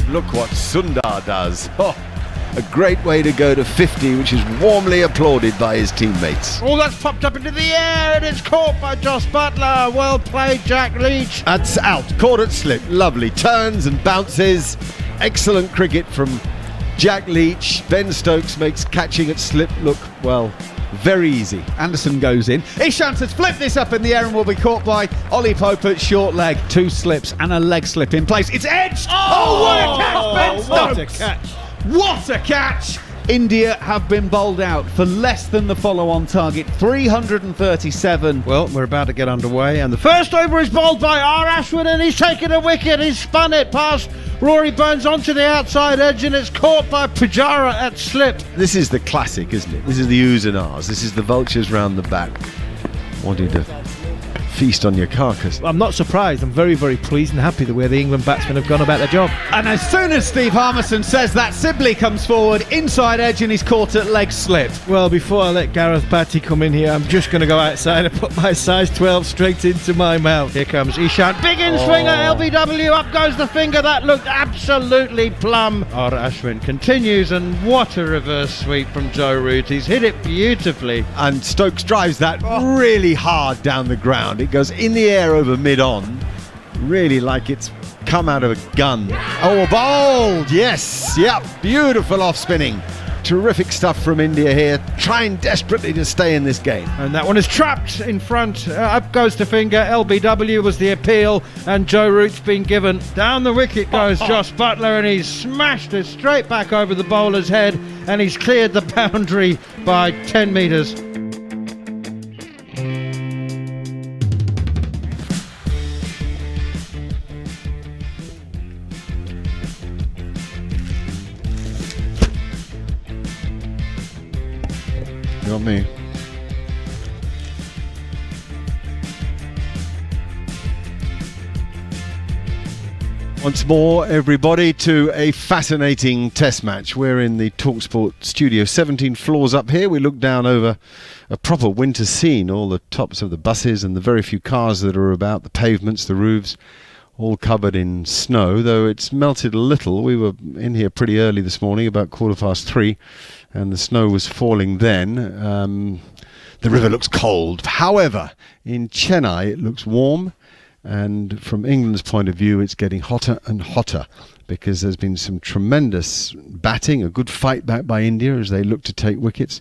look what Sundar does. Oh, a great way to go to 50, which is warmly applauded by his teammates. Oh, that's popped up into the air and it's caught by Jos Buttler. Well played, Jack Leach. That's out, caught at slip. Lovely turns and bounces. Excellent cricket from Jack Leach. Ben Stokes makes catching at slip look, well, very easy. Anderson goes in. Ishant has flipped this up in the air and will be caught by Ollie Pope at short leg. 2 slips and a leg slip in place. It's edged. Oh, what a catch, Ben Stokes! What a catch. What a catch! India have been bowled out for less than the follow-on target, 337. Well, we're about to get underway, and the first over is bowled by R. Ashwin, and he's taken a wicket. He's spun it past Rory Burns onto the outside edge, and it's caught by Pujara at slip. This is the classic, isn't it? This is the oohs and ahs. This is the vultures round the back wanting to feast on your carcass. I'm not surprised. I'm very, very pleased and happy the way the England batsmen have gone about their job. And as soon as Steve Harmison says that, Sibley comes forward, inside edge, and he's caught at leg slip. Well, before I let Gareth Batty come in here, I'm just going to go outside and put my size 12 straight into my mouth. Here comes Ishant. Big in swinger, LBW. Up goes the finger. That looked absolutely plumb. R. Ashwin continues, and what a reverse sweep from Joe Root. He's hit it beautifully. And Stokes drives that really hard down the ground. It goes in the air over mid-on, really like it's come out of a gun. Oh, bowled! Yes, yep, beautiful off-spinning. Terrific stuff from India here, trying desperately to stay in this game. And that one is trapped in front. Up goes the finger. LBW was the appeal, and Joe Root's been given. Down the wicket goes Jos Buttler, and he's smashed it straight back over the bowler's head, and he's cleared the boundary by 10 metres. Not me. Once more, everybody, to a fascinating test match. We're in the TalkSport studio, 17 floors up here. We look down over a proper winter scene, all the tops of the buses and the very few cars that are about, the pavements, the roofs, all covered in snow, though it's melted a little. We were in here pretty early this morning, about 3:15, and the snow was falling then. The river looks cold. However, in Chennai it looks warm, and from England's point of view it's getting hotter and hotter, because there's been some tremendous batting, a good fight back by India as they look to take wickets.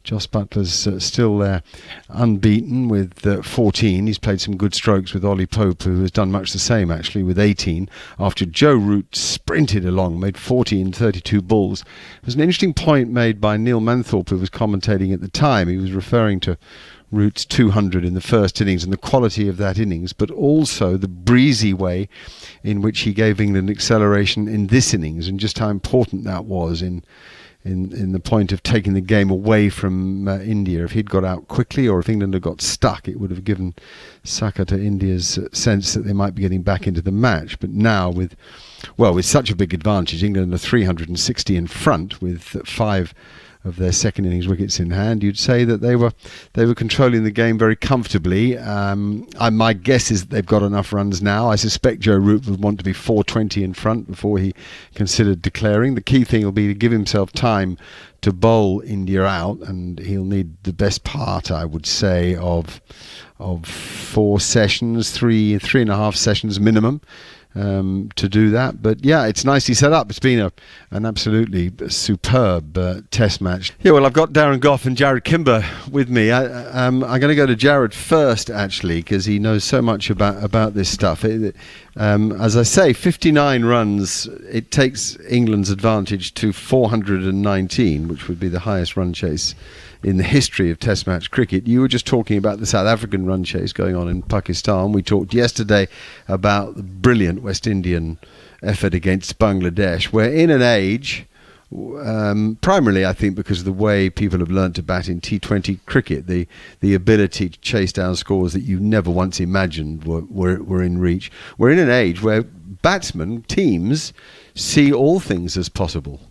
Jos Buttler's still there, unbeaten with 14. He's played some good strokes with Ollie Pope, who has done much the same actually with 18, after Joe Root sprinted along, made 40 in 32 balls. There's an interesting point made by Neil Manthorpe, who was commentating at the time. He was referring to Root's 200 in the first innings and the quality of that innings, but also the breezy way in which he gave England acceleration in this innings, and just how important that was in the point of taking the game away from India. If he'd got out quickly, or if England had got stuck, it would have given succour to India's sense that they might be getting back into the match. But now with such a big advantage, England are 360 in front with 5 of their second innings wickets in hand, you'd say that they were controlling the game very comfortably. My guess is that they've got enough runs now. I suspect Joe Root would want to be 420 in front before he considered declaring. The key thing will be to give himself time to bowl India out, and he'll need the best part, I would say, of 4 sessions, 3.5 sessions minimum, to do that. But yeah, it's nicely set up. It's been an absolutely superb test match. Yeah, well, I've got Darren Gough and Jarrod Kimber with me. I'm going to go to Jarrod first, actually, because he knows so much about this stuff. As I say, 59 runs, it takes England's advantage to 419, which would be the highest run chase in the history of Test match cricket. You were just talking about the South African run chase going on in Pakistan. We talked yesterday about the brilliant West Indian effort against Bangladesh. We're in an age, primarily I think because of the way people have learned to bat in T20 cricket, the ability to chase down scores that you never once imagined were in reach. We're in an age where batsmen, teams, see all things as possible.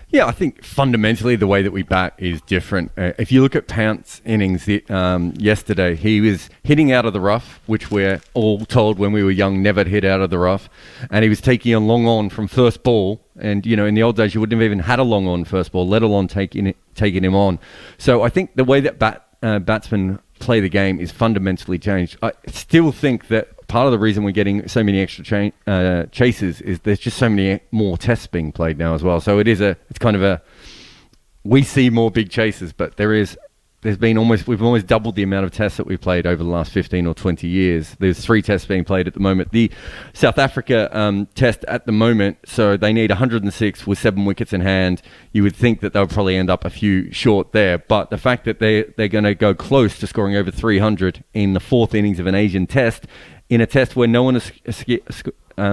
Yeah, I think fundamentally the way that we bat is different. If you look at Pount's innings yesterday, he was hitting out of the rough, which we're all told when we were young never to hit out of the rough, and he was taking a long on from first ball. And in the old days you wouldn't have even had a long on first ball, let alone taking him on. So I think the way that batsmen play the game is fundamentally changed. I still think that part of the reason we're getting so many extra chases is there's just so many more tests being played now as well. So we see more big chases, but we've almost doubled the amount of tests that we've played over the last 15 or 20 years. There's 3 tests being played at the moment. The South Africa test at the moment, so they need 106 with 7 wickets in hand. You would think that they'll probably end up a few short there, but the fact that they're going to go close to scoring over 300 in the 4th innings of an Asian test, in a test where no one has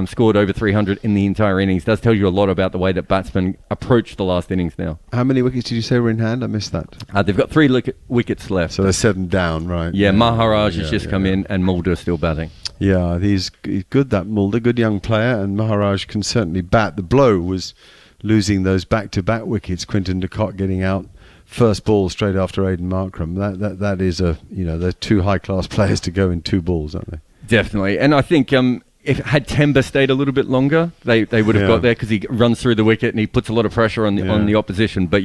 scored over 300 in the entire innings, does tell you a lot about the way that batsmen approach the last innings now. How many wickets did you say were in hand? I missed that. They've got 3 wickets left. So there's 7 down, right? Yeah, Maharaj has just come in, and Mulder is still batting. Yeah, he's good, that Mulder, good young player, and Maharaj can certainly bat. The blow was losing those back-to-back wickets, Quinton de Kock getting out first ball straight after Aidan Markram. That is they're 2 high-class players to go in 2 balls, aren't they? Definitely, and I think if had Temba stayed a little bit longer, they would have got there, because he runs through the wicket and he puts a lot of pressure on the opposition. But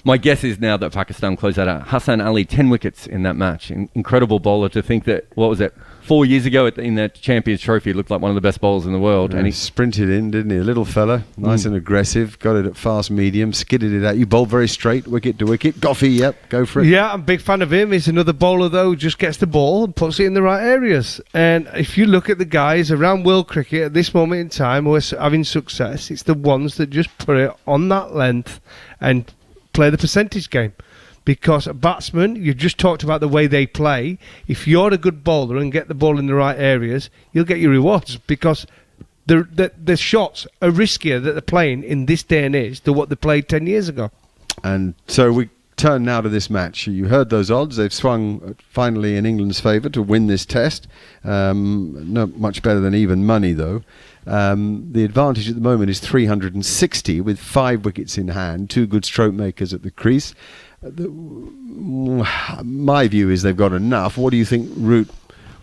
my guess is now that Pakistan close that out. Hassan Ali, 10 wickets in that match. Incredible bowler. To think that, 4 years ago in that Champions Trophy, he looked like one of the best bowlers in the world. And he sprinted in, didn't he? A little fella, nice and aggressive, got it at fast medium, skidded it out. You bowled very straight, wicket to wicket. Goffey, yep, go for it. Yeah, I'm a big fan of him. He's another bowler, though, who just gets the ball and puts it in the right areas. And if you look at the guys around world cricket at this moment in time who are having success, it's the ones that just put it on that length and play the percentage game. Because a batsman, you've just talked about the way they play. If you're a good bowler and get the ball in the right areas, you'll get your rewards, because the shots are riskier that they're playing in this day and age than what they played 10 years ago. And so we turn now to this match. You heard those odds. They've swung finally in England's favour to win this test. Not much better than even money, though. The advantage at the moment is 360 with 5 wickets in hand, 2 good stroke makers at the crease. My view is they've got enough. What do you think Root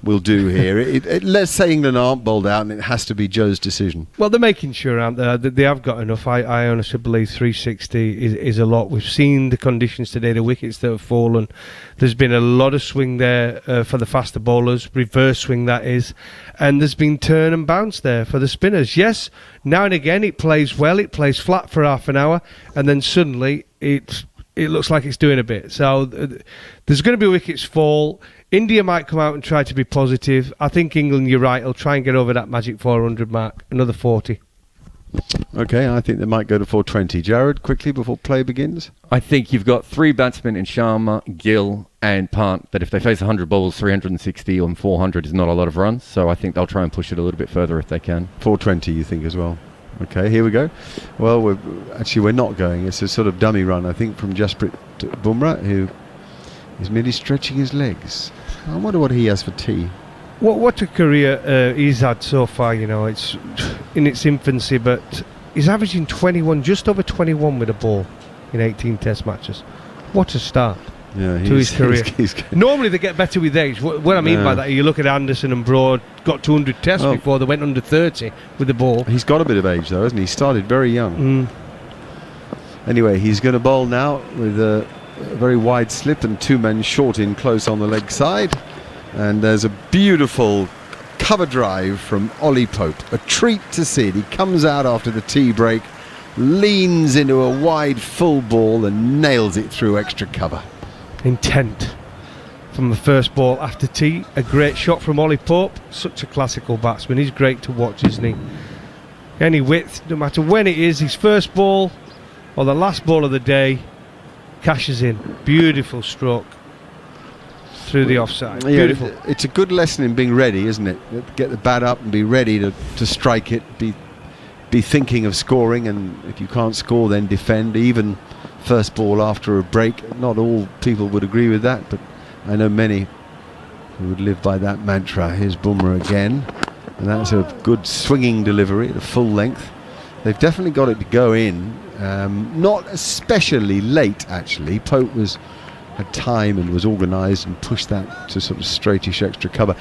will do here? Let's say England aren't bowled out and it has to be Joe's decision. Well, they're making sure, aren't they? They have got enough. I honestly believe 360 is a lot. We've seen the conditions today, the wickets that have fallen. There's been a lot of swing there for the faster bowlers, reverse swing that is, and there's been turn and bounce there for the spinners. Yes, now and again it plays well, it plays flat for half an hour, and then suddenly it looks like it's doing a bit. So there's going to be wickets fall. India might come out and try to be positive. I think England, you're right, will try and get over that magic 400 mark, another 40. Okay, I think they might go to 420. Jared, quickly before play begins. I think you've got 3 batsmen in Sharma, Gill and Pant that if they face 100 balls, 360 on 400 is not a lot of runs. So I think they'll try and push it a little bit further if they can. 420 you think as well? Okay, here we go. Well, we're not going. It's a sort of dummy run, I think, from Jasprit Bumrah, who is merely stretching his legs. I wonder what he has for tea. What a career he's had so far. It's in its infancy, but he's averaging 21, just over 21 with a ball in 18 Test matches. What a start to his career. Normally they get better with age. What I mean by that, you look at Anderson and Broad, got 200 Tests before they went under 30 with the ball. He's got a bit of age though, hasn't he? He started very young. Anyway, he's going to bowl now with a very wide slip and 2 men short in close on the leg side. And there's a beautiful cover drive from Ollie Pope. A treat to see it. He comes out after the tea break, leans into a wide full ball and nails it through extra cover. Intent from the first ball after tea. A great shot from Ollie Pope. Such a classical batsman. He's great to watch, isn't he? Any width, no matter when it is, his first ball or the last ball of the day, cashes in. Beautiful stroke through the offside. Beautiful. It's a good lesson in being ready, isn't it? Get the bat up and be ready to strike it. Be thinking of scoring, and if you can't score, then defend. Even first ball after a break. Not all people would agree with that, but I know many who would live by that mantra. Here's Bumrah again, and that's a good swinging delivery at a full length. They've definitely got it to go in, Not especially late, actually. Pope had time and was organised and pushed that to sort of straightish extra cover.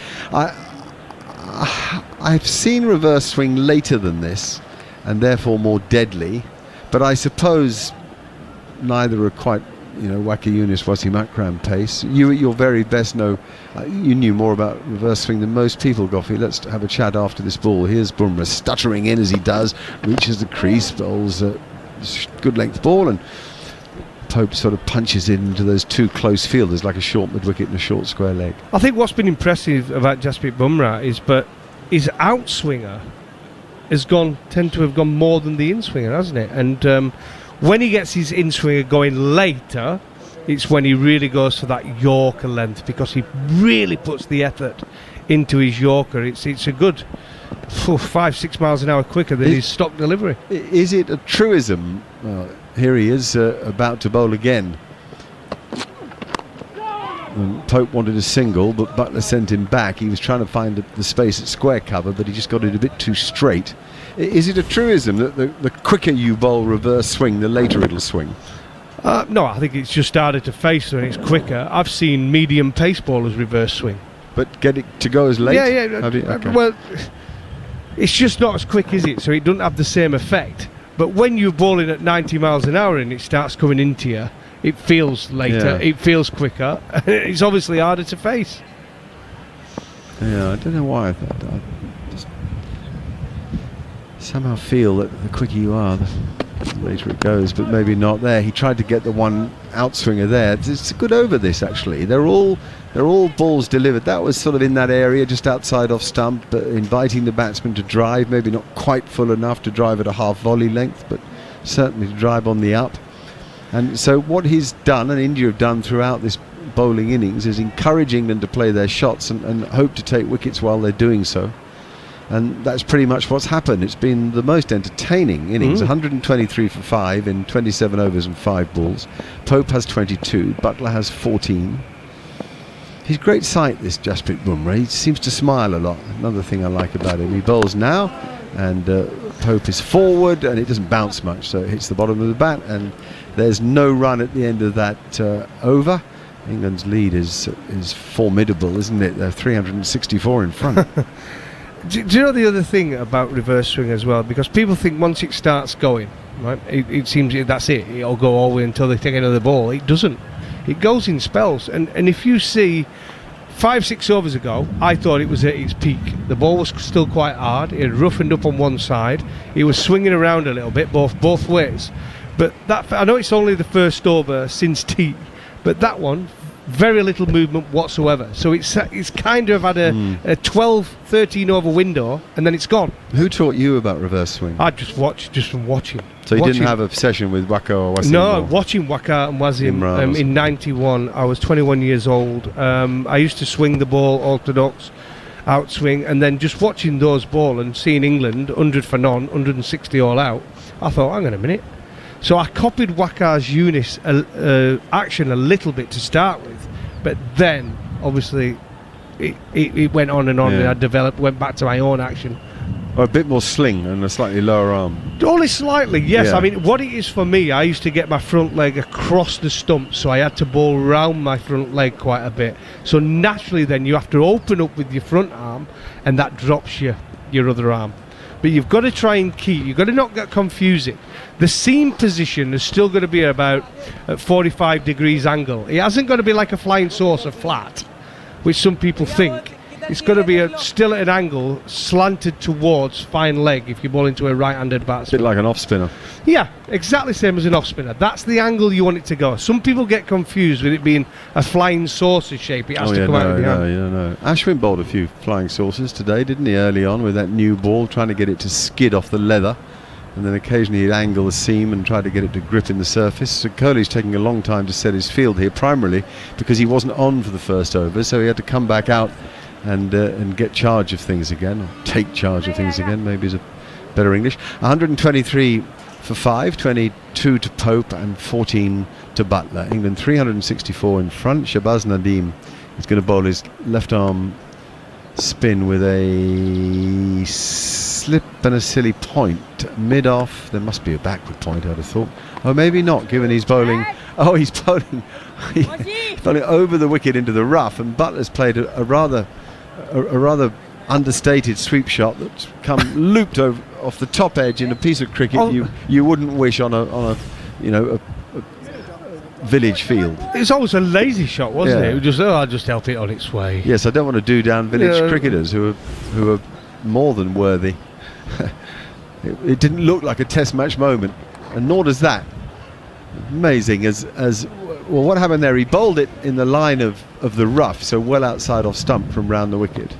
I've seen reverse swing later than this, and therefore more deadly, but I suppose neither are quite, Waqar Younis, Wasim Akram pace. You at your very best know, you knew more about reverse swing than most people, Goffey. Let's have a chat after this ball. Here's Bumrah stuttering in as he does, reaches the crease, bowls a good length ball, and Pope sort of punches into those two close fielders like a short mid-wicket and a short square leg. I think what's been impressive about Jasprit Bumrah is, but his outswinger has tend to have gone more than the inswinger, hasn't it? And when he gets his inswinger going later, it's when he really goes for that Yorker length, because he really puts the effort into his Yorker. It's a good 5-6 miles an hour quicker than his stock delivery. Is it a truism? Here he is about to bowl again. And Pope wanted a single, but Buttler sent him back. He was trying to find the space at square cover, but he just got it a bit too straight. Is it a truism that the quicker you bowl reverse swing, the later it'll swing? No, I think it's just started to face and it's quicker. I've seen medium pace bowlers reverse swing. But get it to go as late? Yeah. Okay. Well, it's just not as quick, is it? So it doesn't have the same effect. But when you're bowling at 90 miles an hour and it starts coming into you, it feels later, it feels quicker. It's obviously harder to face. Yeah, I don't know why. I just somehow feel that the quicker you are, the later it goes, but maybe not there. He tried to get the one outswinger there. It's a good over, this, actually. They're all balls delivered. That was sort of in that area just outside off stump, but inviting the batsman to drive, maybe not quite full enough to drive at a half volley length, but certainly to drive on the up. And so what he's done, and India have done throughout this bowling innings, is encouraging them to play their shots and hope to take wickets while they're doing so. And that's pretty much what's happened. It's been the most entertaining innings. 123 for 5 in 27 overs and 5 balls. Pope has 22, Buttler has 14. He's great sight, this Jasprit Bumrah. He seems to smile a lot. Another thing I like about him. He bowls now, and Pope is forward, and it doesn't bounce much, so it hits the bottom of the bat, and there's no run at the end of that over. England's lead is formidable, isn't it? They're 364 in front. Do you know the other thing about reverse swing as well? Because people think once it starts going, right, it seems that's it. It'll go all the way until they take another ball. It doesn't. It goes in spells. And if you see 5-6 overs ago, I thought it was at its peak. The ball was still quite hard. It had roughened up on one side. It was swinging around a little bit, both ways. But that, I know it's only the first over since tea, but that one, very little movement whatsoever. So it's kind of had a 12, 13 over window, and then it's gone. Who taught you about reverse swing? I just watched, just from watching. So you didn't have a session with Waqar or Wasim? No, watching Waqar and Wasim in 91. I was 21 years old. I used to swing the ball orthodox, outswing, and then just watching those ball and seeing England 100 for none, 160 all out, I thought, hang on a minute. So I copied Waqar's Younis action a little bit to start with, but then obviously it went on and on, and I went back to my own action. Or a bit more sling and a slightly lower arm. Only slightly, yes. I mean, what it is for me, I used to get my front leg across the stump, so I had to bowl round my front leg quite a bit. So naturally then you have to open up with your front arm, and that drops your other arm. But you've got to try and keep, you've got to not get confusing. The seam position is still going to be about at 45 degrees angle. It hasn't got to be like a flying saucer flat, which some people think. It's got to be still at an angle slanted towards fine leg if you ball into a right-handed batsman. A bit like an off-spinner. Yeah, exactly same as an off-spinner. That's the angle you want it to go. Some people get confused with it being a flying saucer shape. It has to come out of the hand. No. Ashwin bowled a few flying saucers today, didn't he, early on with that new ball, trying to get it to skid off the leather. And then occasionally he'd angle the seam and try to get it to grip in the surface. So Kohli's taking a long time to set his field here, primarily because he wasn't on for the first over, so he had to come back out and get charge of things again, or take charge of things again, maybe is a better English. 123 for 5, 22 to Pope and 14 to Buttler. England 364 in front. Shabaz Nadeem is going to bowl his left arm spin with a slip and a silly point. Mid-off, there must be a backward point, I'd have thought. Oh, maybe not, given he's bowling. Oh, he's bowling, he's bowling over the wicket into the rough, and Buttler's played a rather understated sweep shot that's come looped over off the top edge in a piece of cricket you wouldn't wish on a village field. It was always a lazy shot, wasn't Yeah. it? It was just, I'll just help it on its way. Yes, I don't want to do down village Yeah. cricketers who are more than worthy. It didn't look like a test match moment, and nor does that. Amazing as well. What happened there? He bowled it in the line of the rough, so well outside off stump from round the wicket,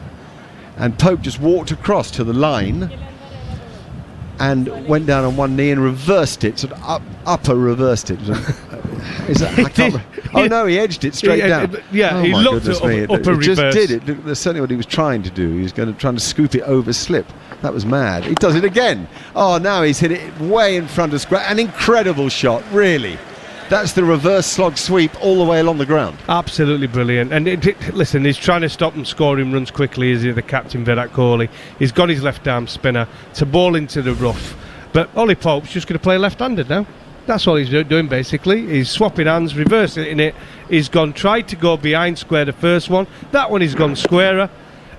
and Pope just walked across to the line and went down on one knee and reversed it, sort of upper reversed it. I can't remember. Oh no, he edged it straight down. Yeah, Oh he my looked goodness at me, upper it just reverse. did it. That's certainly what he was trying to do. He was trying to scoop it over slip. That was mad. He does it again. Oh, now he's hit it way in front of square. An incredible shot, really. That's the reverse slog sweep all the way along the ground. Absolutely brilliant. And listen, he's trying to stop them scoring runs quickly, is he, the captain Virat Kohli. He's got his left arm spinner to ball into the rough. But Ollie Pope's just going to play left-handed now. That's all he's doing basically. He's swapping hands, reversing it. He's tried to go behind square the first one. That one he's gone squarer.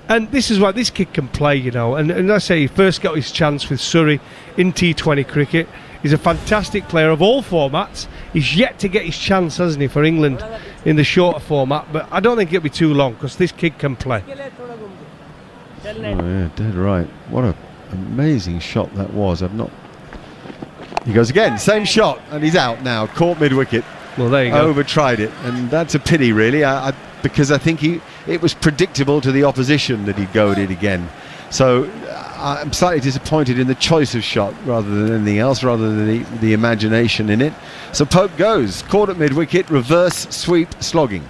And this is what this kid can play, you know. And I say he first got his chance with Surrey in T20 cricket. He's a fantastic player of all formats. He's yet to get his chance, hasn't he, for England in the shorter format. But I don't think it'll be too long because this kid can play. Oh yeah, dead right. What an amazing shot that was. He goes again, same shot, and he's out now. Caught mid-wicket. Well, there you go. Over-tried it, and that's a pity, really. Because I think it was predictable to the opposition that he'd go at it again. So I'm slightly disappointed in the choice of shot rather than anything else, rather than the imagination in it. So Pope goes, caught at mid-wicket, reverse sweep, slogging.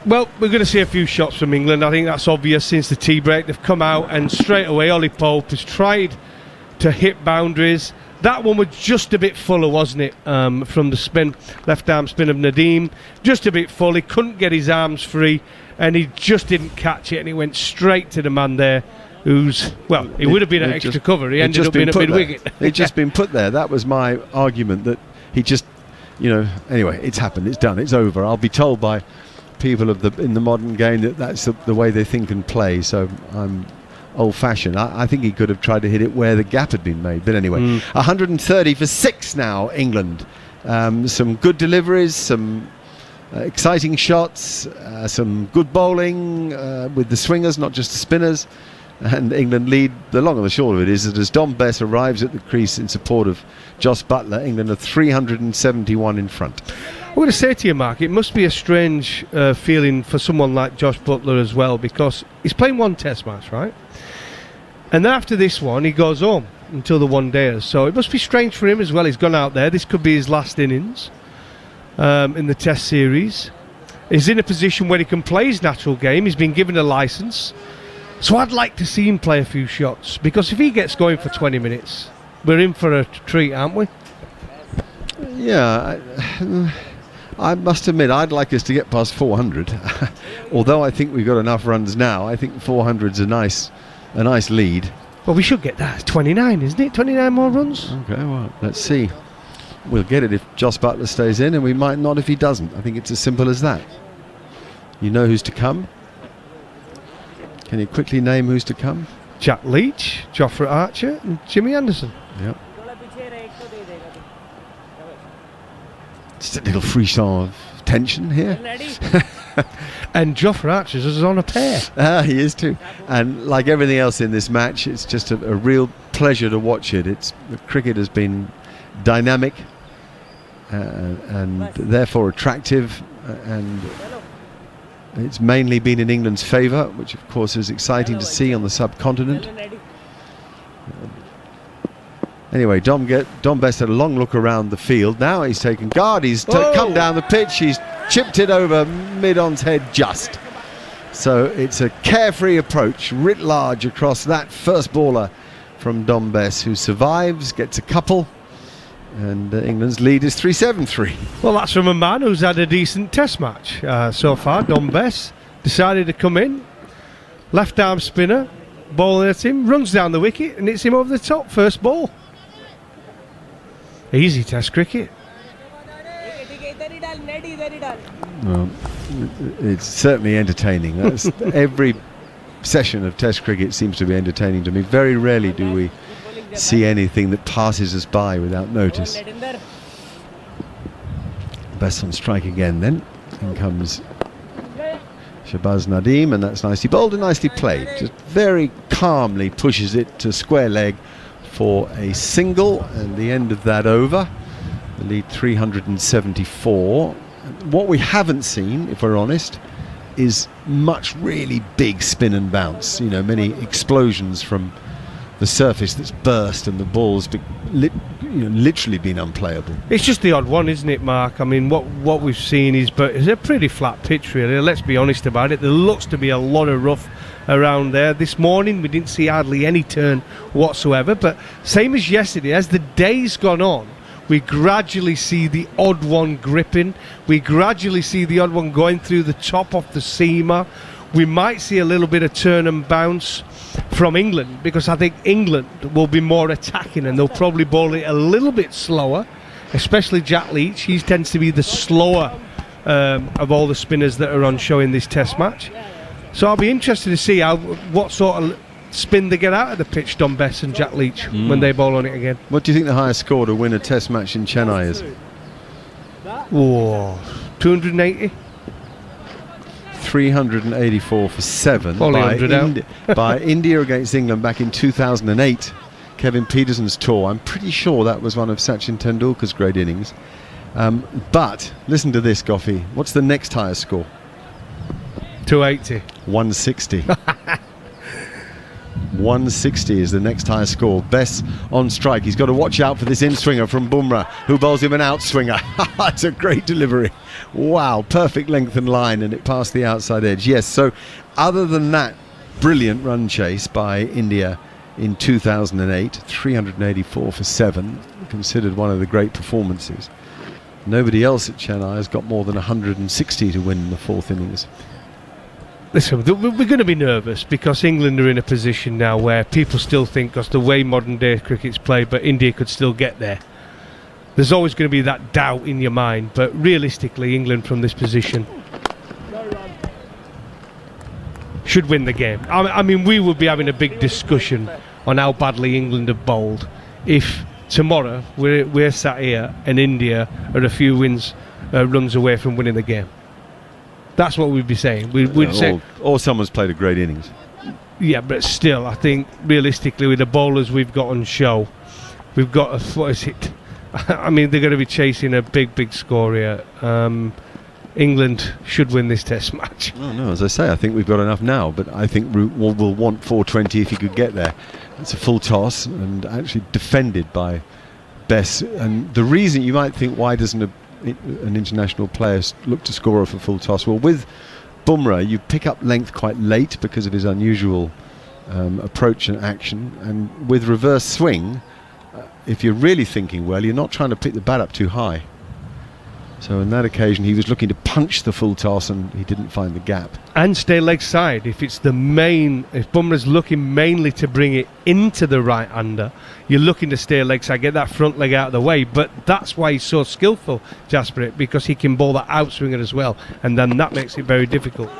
Well, we're going to see a few shots from England. I think that's obvious since the tea break. They've come out and straight away Ollie Pope has tried to hit boundaries. That one was just a bit fuller, wasn't it, from the spin, left arm spin of Nadeem. Just a bit full. He couldn't get his arms free and he just didn't catch it, and he went straight to the man there who's, well, he would have been at extra cover. He ended up being at mid-wicket. He'd just been put there. That was my argument, that he just, anyway, it's happened, it's done, it's over. I'll be told by people in the modern game that that's the way they think and play, so I'm old-fashioned. I think he could have tried to hit it where the gap had been made, but anyway. 130 for 6 now, England. Some good deliveries, some exciting shots, some good bowling with the swingers, not just the spinners, and England lead. The long and the short of it is that as Dom Bess arrives at the crease in support of Jos Buttler, England are 371 in front. I'm going to say to you, Mark, it must be a strange feeling for someone like Jos Buttler as well, because he's playing one test match, right? And then after this one, he goes home until the one-dayers. So it must be strange for him as well. He's gone out there. This could be his last innings in the test series. He's in a position where he can play his natural game. He's been given a licence. So I'd like to see him play a few shots, because if he gets going for 20 minutes, we're in for a treat, aren't we? Yeah, I must admit, I'd like us to get past 400. Although I think we've got enough runs now, I think 400's a nice lead. Well, we should get that. It's 29, isn't it? 29 more runs? Okay, well, let's see. We'll get it if Jos Buttler stays in, and we might not if he doesn't. I think it's as simple as that. You know who's to come? Can you quickly name who's to come? Jack Leach, Jofra Archer and Jimmy Anderson. Yep. Just a little frisson of tension here. And Jofra Archer is on a pair. He is too. And like everything else in this match, it's just a real pleasure to watch it. The cricket has been dynamic and therefore attractive, and it's mainly been in England's favour, which of course is exciting to see on the subcontinent. Anyway, Dom Bess had a long look around the field. Now he's taken guard. He's come down the pitch. He's chipped it over mid-on's head just. So it's a carefree approach, writ large, across that first baller from Dom Bess, who survives, gets a couple, and England's lead is 3-7-3. Well, that's from a man who's had a decent test match so far. Dom Bess decided to come in left arm spinner, bowling at him, runs down the wicket and hits him over the top, first ball. Easy Test cricket. Well, it's certainly entertaining. Every session of Test cricket seems to be entertaining to me. Very rarely do we see anything that passes us by without notice. Best on strike again then. In comes Shahbaz Nadeem, and that's nicely bowled and nicely played. Just very calmly pushes it to square leg for a single, and the end of that over. The lead 374. What we haven't seen, if we're honest, is much really big spin and bounce. You know, many explosions from the surface that's burst and the ball's literally been unplayable. It's just the odd one, isn't it, Mark? I mean, what we've seen is, but it's a pretty flat pitch, really. Let's be honest about it. There looks to be a lot of rough around there. This morning we didn't see hardly any turn whatsoever, but same as yesterday, as the day's gone on, we gradually see the odd one gripping. We gradually see the odd one going through the top of the seamer. We might see a little bit of turn and bounce from England, because I think England will be more attacking and they'll probably bowl it a little bit slower, especially Jack Leach. He tends to be the slower of all the spinners that are on show in this Test match. So I'll be interested to see what sort of spin they get out of the pitch, Don Bess and Jack Leach, when they bowl on it again. What do you think the highest score to win a Test match in Chennai is? Whoa, 280? 384 for 7 by India against England back in 2008. Kevin Peterson's tour. I'm pretty sure that was one of Sachin Tendulkar's great innings. But listen to this, Goffey. What's the next highest score? 280. 160. 160 is the next highest score. Bess on strike. He's got to watch out for this in-swinger from Bumrah, who bowls him an out-swinger. It's a great delivery. Wow, perfect length and line, and it passed the outside edge. Yes, so other than that brilliant run chase by India in 2008, 384 for 7, considered one of the great performances. Nobody else at Chennai has got more than 160 to win in the fourth innings. Listen, we're going to be nervous because England are in a position now where people still think, because the way modern day cricket's played, but India could still get there. There's always going to be that doubt in your mind, but realistically England from this position should win the game. I mean, we would be having a big discussion on how badly England have bowled if tomorrow we're sat here and India are a few runs away from winning the game. That's what we'd be saying. We'd say, or someone's played a great innings. Yeah, but still, I think realistically, with the bowlers we've got on show, we've got what is it? I mean, they're going to be chasing a big score here. England should win this Test match. Oh, no, as I say, I think we've got enough now, but I think we'll want 420 if he could get there. It's a full toss and actually defended by Bess. And the reason you might think, why doesn't an international player look to score off a full toss? Well, with Bumrah, you pick up length quite late because of his unusual approach and action, and with reverse swing, if you're really thinking well, you're not trying to pick the bat up too high. So on that occasion he was looking to punch the full toss and he didn't find the gap. And stay leg side. If Bumrah's looking mainly to bring it into the right hander, you're looking to stay leg side, get that front leg out of the way. But that's why he's so skillful, Jasprit, because he can bowl that outswinger as well, and then that makes it very difficult.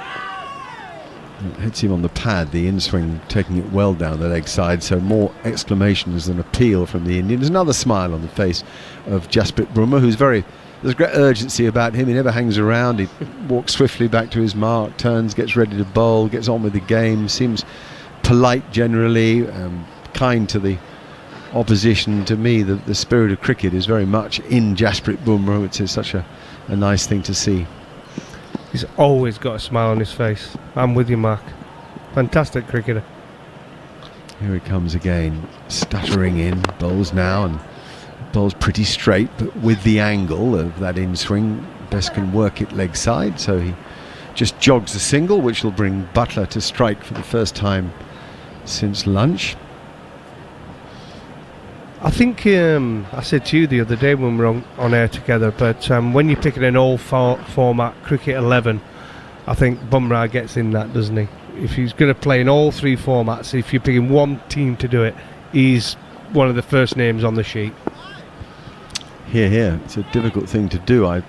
It hits him on the pad, the in-swing taking it well down the leg side, so more exclamations than appeal from the Indians. Another smile on the face of Jasprit Bumrah, who's there's great urgency about him. He never hangs around. He walks swiftly back to his mark, turns, gets ready to bowl, gets on with the game, seems polite generally, kind to the opposition. To me, the spirit of cricket is very much in Jasprit Bumrah, which is such a nice thing to see. He's always got a smile on his face. I'm with you, Mark. Fantastic cricketer. Here he comes again, stuttering in, bowls now, and bowls pretty straight, but with the angle of that in-swing, Bess can work it leg side, so he just jogs a single, which will bring Butler to strike for the first time since lunch. I think I said to you the other day when we were on air together, but when you're picking an all format cricket 11, I think Bumrah gets in that, doesn't he? if he's going to play in all three formats, if you're picking one team to do it, he's one of the first names on the sheet. Here. It's a difficult thing to do. I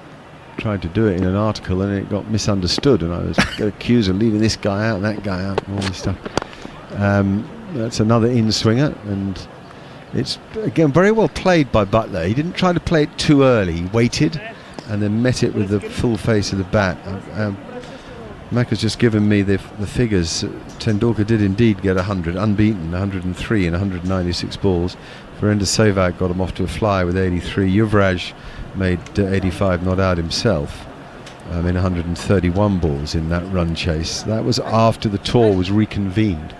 tried to do it in an article and it got misunderstood, and I was accused of leaving this guy out and that guy out and all this stuff. That's another in-swinger, and it's, again, very well played by Buttler. He didn't try to play it too early. He waited and then met it with the full face of the bat. Mac has just given me the figures. Tendulkar did indeed get 100, unbeaten, 103 in 196 balls. Virender Sehwag got him off to a fly with 83. Yuvraj made 85, not out himself, in 131 balls in that run chase. That was after the tour was reconvened.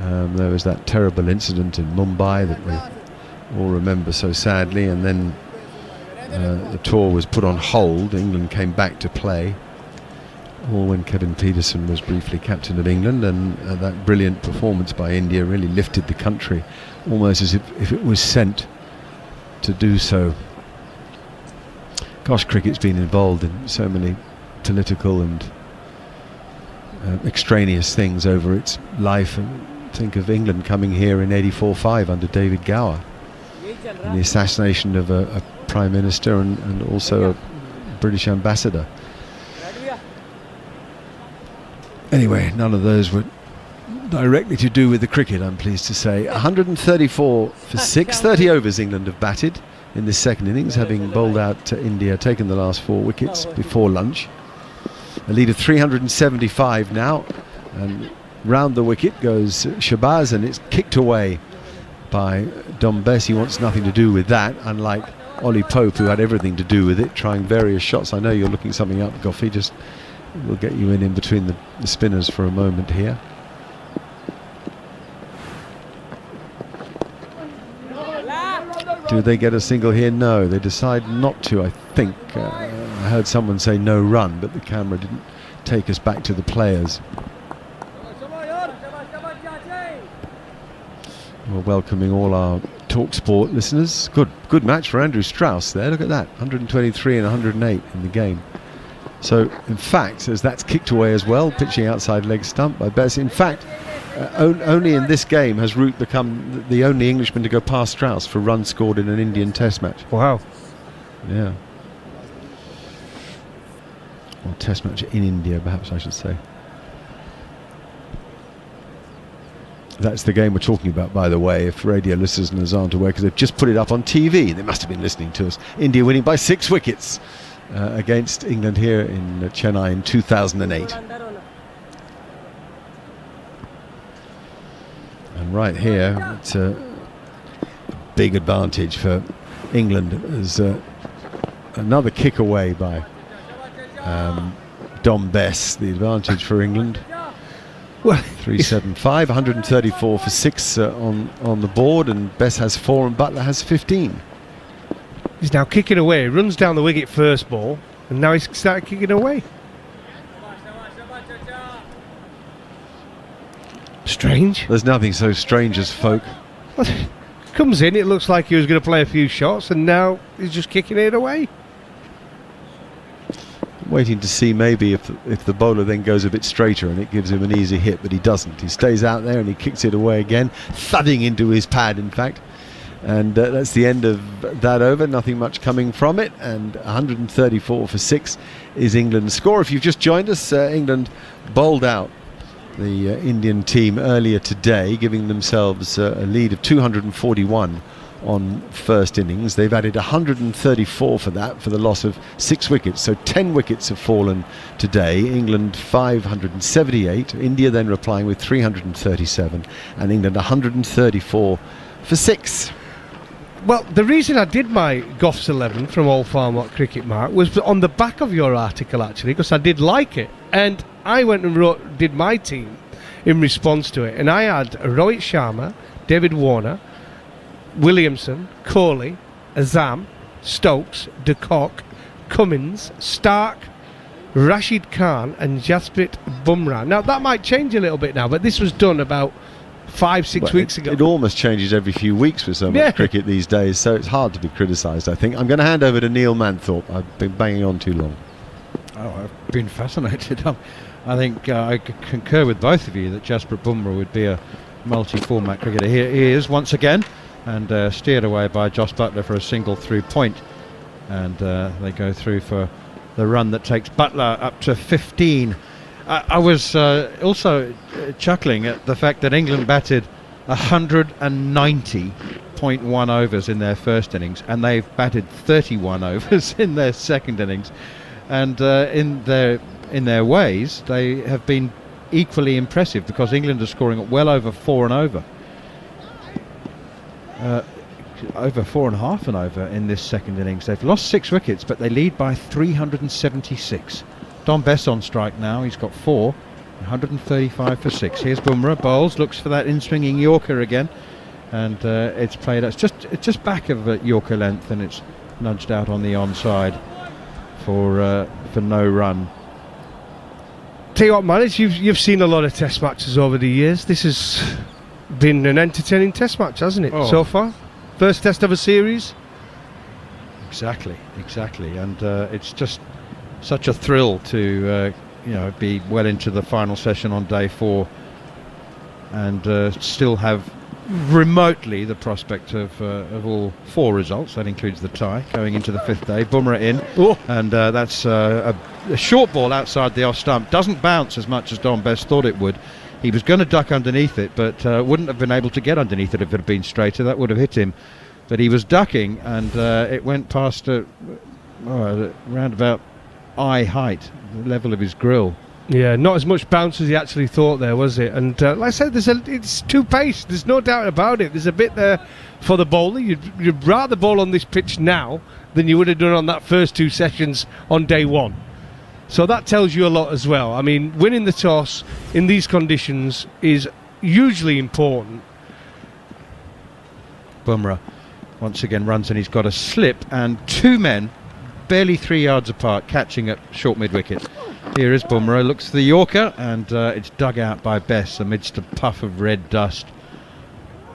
There was that terrible incident in Mumbai that we all remember so sadly, and then the tour was put on hold. England came back to play, all when Kevin Pietersen was briefly captain of England, and that brilliant performance by India really lifted the country, almost as if it was sent to do so. Gosh, cricket's been involved in so many political and extraneous things over its life. And think of England coming here in 84-5 under David Gower, and the assassination of a Prime Minister and also a British ambassador. Anyway, none of those were directly to do with the cricket, I'm pleased to say. 134 for 6, 30 overs England have batted in this second innings, having bowled out to India, taken the last 4 wickets before lunch. A lead of 375 now, and round the wicket goes Shabazz, and it's kicked away by Dom Bess. He wants nothing to do with that, unlike Ollie Pope, who had everything to do with it, trying various shots. I know you're looking something up, Goffey. Just we'll get you in between the spinners for a moment here. Do they get a single here? No, they decide not to, I think. I heard someone say no run, but the camera didn't take us back to the players. We're welcoming all our TalkSport listeners. Good match for Andrew Strauss there. Look at that, 123 and 108 in the game. So, in fact, as that's kicked away as well, pitching outside leg stump by Bess. In fact, only in this game has Root become the only Englishman to go past Strauss for runs scored in an Indian Test match. Wow. Yeah. Or Test match in India, perhaps I should say. That's the game we're talking about, by the way, if radio listeners aren't aware, because they've just put it up on TV. They must have been listening to us. India winning by 6 wickets against England here in Chennai in 2008. And right here, it's a big advantage for England as another kick away by Dom Bess. The advantage for England. Well, 375, 134 for 6 on the board, and Bess has 4 and Buttler has 15. he's now kicking away. He runs down the wicket first ball, and now he's started kicking away. Strange. There's nothing so strange as folk. Comes in, it looks like he was going to play a few shots, and now he's just kicking it away. Waiting to see maybe if the bowler then goes a bit straighter and it gives him an easy hit, but he doesn't. He stays out there and he kicks it away again, thudding into his pad, in fact. And that's the end of that over. Nothing much coming from it. And 134 for 6 is England's score. If you've just joined us, England bowled out the Indian team earlier today, giving themselves a lead of 241 on first innings. They've added 134 for that, for the loss of 6 wickets. So 10 wickets have fallen today. England 578. India then replying with 337. And England 134 for 6. Well, the reason I did my Goff's 11 from All Farm Cricket, Mark, was on the back of your article, actually, because I did like it. And I went and did my team in response to it. And I had Rohit Sharma, David Warner, Williamson, Kohli, Azam, Stokes, de Kock, Cummins, Stark, Rashid Khan and Jasprit Bumrah. Now, that might change a little bit now, but this was done about 5-6 weeks ago. It almost changes every few weeks with so much cricket these days, so it's hard to be criticised, I think. I'm going to hand over to Neil Manthorpe. I've been banging on too long. I've been fascinated. I think I concur with both of you that Jasprit Bumrah would be a multi-format cricketer. Here he is once again, and steered away by Jos Buttler for a single through point. And they go through for the run that takes Buttler up to 15. I was also chuckling at the fact that England batted 190.1 overs in their first innings, and they've batted 31 overs in their second innings. And in their ways, they have been equally impressive, because England are scoring at well over 4 and over. Over 4.5 and over in this second innings. They've lost 6 wickets, but they lead by 376. Dom Bess on strike now. He's got 4, 135 for 6. Here's Bumrah, bowls, looks for that in-swinging Yorker again, and it's played. It's just back of Yorker length, and it's nudged out on the onside for no run. Tell you what, man, you've seen a lot of Test matches over the years. This has been an entertaining Test match, hasn't it, so far? First Test of a series. Exactly, and it's just such a thrill to be well into the final session on day 4, and still have remotely the prospect of all 4 results. That includes the tie going into the 5th day. Bumrah in, and that's a short ball outside the off stump. Doesn't bounce as much as Dom Bess thought it would. He was going to duck underneath it, but wouldn't have been able to get underneath it if it had been straighter. That would have hit him. But he was ducking, and it went past around about eye height, the level of his grill. Yeah, not as much bounce as he actually thought there, was it? And like I said, it's too paced. There's no doubt about it. There's a bit there for the bowler. You'd rather bowl on this pitch now than you would have done on that first 2 sessions on day 1. So that tells you a lot as well. I mean, winning the toss in these conditions is hugely important. Bumrah once again runs, and he's got a slip, and 2 men barely 3 yards apart catching at short mid-wicket. Here is Bumrah, looks for the Yorker, and it's dug out by Bess amidst a puff of red dust.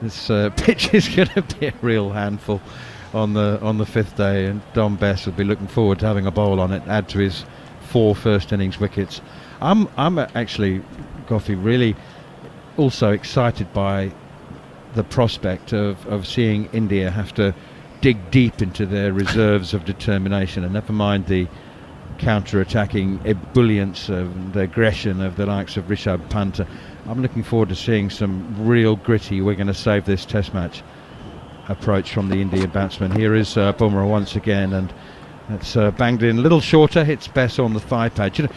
This pitch is going to be a real handful on the 5th day, and Dom Bess will be looking forward to having a bowl on it, add to his 4 first innings wickets. I'm actually, Goffey, really also excited by the prospect of seeing India have to dig deep into their reserves of determination, and never mind the counter-attacking ebullience and aggression of the likes of Rishabh Pant. I'm looking forward to seeing some real gritty, we're going to save this Test match approach from the Indian batsman. Here is Bumrah once again, and it's banged in a little shorter, hits Bess on the thigh pad.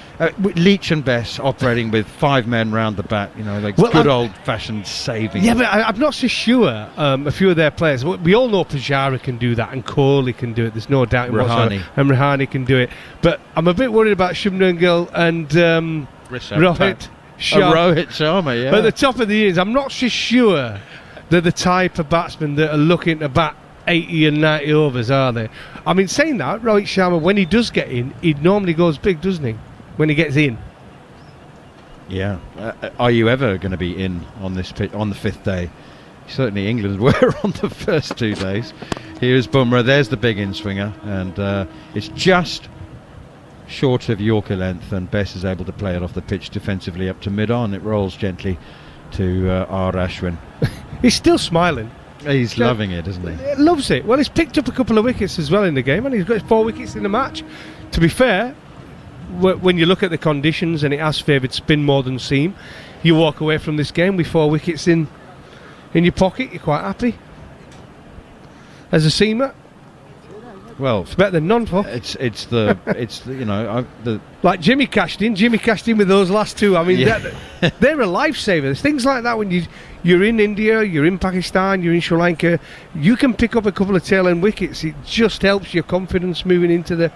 Leach and Bess operating with 5 men round the bat, good old-fashioned saving. Yeah, but I'm not so sure a few of their players. We all know Pujara can do that, and Kohli can do it. There's no doubt in whatsoever. And Rahane can do it. But I'm a bit worried about Shubman Gill and Rohit Sharma, yeah. At the top of the innings, I'm not so sure they're the type of batsmen that are looking to bat 80 and 90 overs, are they? I mean, saying that, Rohit Sharma, when he does get in, he normally goes big, doesn't he? When he gets in. Yeah. Are you ever going to be in on this pitch on the 5th day? Certainly England were on the first 2 days. Here's Bumrah. There's the big in-swinger, and it's just short of Yorker length, and Bess is able to play it off the pitch defensively up to mid-on. It rolls gently to R. Ashwin. He's still smiling. He's loving it, isn't he? Loves it. Well, he's picked up a couple of wickets as well in the game, and he's got 4 wickets in the match. To be fair, when you look at the conditions, and it has favoured spin more than seam, you walk away from this game with 4 wickets in your pocket. You're quite happy. As a seamer, well, it's better than none. For like Jimmy cashed in. Jimmy cashed in with those last 2. I mean, they're a lifesaver. There's things like that when you're in India, you're in Pakistan, you're in Sri Lanka, you can pick up a couple of tail end wickets. It just helps your confidence moving into the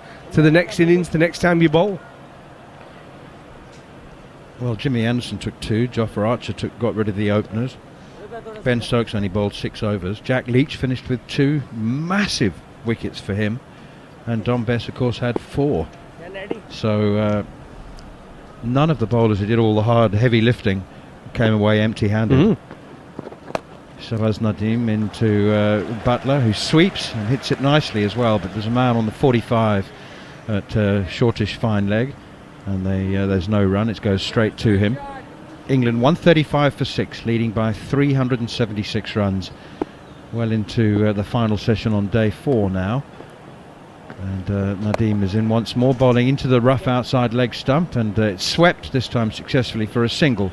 next innings, the next time you bowl. Well, Jimmy Anderson took 2. Jofra Archer got rid of the openers. Ben Stokes only bowled 6 overs. Jack Leach finished with 2 massive wickets for him, and Dom Bess, of course, had 4. So none of the bowlers who did all the hard, heavy lifting came away empty-handed. Shahbaz Nadeem into Buttler, who sweeps and hits it nicely as well, but there's a man on the 45 at shortish fine leg. and there's no run. It goes straight to him. England 135 for 6, leading by 376 runs. Well into the final session on day 4 now. And Nadeem is in once more, bowling into the rough outside leg stump, and it's swept this time successfully for a single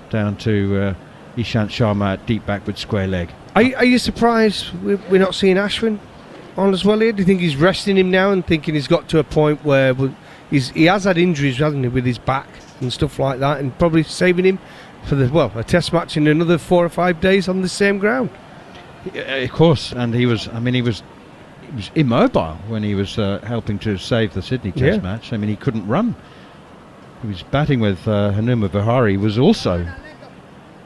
down to Ishant Sharma at deep backward square leg. Are you surprised we're not seeing Ashwin on as well here? Do you think he's resting him now and thinking he's got to a point where he has had injuries, hasn't he, with his back and stuff like that, and probably saving him for a test match in another 4 or 5 days on the same ground? Of course, and he was immobile when he was helping to save the Sydney Test match. I mean, he couldn't run. He was batting with Hanuma Vihari, was also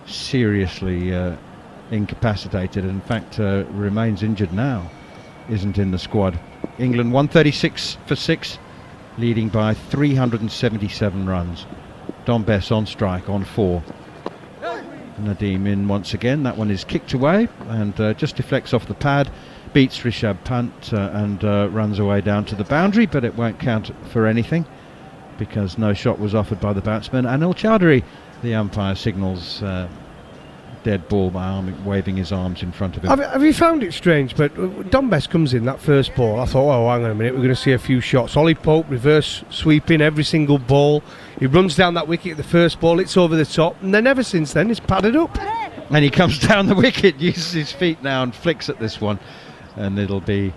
seriously incapacitated. In fact, remains injured now. Isn't in the squad. England 136 for 6, leading by 377 runs. Dom Bess on strike on 4. Nadeem in once again. That one is kicked away and just deflects off the pad, beats Rishabh Pant and runs away down to the boundary, but it won't count for anything because no shot was offered by the batsman. Anil Chowdhury, the umpire, signals dead ball by waving his arms in front of him. Have you found it strange? But Dom Bess comes in that first ball. I thought, oh, hang on a minute, we're going to see a few shots. Ollie Pope reverse sweeping every single ball. He runs down that wicket at the first ball. It's over the top, and then ever since then, it's padded up. And he comes down the wicket, uses his feet now, and flicks at this one, and it'll be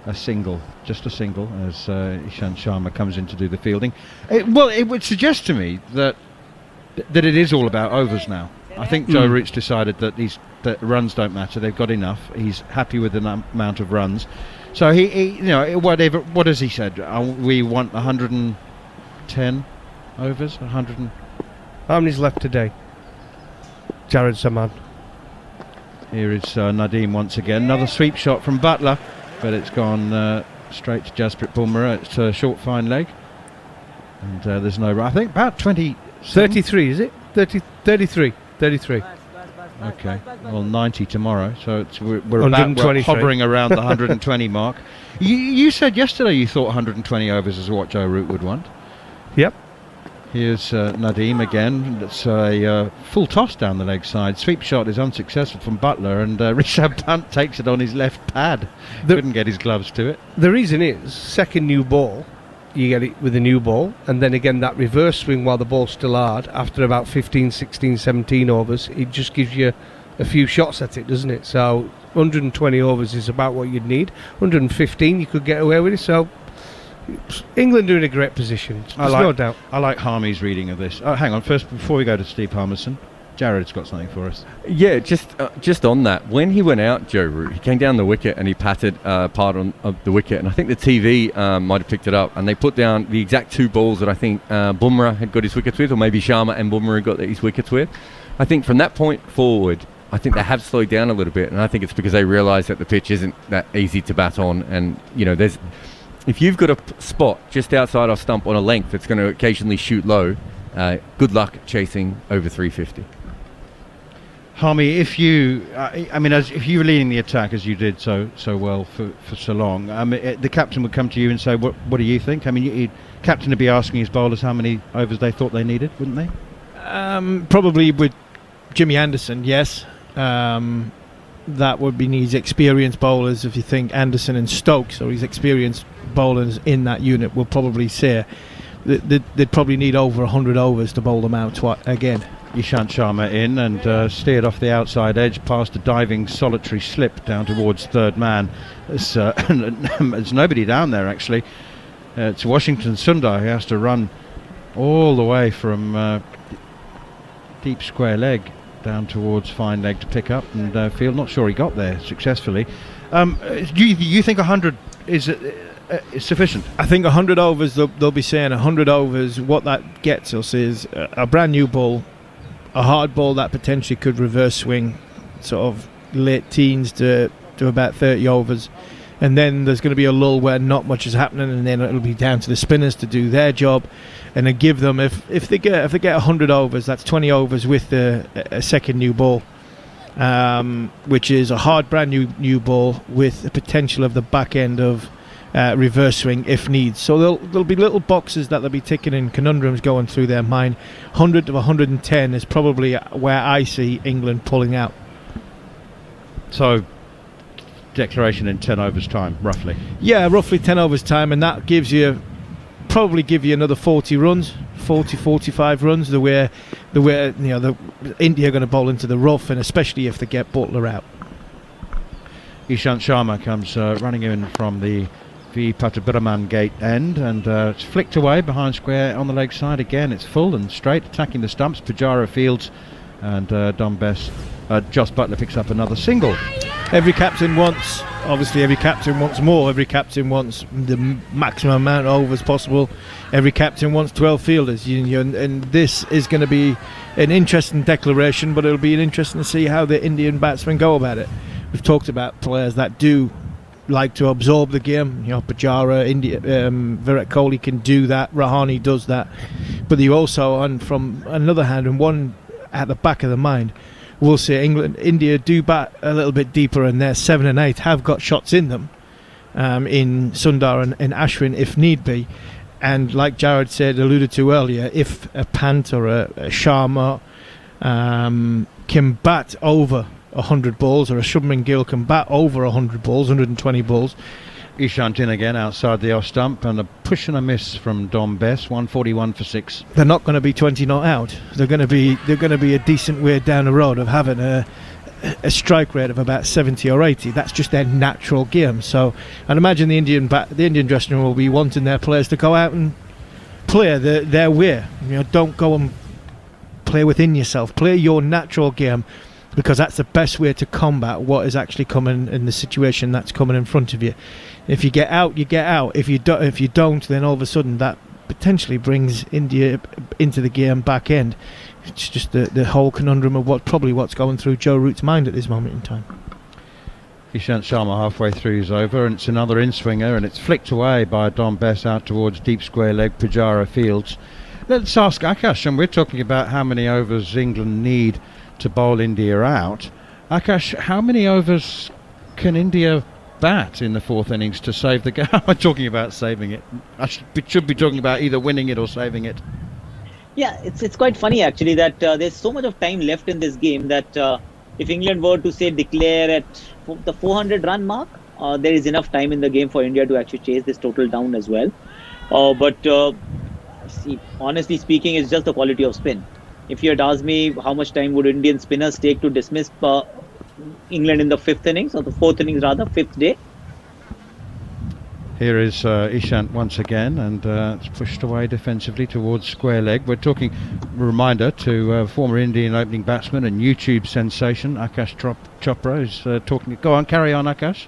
a single, just a single, as Ishant Sharma comes in to do the fielding. It would suggest to me that it is all about overs now. I think Joe Root's decided that runs don't matter. They've got enough. He's happy with the amount of runs. So he whatever. What has he said? We want 110 overs. 100. How many's left today? Jared Saman. Here is Nadeem once again. Another sweep shot from Butler, but it's gone straight to Jasprit Bumrah. It's a short fine leg, and there's no run. I think about 33, is it? 33. Okay, well 90 tomorrow, so we're hovering around the 120 mark. You said yesterday you thought 120 overs is what Joe Root would want. Yep. Here's Nadeem again. It's a full toss down the leg side. Sweep shot is unsuccessful from Butler, and Rishabh Pant takes it on his left pad. Couldn't get his gloves to it. The reason is, second new ball, you get it with a new ball, and then again that reverse swing while the ball's still hard, after about 15, 16, 17 overs, it just gives you a few shots at it, doesn't it? So 120 overs is about what you'd need. 115 you could get away with it, so England are in a great position, there's no doubt. I like Harmy's reading of this. Oh, hang on, first, before we go to Steve Harmison, Jared's got something for us. Yeah, just on that. When he went out, Joe Root, he came down the wicket and he patted part of the wicket, and I think the TV might have picked it up, and they put down the exact 2 balls that I think Bumrah had got his wickets with, or maybe Sharma and Bumrah had got his wickets with. I think from that point forward, I think they have slowed down a little bit, and I think it's because they realise that the pitch isn't that easy to bat on, and if you've got a spot just outside our stump on a length that's going to occasionally shoot low, good luck chasing over 350. Harmy, if you were leading the attack as you did so well for so long, the captain would come to you and say, "What do you think?" I mean, captain would be asking his bowlers how many overs they thought they needed, wouldn't they? Probably with Jimmy Anderson, yes. That would be his experienced bowlers. If you think Anderson and Stokes, or his experienced bowlers in that unit, will probably say they'd probably need over 100 overs to bowl them out again. Ishant Sharma in and steered off the outside edge past a diving solitary slip down towards third man. There's nobody down there actually. It's Washington Sundar who has to run all the way from deep square leg down towards fine leg to pick up and field. Not sure he got there successfully. Do you think 100 is sufficient? I think 100 overs, they'll be saying 100 overs. What that gets us is a brand new ball, a hard ball that potentially could reverse swing, sort of late teens to about 30 overs, and then there's going to be a lull where not much is happening, and then it'll be down to the spinners to do their job, and then give them, if they get 100 overs, that's 20 overs with a second new ball, which is a hard brand new ball with the potential of the back end of reverse swing if needs. So there'll be little boxes that they'll be ticking in, conundrums going through their mind. 100 to 110 is probably where I see England pulling out. So, declaration in 10 overs time, roughly. Yeah, roughly 10 overs time, and that probably give you another 40 runs, 45 runs. The way the India are going to bowl into the rough, and especially if they get Butler out. Ishant Sharma comes running in from the V. Pattabiraman gate end, and it's flicked away behind square on the leg side again. It's full and straight, attacking the stumps. Pujara fields, and Dom Bess. Jos Buttler picks up another single. Every captain wants more. Every captain wants the maximum amount of overs possible. Every captain wants 12 fielders. And this is going to be an interesting declaration, but it'll be interesting to see how the Indian batsmen go about it. We've talked about players that do like to absorb the game. Pujara, Virat Kohli can do that. Rahane does that. But you also, and from another hand, and one at the back of the mind, we'll see India do bat a little bit deeper, and their 7 and 8 have got shots in them, in Sundar and Ashwin if need be. And like Jared alluded to earlier, if a Pant or a Sharma can bat over 100 balls, or a Shubman Gill can bat over 100 balls, 120 balls. Ishant in again outside the off stump, and a push and a miss from Dom Bess, 141 for 6. They're not going to be 20 not out. They're going to be a decent way down the road of having a strike rate of about 70 or 80. That's just their natural game. So I'd imagine the Indian dressing room will be wanting their players to go out and play their way. Don't go and play within yourself. Play your natural game, because that's the best way to combat what is actually coming in the situation that's coming in front of you. If you get out, you get out. If you don't, then all of a sudden that potentially brings India into the game back end. It's just the whole conundrum of what's going through Joe Root's mind at this moment in time. Ishant Sharma halfway through his over, and it's another in-swinger, and it's flicked away by Dom Bess out towards deep square leg. Pujara fields. Let's ask Akash, and we're talking about how many overs England need to bowl India out. Akash, how many overs can India bat in the fourth innings to save the game? I'm talking about saving it. I should be talking about either winning it or saving it. Yeah, it's quite funny actually that there's so much of time left in this game that if England were to say declare at the 400 run mark, there is enough time in the game for India to actually chase this total down as well. But honestly speaking, it's just the quality of spin. If you had asked me how much time would Indian spinners take to dismiss England in the fifth innings, or the fourth innings rather, fifth day. Here is Ishant once again, and it's pushed away defensively towards square leg. We're talking, reminder to former Indian opening batsman and YouTube sensation Akash Chopra, who's talking. Go on, carry on, Akash.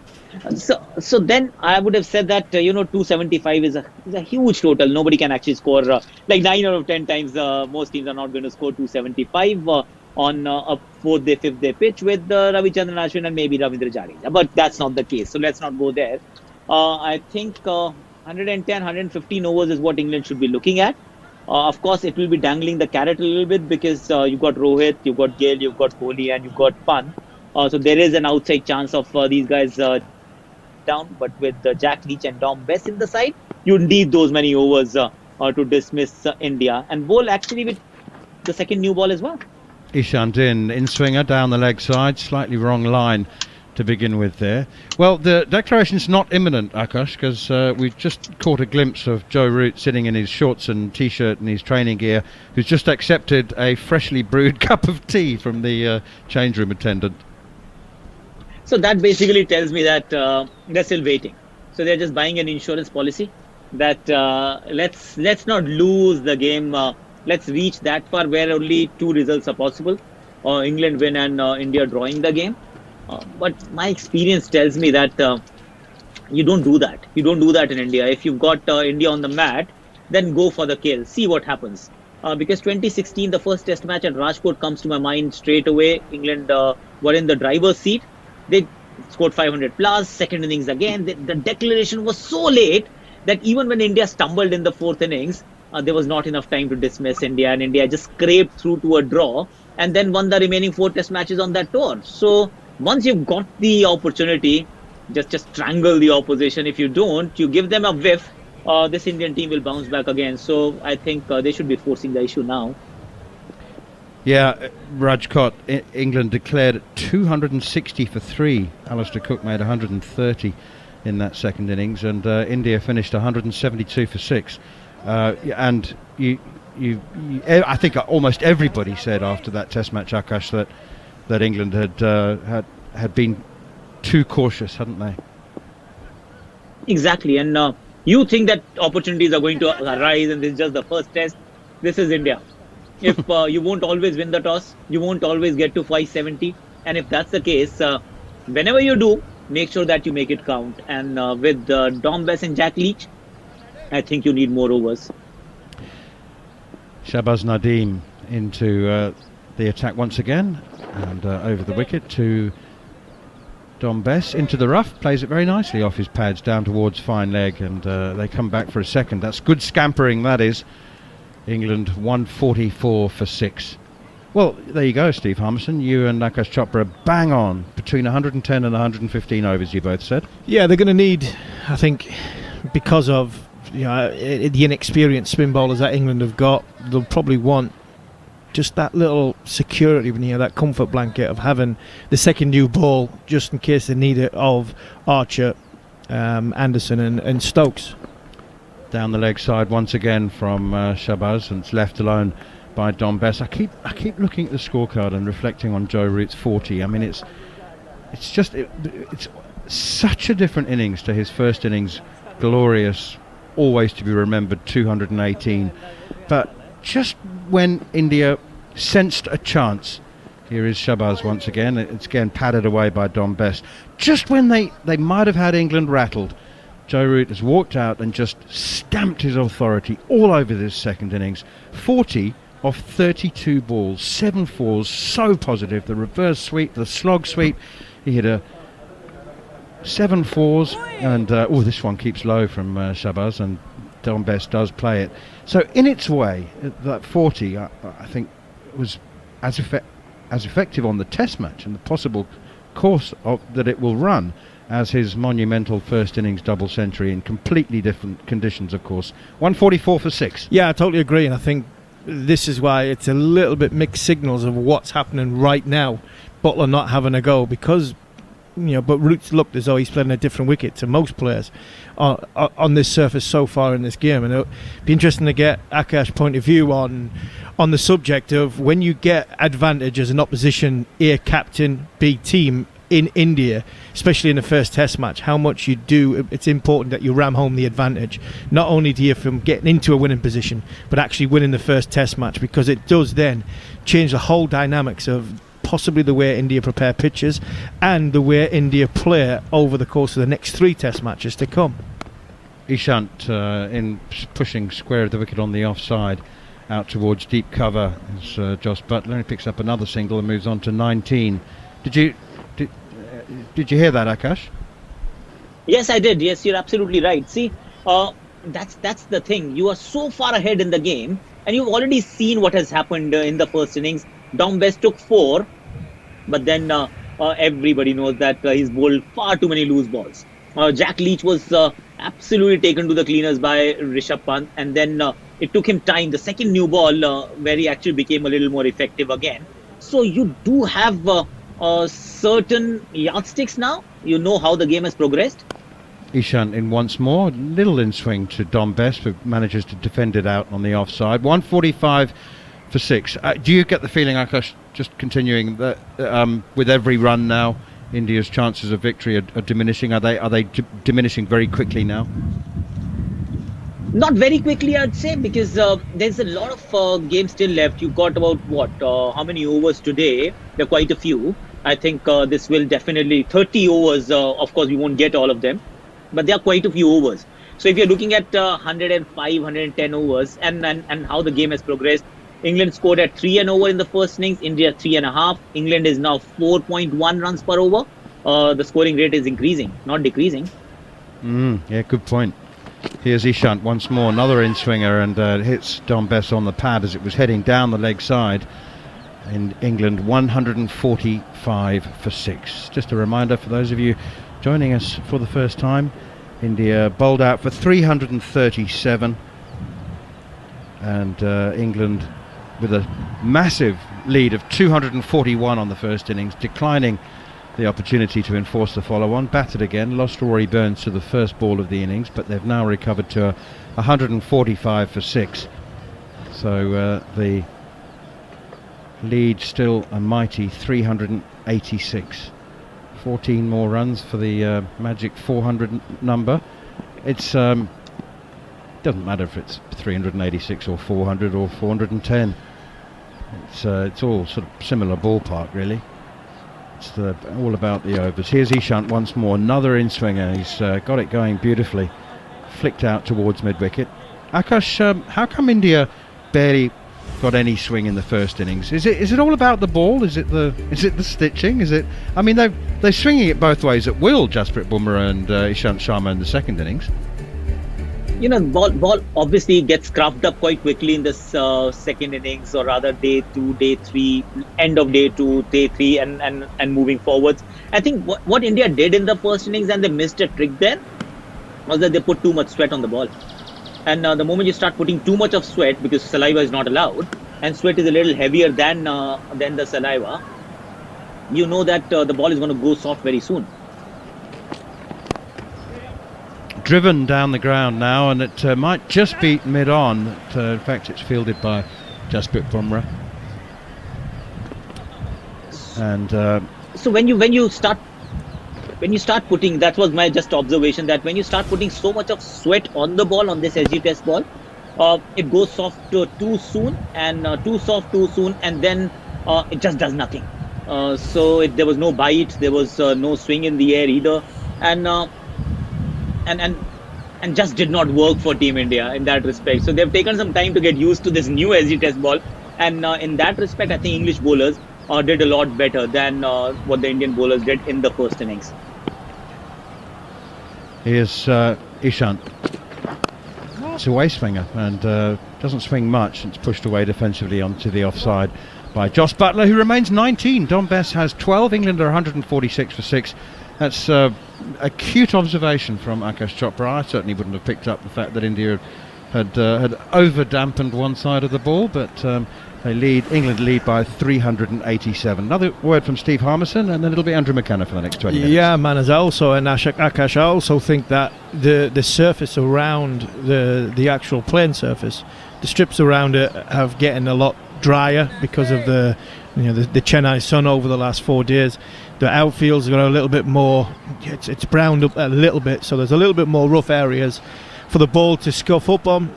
So then I would have said that 275 is a huge total. Nobody can actually score like 9 out of 10 times. Most teams are not going to score 275 on a fourth day, fifth day pitch with Ravichandran Ashwin and maybe Ravindra Jadeja. But that's not the case. So let's not go there. I think 110, 115 overs is what England should be looking at. Of course, it will be dangling the carrot a little bit because you've got Rohit, you've got Gill, you've got Kohli, and you've got Pant. So there is an outside chance of these guys down. But with Jack Leach and Dom Bess in the side, you need those many overs to dismiss India and bowl actually with the second new ball as well. Ishant in swinger down the leg side, slightly wrong line to begin with there. Well, the declaration's not imminent, Akash, because we've just caught a glimpse of Joe Root sitting in his shorts and t-shirt and his training gear, who's just accepted a freshly brewed cup of tea from the change room attendant. So that basically tells me that they're still waiting. So they're just buying an insurance policy that let's not lose the game. Let's reach that far where only two results are possible. England win and India drawing the game. But my experience tells me that you don't do that. You don't do that in India. If you've got India on the mat, then go for the kill. See what happens. Because 2016, the first test match at Rajkot comes to my mind straight away. England were in the driver's seat. They scored 500 plus, second innings again. The declaration was so late that even when India stumbled in the fourth innings, there was not enough time to dismiss India, and India just scraped through to a draw and then won the remaining 4 test matches on that tour. So once you've got the opportunity, just strangle the opposition. If you don't, you give them a whiff, this Indian team will bounce back again. So I think they should be forcing the issue now. Yeah, Rajkot, England declared 260 for 3. Alistair Cook made 130 in that second innings, and India finished 172 for 6. And I think almost everybody said after that Test match, Akash, that England had been too cautious, hadn't they? Exactly, and you think that opportunities are going to arise, and this is just the first test. This is India. If you won't always win the toss, you won't always get to 570, and if that's the case, whenever you do, make sure that you make it count. And with Dom Bess and Jack Leach, I think you need more overs. Shahbaz Nadeem into the attack once again, and over the wicket to Dom Bess into the rough, plays it very nicely off his pads down towards fine leg, and they come back for a second. That's good scampering, that is. England 144 for 6. Well, there you go, Steve Harmison. You and Akash Chopra bang on between 110 and 115 overs, you both said. Yeah, they're going to need, I think, because of the inexperienced spin bowlers that England have got, they'll probably want just that little security, that comfort blanket of having the second new ball just in case they need it, of Archer, Anderson and Stokes. Down the leg side once again from Shahbaz, and it's left alone by Dom Bess. I keep looking at the scorecard and reflecting on Joe Root's 40. I mean, it's such a different innings to his first innings, glorious, always to be remembered 218. But just when India sensed a chance, here is Shahbaz once again. It's again padded away by Dom Bess. Just when they might have had England rattled, Joe Root has walked out and just stamped his authority all over this second innings. 40 off 32 balls, 7 fours, so positive. The reverse sweep, the slog sweep. He hit 7 fours, and this one keeps low from Shahbaz, and Dom Bess does play it. So in its way, that 40, I think, was as effective on the Test match and the possible course that it will run as his monumental first innings double century in completely different conditions, of course. 144 for 6. Yeah, I totally agree, and I think this is why it's a little bit mixed signals of what's happening right now. Butler not having a go because, but Root's looked as though he's playing a different wicket to most players on this surface so far in this game, and it'll be interesting to get Akash's point of view on the subject of when you get advantage as an opposition A captain, B team in India, especially in the first Test match, how much you do. It's important that you ram home the advantage, not only do you from getting into a winning position, but actually winning the first Test match, because it does then change the whole dynamics of possibly the way India prepare pitches and the way India play over the course of the next 3 Test matches to come. Ishant in pushing square of the wicket on the offside out towards deep cover as Jos Buttler. He picks up another single and moves on to 19. Did you hear that, Akash? Yes, I did. Yes, you're absolutely right. See, that's the thing. You are so far ahead in the game, and you've already seen what has happened in the first innings. Dom Bess took 4, but then everybody knows that he's bowled far too many loose balls. Jack Leach was absolutely taken to the cleaners by Rishabh Pant, and then it took him time. The second new ball, where he actually became a little more effective again. So you do have certain yardsticks now. You know how the game has progressed. Ishant in once more, little in swing to Dom Bess, but manages to defend it out on the offside. 145 for 6. Do you get the feeling, Akash, just continuing that with every run now, India's chances of victory are diminishing? Are they diminishing very quickly now? Not very quickly, I'd say, because there's a lot of games still left. You've got about how many overs today? There are quite a few. I think this will definitely 30 overs. Of course, we won't get all of them, but there are quite a few overs. So if you're looking at 105, 110 overs, and how the game has progressed, England scored at 3 an over in the first innings, India 3.5. England is now 4.1 runs per over. The scoring rate is increasing, not decreasing. Yeah, good point. Here's Ishant once more, another in-swinger, and hits Dom Bess on the pad as it was heading down the leg side. In England, 145 for 6. Just a reminder for those of you joining us for the first time. India bowled out for 337, and England with a massive lead of 241 on the first innings, declining the opportunity to enforce the follow-on. Batted again, lost Rory Burns to the first ball of the innings, but they've now recovered to 145 for 6. So the lead still a mighty 386. 14 more runs for the magic 400 number. It's doesn't matter if it's 386 or 400 or 410. It's all sort of similar ballpark, really. It's all about the overs. Here's Ishant once more, another in-swinger. He's got it going beautifully, flicked out towards mid-wicket. Akash, how come India barely got any swing in the first innings? Is it all about the ball? Is it the stitching? I mean, they're swinging it both ways at will, Jasprit Bumrah and Ishant Sharma in the second innings. You know, ball obviously gets scrubbed up quite quickly in this second innings, or rather day 2, day 3, end of day 2, day 3, and moving forwards. I think what India did in the first innings, and they missed a trick there, was that they put too much sweat on the ball. And the moment you start putting too much of sweat, because saliva is not allowed, and sweat is a little heavier than the saliva, you know that the ball is going to go soft very soon. Driven down the ground now, and it might just be mid-on. In fact, it's fielded by Jasprit Bumrah. And so when you start putting, that was my just observation, that when you start putting so much of sweat on the ball, on this SG Test ball, it goes soft too soon, and too soft too soon, and then it just does nothing. So there was no bite, there was no swing in the air either, and just did not work for Team India in that respect. So they've taken some time to get used to this new SG Test ball, and in that respect, I think English bowlers did a lot better than what the Indian bowlers did in the first innings. Here's Ishant. It's a away swinger, and doesn't swing much. It's pushed away defensively onto the offside by Jos Buttler, who remains 19. Don Bess has 12. England are 146 for 6. That's a cute observation from Akash Chopra. I certainly wouldn't have picked up the fact that India had over-dampened one side of the ball, but England lead by 387. Another word from Steve Harmison, and then it'll be Andrew McKenna for the next 20 minutes. Yeah, man, as also, and Akash, I also think that the surface around the actual playing surface, the strips around it have getting a lot drier because of the Chennai sun over the last 4 days. The outfield's got a little bit more, it's browned up a little bit, so there's a little bit more rough areas for the ball to scuff up on.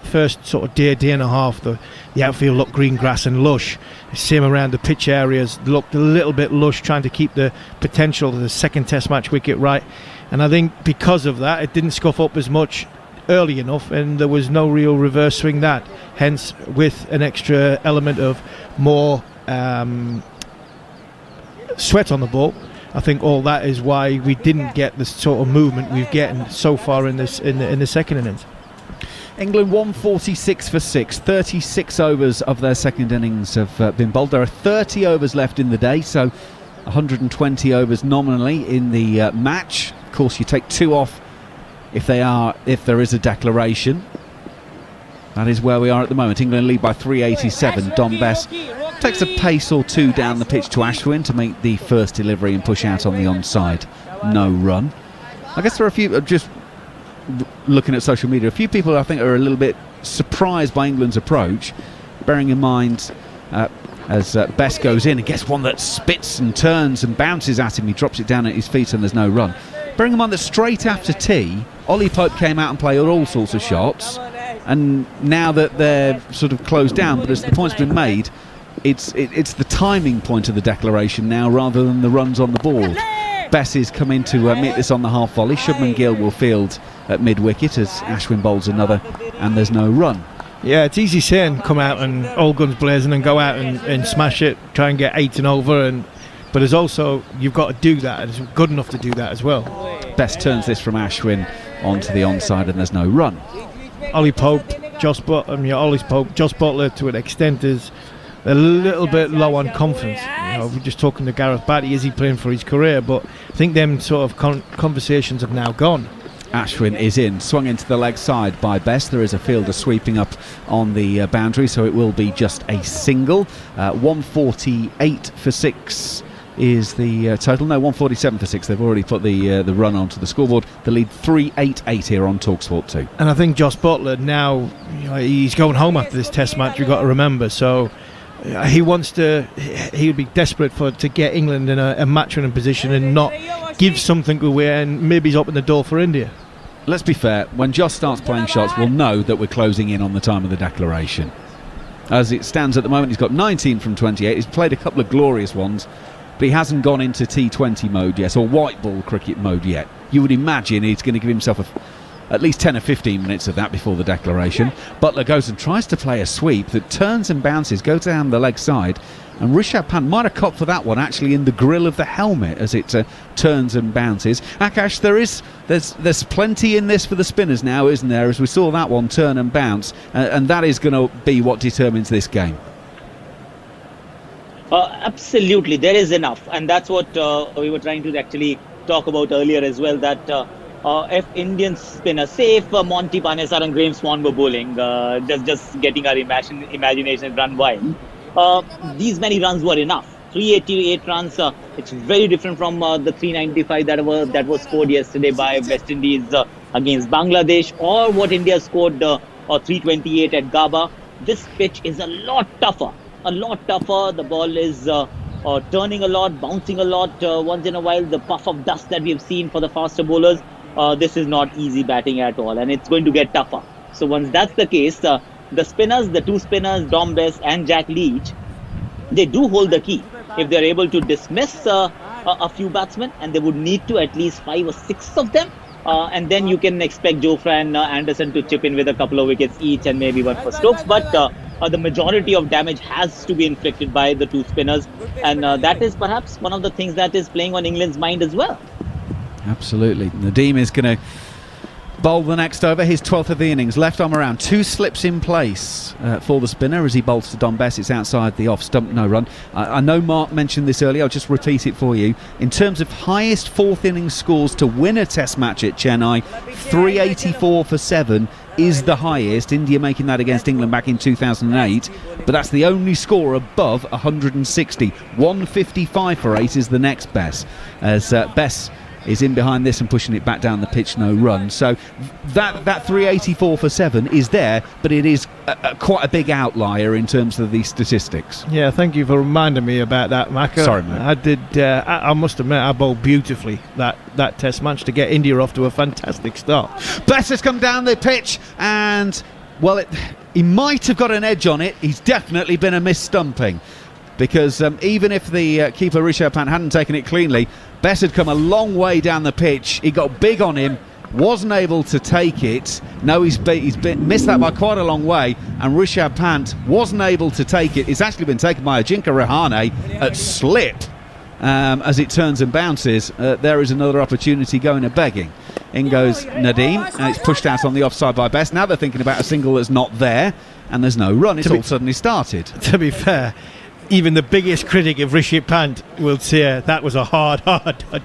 First sort of day and a half, the outfield looked green grass and lush. Same around the pitch areas, looked a little bit lush, trying to keep the potential of the second Test match wicket right. And I think because of that, it didn't scuff up as much early enough, and there was no real reverse swing that. Hence, with an extra element of more sweat on the ball, I think all that is why we didn't get the sort of movement we've gotten so far in the second innings. England 146 for 6. 36 overs of their second innings have been bowled. There are 30 overs left in the day, so 120 overs nominally in the match. Of course, you take 2 off if there is a declaration. That is where we are at the moment. England lead by 387. Don Bess takes a pace or 2 down the pitch to Ashwin to make the first delivery and push out on the onside. No run. I guess there are a few, just looking at social media, a few people I think are a little bit surprised by England's approach, bearing in mind as Bess goes in and gets one that spits and turns and bounces at him, he drops it down at his feet and there's no run. Bearing in mind that straight after tea, Ollie Pope came out and played all sorts of shots, and now that they're sort of closed down, but as the point's been made, it's the timing point of the declaration now rather than the runs on the board. Bess has come in to meet this on the half volley. Shubman Gill will field at mid-wicket as Ashwin bowls another, and there's no run. Yeah, it's easy saying come out and all guns blazing and go out and smash it, try and get 8 and over, but there's also, you've got to do that, and it's good enough to do that as well. Bess turns this from Ashwin onto the onside and there's no run. Ollie Pope, Jos Buttler to an extent is a little bit low on confidence. We're just talking to Gareth Batty, is he playing for his career? But I think them sort of conversations have now gone. Ashwin is in, swung into the leg side by Best. There is a fielder sweeping up on the boundary, so it will be just a single. 148 for 6 is the total. No, 147 for 6. They've already put the run onto the scoreboard. The lead 388 here on TalkSport 2. And I think Josh Butler now, he's going home after this Test match. You've got to remember. So he wants to. He would be desperate to get England in a match-winning position and not give something away, and maybe he's opened the door for India. Let's be fair. When Josh starts playing shots, we'll know that we're closing in on the time of the declaration. As it stands at the moment, he's got 19 from 28. He's played a couple of glorious ones, but he hasn't gone into T20 mode yet, or white ball cricket mode yet. You would imagine he's going to give himself at least 10 or 15 minutes of that before the declaration. Butler goes and tries to play a sweep that turns and bounces, goes down the leg side, and Rishabh Pant might have copped for that one actually in the grill of the helmet as it turns and bounces. Akash, there's plenty in this for the spinners now, isn't there, as we saw that one turn and bounce, and that is going to be what determines this game. Absolutely, there is enough, and that's what we were trying to actually talk about earlier as well, that if Indian spinners, say if Monty Panesar and Graham Swan were bowling, just getting our imagination run wild, these many runs were enough. 388 runs, it's very different from the 395 that was scored yesterday by West Indies against Bangladesh, or what India scored 328 at Gaba. This pitch is a lot tougher. The ball is turning a lot, bouncing a lot. Once in a while, the puff of dust that we have seen for the faster bowlers, this is not easy batting at all, and it's going to get tougher. So once that's the case, the spinners, the two spinners, Dom Bess and Jack Leach, they do hold the key. If they're able to dismiss a few batsmen, and they would need to at least 5 or 6 of them, and then you can expect Jofra and Anderson to chip in with a couple of wickets each and maybe one for Stokes. But the majority of damage has to be inflicted by the two spinners, and that is perhaps one of the things that is playing on England's mind as well. Absolutely. Nadeem is going to bowl the next over, his 12th of the innings. Left arm around, 2 slips in place for the spinner as he bowls to Dom Bess. It's outside the off stump, no run. I know Mark mentioned this earlier, I'll just repeat it for you. In terms of highest 4th innings scores to win a Test match at Chennai, 384 for 7 is the highest. India making that against England back in 2008, but that's the only score above 160. 155 for 8 is the next best, as Bess is in behind this and pushing it back down the pitch, no run. So that 384 for 7 is there, but it is quite a big outlier in terms of the statistics. Yeah, thank you for reminding me about that, Mac. Sorry, mate. I did. I must admit, I bowled beautifully that Test match to get India off to a fantastic start. Bess has come down the pitch, and well, he might have got an edge on it. He's definitely been a mis-stumping, because even if the keeper Rishabh Pant hadn't taken it cleanly, Bess had come a long way down the pitch. He got big on him, wasn't able to take it. No, he's missed that by quite a long way, and Rishabh Pant wasn't able to take it. It's actually been taken by Ajinkya Rahane at slip. As it turns and bounces, there is another opportunity going a begging. In goes Nadeem, and it's pushed out on the offside by Bess. Now they're thinking about a single that's not there, and there's no run. It's all suddenly started. To be fair, even the biggest critic of Rishabh Pant will say that was a hard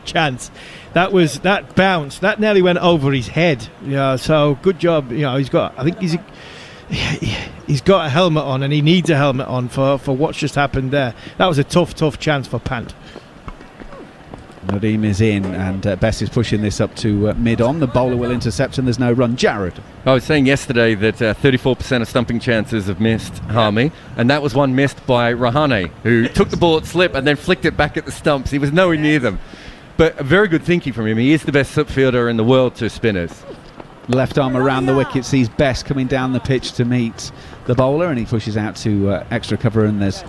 chance. That bounce that nearly went over his head. Yeah, so good job. He's got a helmet on, and he needs a helmet on for what's just happened there. That was a tough chance for Pant. Nadeem is in, and Bess is pushing this up to mid-on. The bowler will intercept, and there's no run. Jared. I was saying yesterday that 34% of stumping chances have missed Harmy, and that was one missed by Rahane, who took the ball at slip and then flicked it back at the stumps. He was nowhere near them. But very good thinking from him. He is the best slip fielder in the world to spinners. Left arm around the wicket sees Bess coming down the pitch to meet the bowler, and he pushes out to extra cover, and there's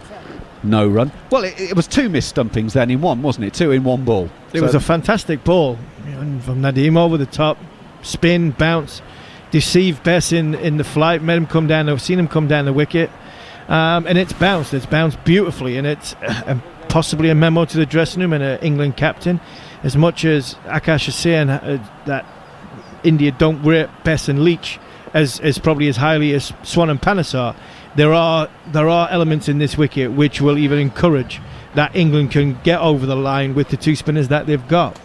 no run. Well, it was 2 missed stumpings then in one, wasn't it? 2 in one ball. It was a fantastic ball from Nadeem over the top, spin, bounce, deceive Bess in the flight, made him come down. I've seen him come down the wicket, and it's bounced beautifully, and it's possibly a memo to the dressing room and an England captain. As much as Akash is saying that India don't rate Bess and Leach as probably as highly as Swan and Panesar, there are elements in this wicket which will even encourage that England can get over the line with the two spinners that they've got.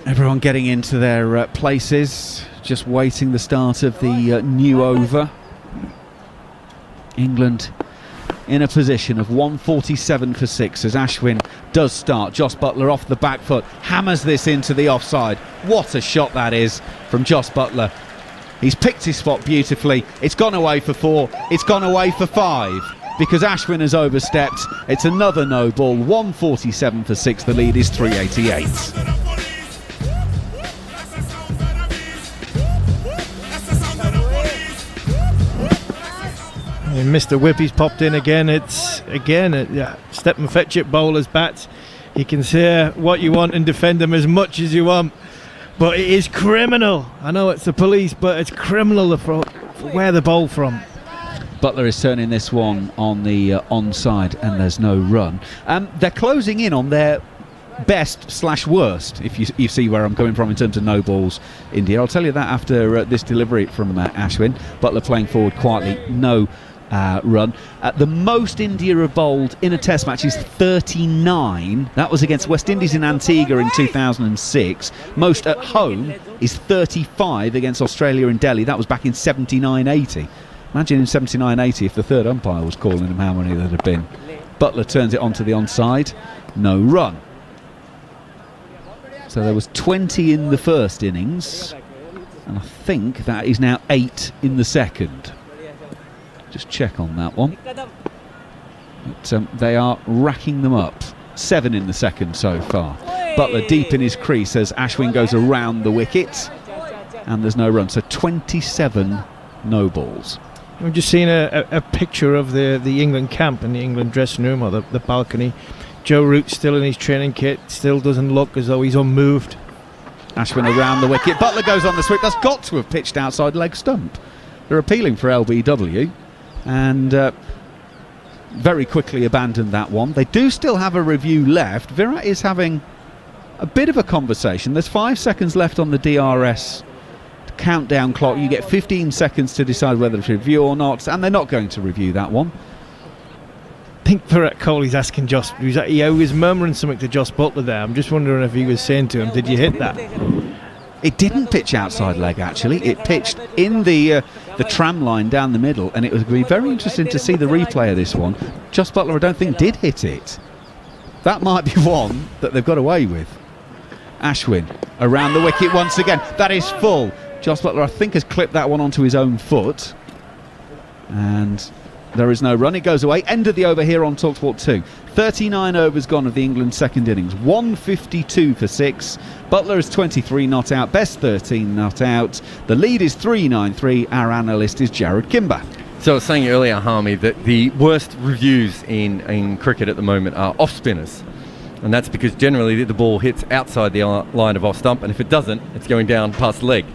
Everyone getting into their places, just waiting the start of the new over. England in a position of 147 for 6 as Ashwin does start. Jos Buttler off the back foot, hammers this into the offside. What a shot that is from Jos Buttler. He's picked his spot beautifully. It's gone away for 4, it's gone away for 5 because Ashwin has overstepped. It's another no ball, 147 for 6, the lead is 388. And Mr. Whippy's popped in again. It's again Stephen Fetchit bowler's bat. You can say what you want and defend them as much as you want, but it is criminal. I know it's the police, but it's criminal for where the bowl from. Buttler is turning this one on the onside, and there's no run. They're closing in on their best/worst, if you see where I'm coming from in terms of no balls, India. I'll tell you that after this delivery from Ashwin. Buttler playing forward quietly, no run. The most India have bowled in a test match is 39. That was against West Indies in Antigua in 2006. Most at home is 35 against Australia in Delhi. That was back in 79-80. Imagine in 79-80 if the third umpire was calling them how many there'd have been. Buttler turns it onto the onside, no run. So there was 20 in the first innings, and I think that is now 8 in the second. Just check on that one. But, they are racking them up. 7 in the second so far. Buttler deep in his crease as Ashwin goes around the wicket, and there's no run. So 27 no balls. We've just seen a picture of the England camp in the England dressing room, or the balcony. Joe Root still in his training kit, still doesn't look as though he's unmoved. Ashwin around the wicket. Buttler goes on the sweep. That's got to have pitched outside leg stump. They're appealing for LBW, and very quickly abandoned that one. They do still have a review left. Virat is having a bit of a conversation. There's 5 seconds left on the DRS countdown clock. You get 15 seconds to decide whether to review or not, and they're not going to review that one. I think Virat Kohli's asking Jos. He was murmuring something to Jos Buttler there. I'm just wondering if he was saying to him, "Did you hit that?" It didn't pitch outside leg, actually. It pitched in the tram line down the middle, and it would be very interesting to see the replay of this one. Jos Buttler, I don't think, did hit it. That might be one that they've got away with. Ashwin around the wicket once again. That is full. Jos Buttler, I think, has clipped that one onto his own foot, and there is no run. It goes away. End of the over here on TalkSport 2. 39 overs gone of the England second innings. 152 for 6. Buttler is 23 not out. Best 13 not out. The lead is 393. Our analyst is Jared Kimber. So I was saying earlier, Harmy, that the worst reviews in cricket at the moment are off spinners. And that's because generally the ball hits outside the line of off stump, and if it doesn't, it's going down past leg.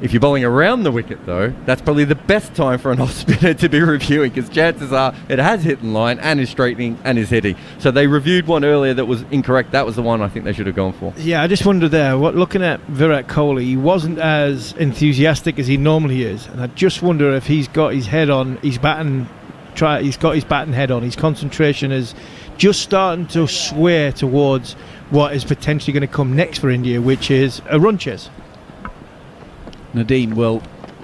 If you're bowling around the wicket, though, that's probably the best time for an off-spinner to be reviewing, because chances are it has hit in line and is straightening and is hitting. So they reviewed one earlier that was incorrect. That was the one I think they should have gone for. Yeah, I just wondered there, looking at Virat Kohli, he wasn't as enthusiastic as he normally is, and I just wonder if he's got his head on, he's got his batting head on. His concentration is just starting to sway towards what is potentially going to come next for India, which is a run chase. Nadeem will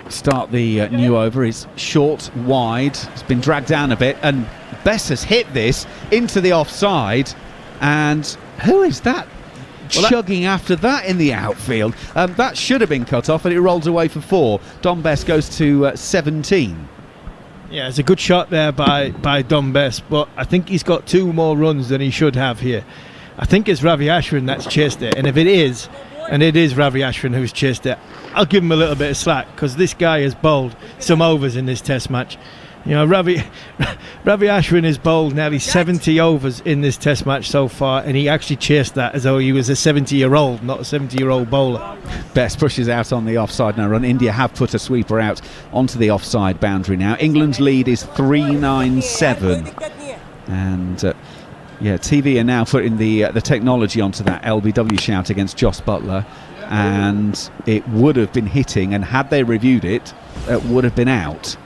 start the new over. He's short, wide. It's been dragged down a bit, and Bess has hit this into the offside. And who is that chugging after that in the outfield? That should have been cut off, and it rolls away for 4. Dom Bess goes to 17. Yeah, it's a good shot there by Dom Bess, but I think he's got 2 more runs than he should have here. I think it's Ravi Ashwin that's chased it, and if it is, and it is Ravi Ashwin who's chased it, I'll give him a little bit of slack, because this guy has bowled some overs in this test match. You know, Ravi Ashwin has bowled nearly 70 overs in this test match so far, and he actually chased that as though he was a 70-year-old, not a 70-year-old bowler. Bess pushes out on the offside now run. India have put a sweeper out onto the offside boundary now. England's lead is 397. And TV are now putting the technology onto that LBW shout against Jos Buttler. and it would have been hitting, and had they reviewed it, it would have been out.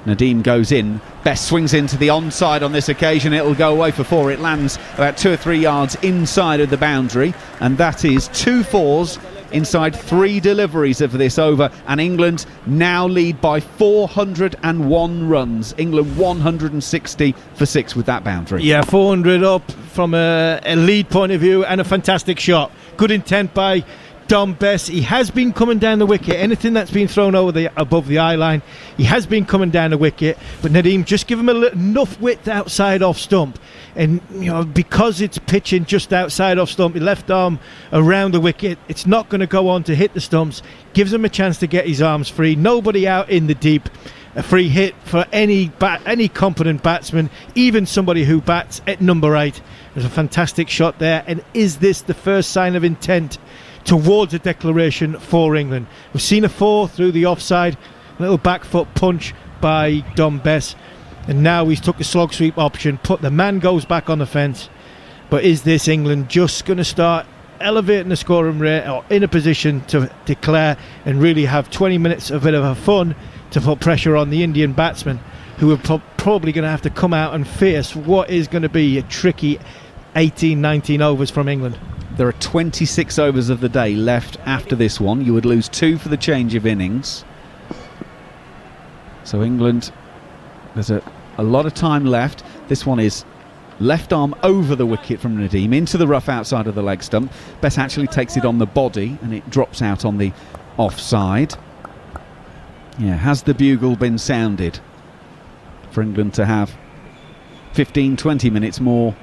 Nadeem goes in. Best swings into the onside on this occasion. It'll go away for 4. It lands about 2 or 3 yards inside of the boundary, and that is 2 fours inside 3 deliveries of this over, and England now lead by 401 runs. England 160 for 6 with that boundary. Yeah, 400 up from a lead point of view, and a fantastic shot. Good intent by Dom Bess. He has been coming down the wicket. Anything that's been thrown above the eye line, he has been coming down the wicket. But Nadeem just give him enough width outside off stump, and because it's pitching just outside off stump, he left arm around the wicket. It's not going to go on to hit the stumps. Gives him a chance to get his arms free. Nobody out in the deep. A free hit for any competent batsman, even somebody who bats at number 8. There's a fantastic shot there. And is this the first sign of intent towards a declaration for England? We've seen a 4 through the offside, a little back foot punch by Dom Bess, and now he's took the slog sweep option. The man goes back on the fence. But is this England just going to start elevating the scoring rate, or in a position to declare and really have 20 minutes of a bit of a fun to put pressure on the Indian batsmen, who are probably going to have to come out and face what is going to be a tricky 18-19 overs from England? There are 26 overs of the day left after this one. You would lose 2 for the change of innings. So England, there's a lot of time left. This one is left arm over the wicket from Nadeem into the rough outside of the leg stump. Bess actually takes it on the body, and it drops out on the offside. Yeah, has the bugle been sounded for England to have 15-20 minutes more?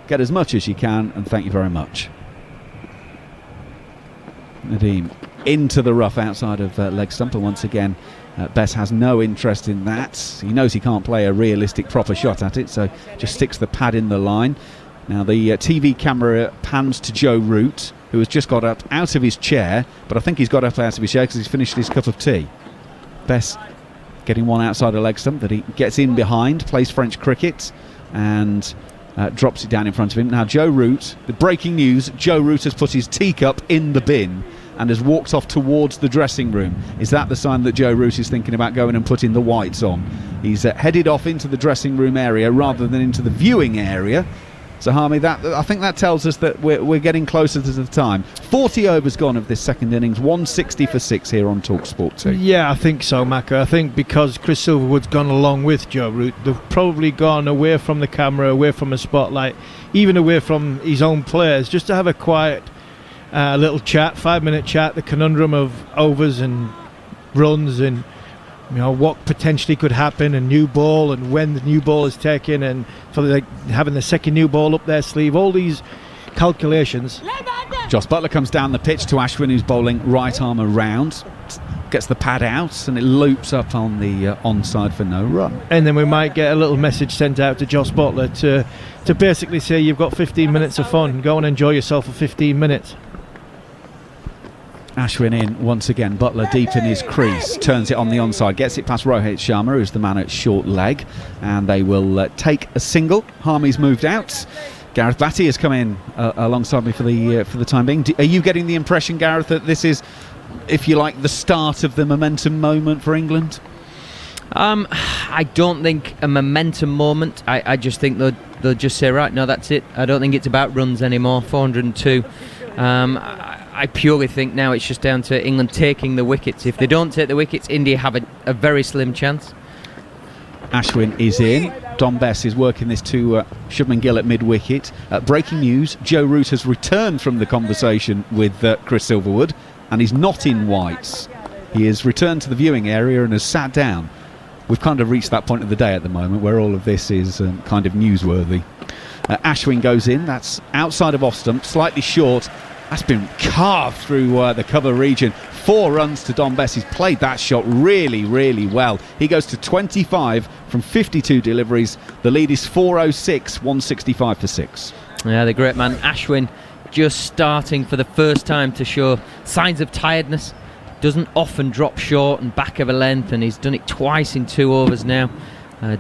Get as much as you can, and thank you very much. Nadeem into the rough outside of leg stump, and once again Bess has no interest in that. He knows he can't play a realistic proper shot at it, so just sticks the pad in the line. Now the TV camera pans to Joe Root, who has just got up out of his chair, but I think he's got up out of his chair because he's finished his cup of tea. Bess getting one outside a leg stump that he gets in behind, plays French cricket, and drops it down in front of him. Now Joe Root, the breaking news, Joe Root has put his teacup in the bin and has walked off towards the dressing room. Is that the sign that Joe Root is thinking about going and putting the whites on? He's headed off into the dressing room area rather than into the viewing area. So Harmy, I think that tells us that we're getting closer to the time. 40 overs gone of this second innings, 160 for 6 here on TalkSport 2. Yeah, I think so, Macca. I think because Chris Silverwood's gone along with Joe Root, they've probably gone away from the camera, away from the spotlight, even away from his own players, just to have a quiet little chat, 5-minute chat, the conundrum of overs and runs, and what potentially could happen, and new ball, and when the new ball is taken, and for having the second new ball up their sleeve, all these calculations. Jos Buttler comes down the pitch to Ashwin, who's bowling right arm around, gets the pad out, and it loops up on the onside for no run. And then we might get a little message sent out to Jos Buttler to basically say you've got 15 minutes of fun, go and enjoy yourself for 15 minutes. Ashwin in once again. Buttler deep in his crease, turns it on the onside, gets it past Rohit Sharma, who's the man at short leg, and they will take a single. Harmy's moved out. Gareth Batty has come in alongside me for the time being. Are you getting the impression, Gareth, that this is, if you like, the start of the momentum moment for England? I don't think a momentum moment. I just think they'll just say, right, no, that's it. I don't think it's about runs anymore. 402. I purely think now it's just down to England taking the wickets. If they don't take the wickets, India have a very slim chance. Ashwin is in. Dom Bess is working this to Shubman Gill at mid-wicket. Breaking news, Joe Root has returned from the conversation with Chris Silverwood, and he's not in whites. He has returned to the viewing area and has sat down. We've kind of reached that point of the day at the moment where all of this is kind of newsworthy. Ashwin goes in. That's outside of off stump, slightly short. That's been carved through the cover region. 4 runs to Dom Bess. He's played that shot really, really well. He goes to 25 from 52 deliveries. The lead is 406, 165 for 6. Yeah, the great man Ashwin just starting for the first time to show signs of tiredness. Doesn't often drop short and back of a length, and he's done it twice in 2 overs now.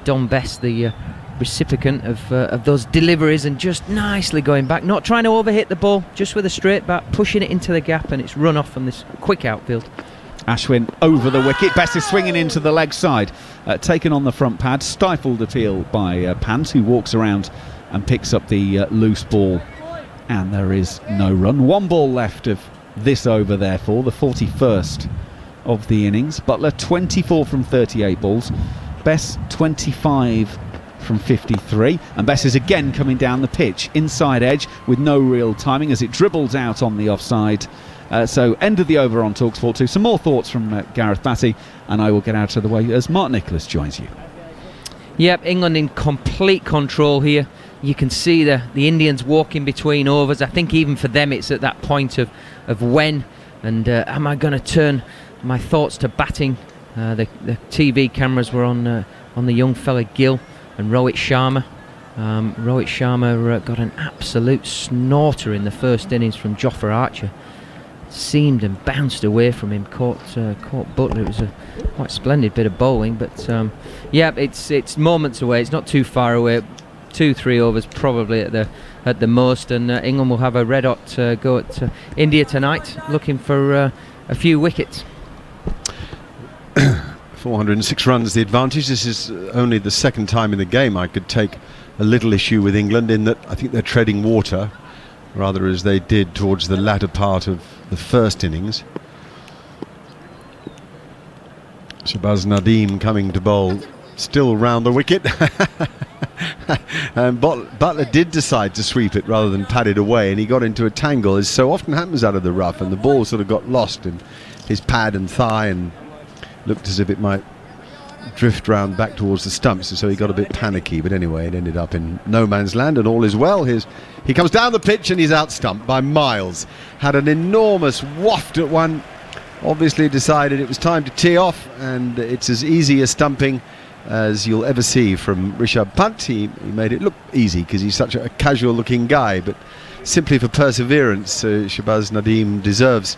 Dom Bess, the recipient of those deliveries and just nicely going back, not trying to overhit the ball, just with a straight bat, pushing it into the gap, and it's run off from this quick outfield. Ashwin over the wicket. Bess is swinging into the leg side, taken on the front pad, stifled appeal by Pant, who walks around and picks up the loose ball, and there is no run. 1 ball left of this over, therefore, the 41st of the innings. Buttler 24 from 38 balls, Bess 25 from 53, and Bess is again coming down the pitch, inside edge with no real timing as it dribbles out on the offside. So end of the over on TalkSport 2. Some more thoughts from Gareth Batty, and I will get out of the way as Mark Nicholas joins you. Yep, England in complete control here. You can see the Indians walking between overs. I think even for them it's at that point of when and am I going to turn my thoughts to batting. The TV cameras were on the young fella Gill and Rohit Sharma. Rohit Sharma got an absolute snorter in the first innings from Jofra Archer. Seamed and bounced away from him, caught Buttler. It was a quite splendid bit of bowling, but yeah, it's moments away. It's not too far away. 2-3 overs probably at the most, and England will have a red hot go at India tonight, looking for a few wickets. 406 runs the advantage. This is only the second time in the game I could take a little issue with England, in that I think they're treading water, rather as they did towards the latter part of the first innings. Shahbaz Nadeem coming to bowl, still round the wicket. And Buttler did decide to sweep it rather than pad it away, and he got into a tangle, as so often happens out of the rough, and the ball sort of got lost in his pad and thigh and looked as if it might drift round back towards the stumps, and so he got a bit panicky. But anyway, it ended up in no man's land, and all is well. He comes down the pitch and he's out stumped by miles. Had an enormous waft at one, obviously decided it was time to tee off, and it's as easy a stumping as you'll ever see from Rishabh Pant. He made it look easy because he's such a casual looking guy, but simply for perseverance, Shahbaz Nadeem deserves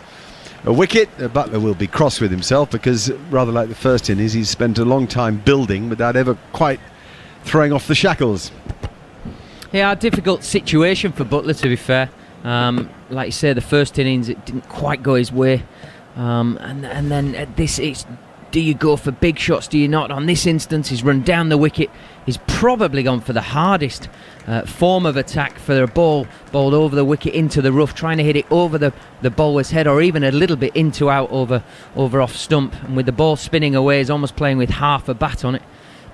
a wicket. Buttler will be cross with himself because, rather like the first innings, he's spent a long time building without ever quite throwing off the shackles. Yeah, a difficult situation for Buttler, to be fair. Like you say, the first innings it didn't quite go his way, and then at this, do you go for big shots, do you not? On this instance, he's run down the wicket. He's probably gone for the hardest form of attack for a ball bowled over the wicket into the rough, trying to hit it over the bowler's head, or even a little bit into out over off stump. And with the ball spinning away, he's almost playing with half a bat on it.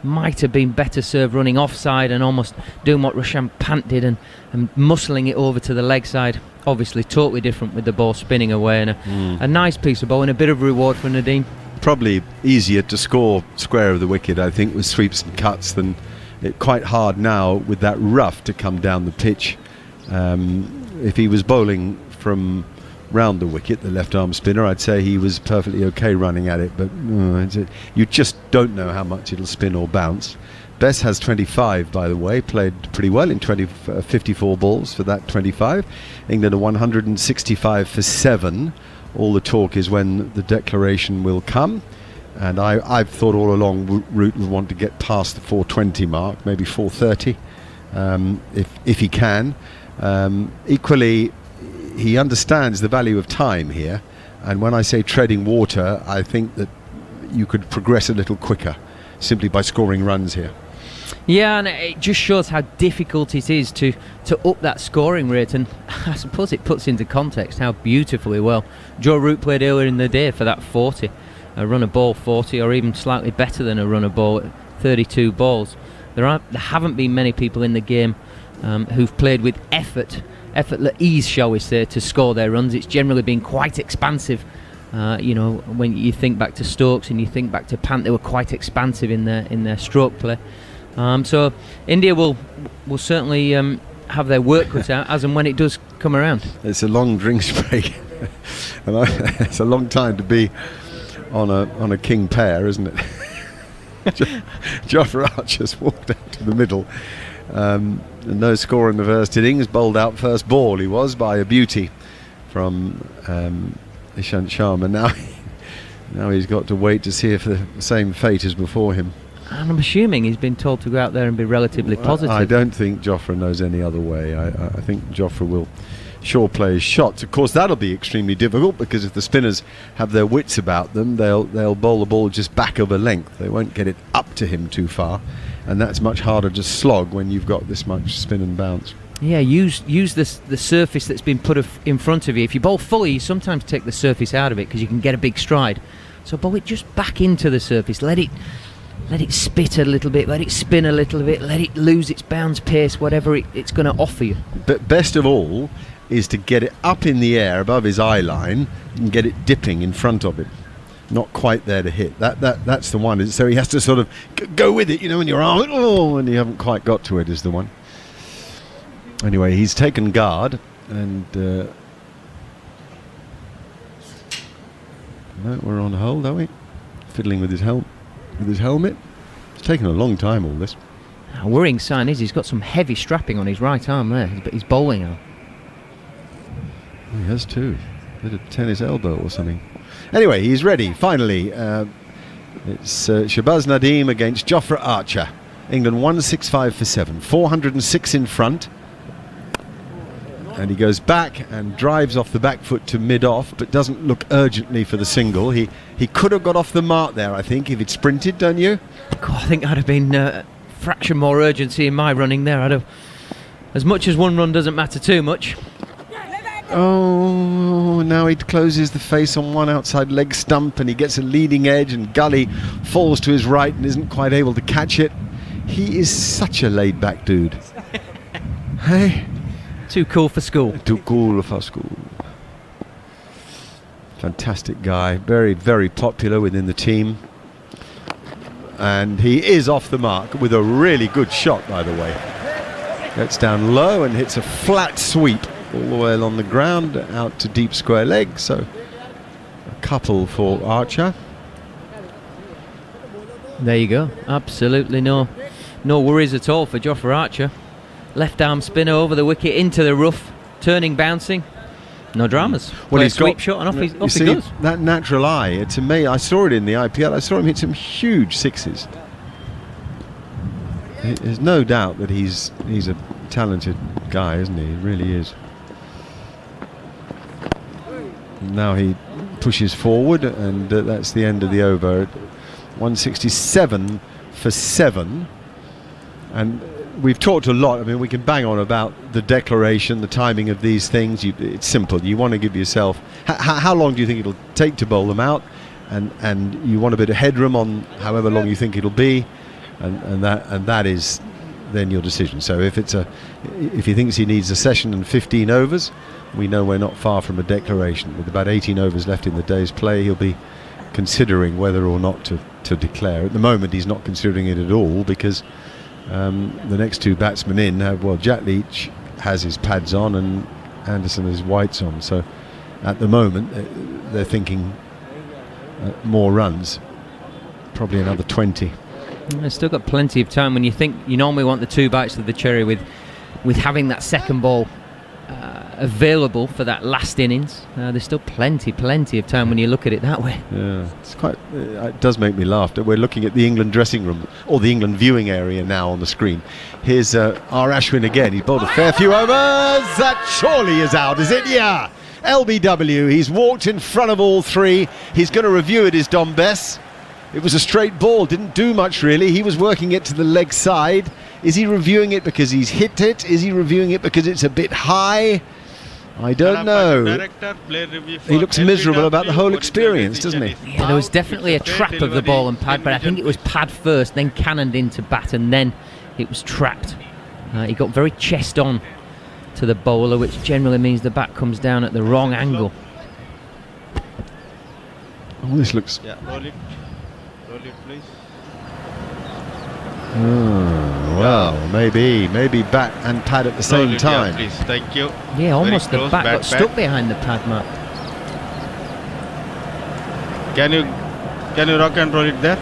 Might have been better served running offside and almost doing what Rishabh Pant did and muscling it over to the leg side. Obviously totally different with the ball spinning away, and a nice piece of bowling, a bit of reward for Nadeem. Probably easier to score square of the wicket, I think, with sweeps and cuts than quite hard now with that rough to come down the pitch. If he was bowling from round the wicket, the left arm spinner, I'd say he was perfectly okay running at it, but you just don't know how much it'll spin or bounce. Bess has 25, by the way, played pretty well in 54 balls for that 25. England are 165 for 7. All the talk is when the declaration will come, and I've thought all along Root would want to get past the 420 mark, maybe 430, if he can. Equally, he understands the value of time here, and when I say treading water, I think that you could progress a little quicker simply by scoring runs here. Yeah, and it just shows how difficult it is to up that scoring rate, and I suppose it puts into context how beautifully well Joe Root played earlier in the day for that 40, a run of ball 40, or even slightly better than a run of ball at 32 balls. There haven't been many people in the game who've played with effortless ease, shall we say, to score their runs. It's generally been quite expansive. When you think back to Stokes and you think back to Pant, they were quite expansive in their stroke play. So India will certainly have their work cut out as and when it does come around. It's a long drinks break, and it's a long time to be on a king pair, isn't it? Jofra Archer's walked out to the middle. No score in the first innings. Bowled out first ball. He was by a beauty from Ishant Sharma. Now he's got to wait to see if the same fate is before him. And I'm assuming he's been told to go out there and be relatively positive. I don't think Jofra knows any other way. I think Jofra will sure play his shots. Of course, that'll be extremely difficult because if the spinners have their wits about them, they'll bowl the ball just back of a length. They won't get it up to him too far, and that's much harder to slog when you've got this much spin and bounce. Yeah, use the surface that's been put in front of you. If you bowl fully, you sometimes take the surface out of it because you can get a big stride. So bowl it just back into the surface. Let it spit a little bit, let it spin a little bit, let it lose its bounce pace, whatever it's going to offer you. But best of all is to get it up in the air above his eye line and get it dipping in front of him. Not quite there to hit. That's the one. So he has to sort of go with it, when your arm, and you haven't quite got to it is the one. Anyway, he's taken guard and no, we're on hold, are we? Fiddling with his helmet. It's taken a long time, all this. A worrying sign is he's got some heavy strapping on his right arm there, but he's bowling now. He has too. A bit of tennis elbow or something. Anyway, he's ready, finally. It's Shahbaz Nadeem against Jofra Archer. England 165 for 7. 406 in front. And he goes back and drives off the back foot to mid-off, but doesn't look urgently for the single. He could have got off the mark there, I think, if he'd sprinted, don't you? God, I think I'd have been a fraction more urgency in my running there. I'd have, as much as one run doesn't matter too much. Oh, now he closes the face on one outside leg stump and he gets a leading edge and Gully falls to his right and isn't quite able to catch it. He is such a laid-back dude. Hey? Too cool for school. Too cool for school. Fantastic guy. Very, very popular within the team. And he is off the mark with a really good shot, by the way. Gets down low and hits a flat sweep all the way along the ground out to deep square leg. So a couple for Archer. There you go. Absolutely no worries at all for Jofra Archer. Left arm spinner over the wicket into the rough, turning, bouncing. No dramas. Well, Play he's a sweep got, shot and off he see, goes. That natural eye, it's amazing. I saw it in the IPL. I saw him hit some huge sixes. There's no doubt that he's a talented guy, isn't he? He really is. Now he pushes forward, and that's the end of the over. 167 for 7. And we've talked a lot. I mean, we can bang on about the declaration, the timing of these things. It's simple. You want to give yourself... How long do you think it'll take to bowl them out? And you want a bit of headroom on however long you think it'll be. And that is then your decision. So if he thinks he needs a session and 15 overs, we know we're not far from a declaration. With about 18 overs left in the day's play, he'll be considering whether or not to declare. At the moment, he's not considering it at all because the next two batsmen in have, Jack Leach has his pads on and Anderson has whites on. So at the moment, they're thinking more runs, probably another 20. They've still got plenty of time. When you think you normally want the 2 bites of the cherry with having that second ball available for that last innings, there's still plenty of time when you look at it that way. Yeah, it's quite. It does make me laugh that we're looking at the England dressing room or the England viewing area now on the screen. Here's R. Ashwin again. He's bowled a fair few overs. That surely is out, is it? Yeah. LBW. He's walked in front of all 3. He's going to review it. Is Dom Bess. It was a straight ball. Didn't do much really. He was working it to the leg side. Is he reviewing it because he's hit it? Is he reviewing it because it's a bit high? I don't know. He looks miserable about the whole experience, doesn't he? Yeah, there was definitely a trap of the ball and pad, but I think it was pad first, then cannoned into bat, and then it was trapped. He got very chest on to the bowler, which generally means the bat comes down at the wrong angle. Oh, this looks... Yeah, roll it, please. Well, maybe bat and pad at the same time. Please, thank you. Yeah, almost the close, bat got back. stuck behind the pad, Matt. Can you rock and roll it there?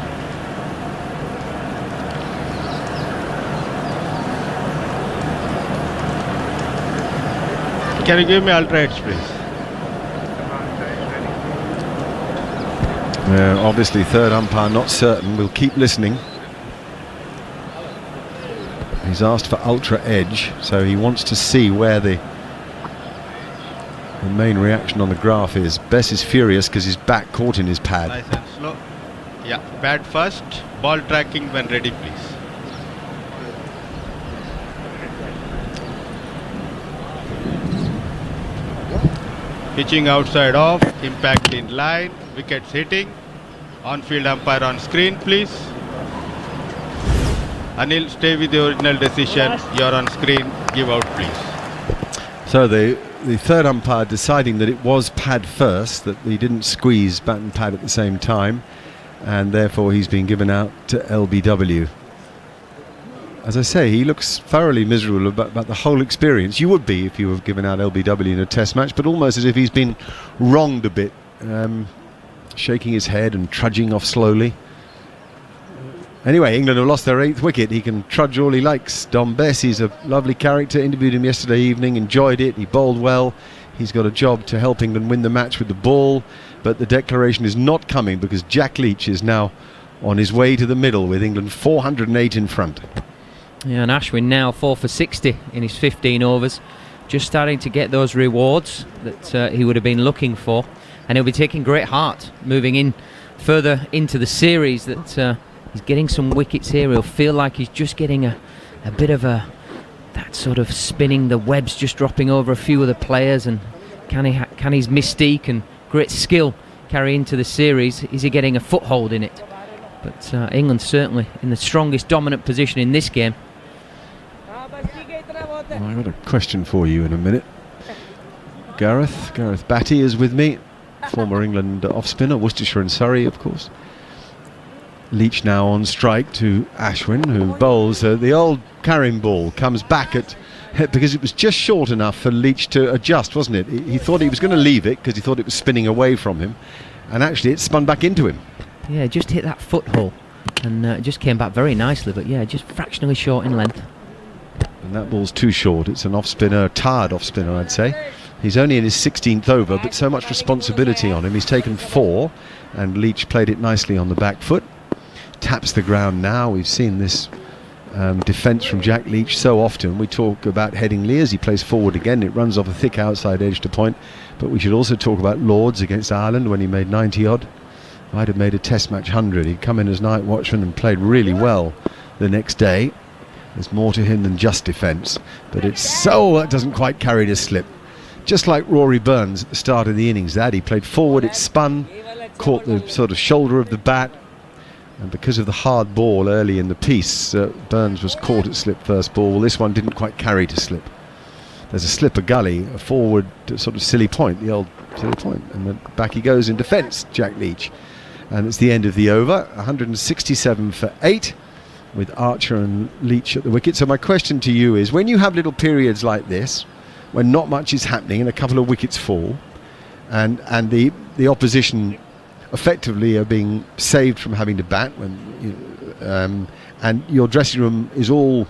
Can you give me ultra edge, please? Obviously, third umpire not certain. We'll keep listening. He's asked for ultra edge, so he wants to see where the main reaction on the graph is. Bess is furious because his back caught in his pad. Nice and slow. Yeah, pad first. Ball tracking when ready, please. Pitching outside off, impact in line, wickets hitting. On-field umpire on screen, please. Anil, stay with the original decision. You're on screen. Give out, please. So the third umpire deciding that it was pad first, that he didn't squeeze bat and pad at the same time, and therefore he's been given out to LBW. As I say, he looks thoroughly miserable about the whole experience. You would be if you were given out LBW in a test match, but almost as if he's been wronged a bit, shaking his head and trudging off slowly. Anyway, England have lost their 8th wicket. He can trudge all he likes. Dom Bess, he's a lovely character. Interviewed him yesterday evening, enjoyed it. He bowled well. He's got a job to help England win the match with the ball, but the declaration is not coming because Jack Leach is now on his way to the middle with England 408 in front. Yeah, and Ashwin now 4 for 60 in his 15 overs. Just starting to get those rewards that he would have been looking for. And he'll be taking great heart moving in further into the series that he's getting some wickets here. He'll feel like he's just getting a bit of that sort of spinning, the webs just dropping over a few of the players. And can his mystique and great skill carry into the series? Is he getting a foothold in it? But England certainly in the strongest dominant position in this game. Well, I've got a question for you in a minute. Gareth Batty is with me, former England off-spinner, Worcestershire and Surrey, of course. Leach now on strike to Ashwin, who bowls the old carrying ball, comes back at because it was just short enough for Leach to adjust, wasn't it? He thought he was going to leave it because he thought it was spinning away from him, and actually it spun back into him. Yeah, just hit that foothold and it just came back very nicely, but yeah, just fractionally short in length. And that ball's too short. It's an off-spinner, tired off-spinner, I'd say. He's only in his 16th over, but so much responsibility on him. He's taken 4, and Leach played it nicely on the back foot. Taps the ground now. We've seen this defence from Jack Leach so often. We talk about Headingley as he plays forward again. It runs off a thick outside edge to point. But we should also talk about Lords against Ireland when he made 90-odd. Might have made a test match 100. He'd come in as night watchman and played really well the next day. There's more to him than just defence. But it's so that doesn't quite carry the slip. Just like Rory Burns at the start of the innings, that he played forward, it spun, caught the sort of shoulder of the bat, and because of the hard ball early in the piece, Burns was caught at slip first ball. Well, this one didn't quite carry to slip. There's a slipper gully, a forward sort of silly point, the old silly point, and then back he goes in defence, Jack Leach. And it's the end of the over, 167 for 8, with Archer and Leach at the wicket. So my question to you is, when you have little periods like this, when not much is happening and a couple of wickets fall, and the opposition effectively are being saved from having to bat, and your dressing room is all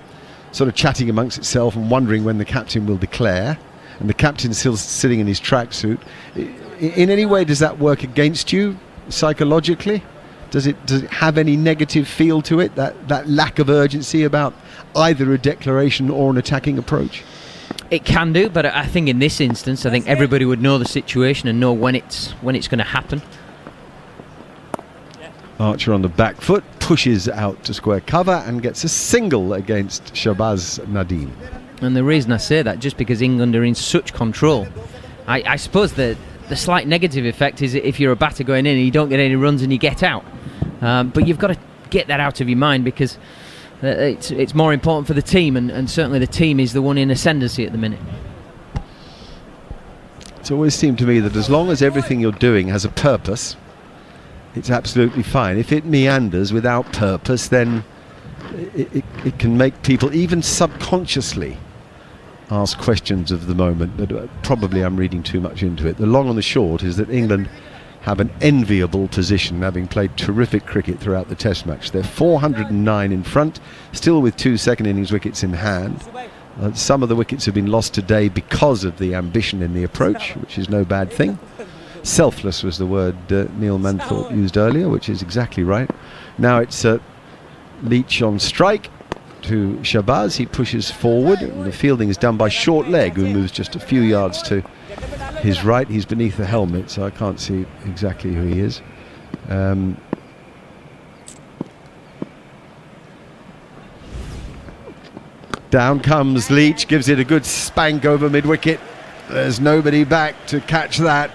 sort of chatting amongst itself and wondering when the captain will declare, and the captain's still sitting in his tracksuit, in any way does that work against you psychologically? Does it have any negative feel to it, that lack of urgency about either a declaration or an attacking approach? It can do, but I think in this instance, I think everybody would know the situation and know when it's going to happen. Archer on the back foot pushes out to square cover and gets a single against Shahbaz Nadeem. And the reason I say that, just because England are in such control, I suppose the slight negative effect is if you're a batter going in and you don't get any runs and you get out. But you've got to get that out of your mind, because it's more important for the team, and certainly the team is the one in ascendancy at the minute. It's always seemed to me that as long as everything you're doing has a purpose, it's absolutely fine. If it meanders without purpose, then it can make people even subconsciously ask questions of the moment. But probably I'm reading too much into it. The long and the short is that England have an enviable position, having played terrific cricket throughout the test match. They're 409 in front, still with 2 second innings wickets in hand. Some of the wickets have been lost today because of the ambition in the approach, which is no bad thing. Selfless was the word Neil Manthorpe used earlier, which is exactly right. Now it's Leach on strike, to Shahbaz. He pushes forward, and the fielding is done by Short Leg, who moves just a few yards to his right. He's beneath the helmet, so I can't see exactly who he is. Down comes Leach, gives it a good spank over mid-wicket. There's nobody back to catch that.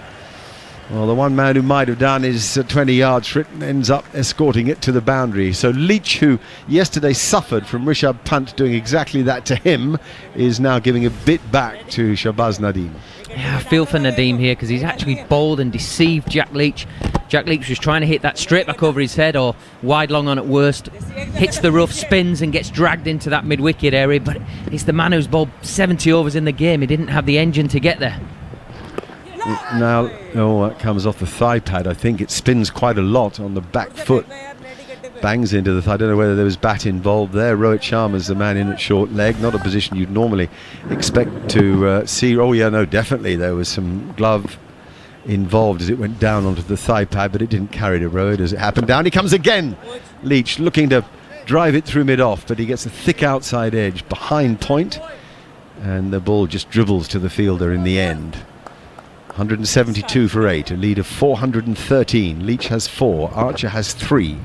Well, the one man who might have done is 20 yards for it and ends up escorting it to the boundary. So Leach, who yesterday suffered from Rishabh Pant doing exactly that to him, is now giving a bit back to Shahbaz Nadeem. Yeah, I feel for Nadeem here because he's actually bowled and deceived Jack Leach. Jack Leach was trying to hit that straight back over his head or wide long on at worst. Hits the rough, spins and gets dragged into that mid-wicket area, but it's the man who's bowled 70 overs in the game. He didn't have the engine to get there. Now, that comes off the thigh pad. I think it spins quite a lot on the back foot. Bangs into the thigh. I don't know whether there was bat involved there. Rohit Sharma's the man in at Short Leg. Not a position you'd normally expect to see. Oh, yeah, no, definitely. There was some glove involved as it went down onto the thigh pad, but it didn't carry to Rohit as it happened. Down he comes again. Leach looking to drive it through mid-off, but he gets a thick outside edge behind point, and the ball just dribbles to the fielder in the end. 172 for 8, a lead of 413. Leach has 4, Archer has 3.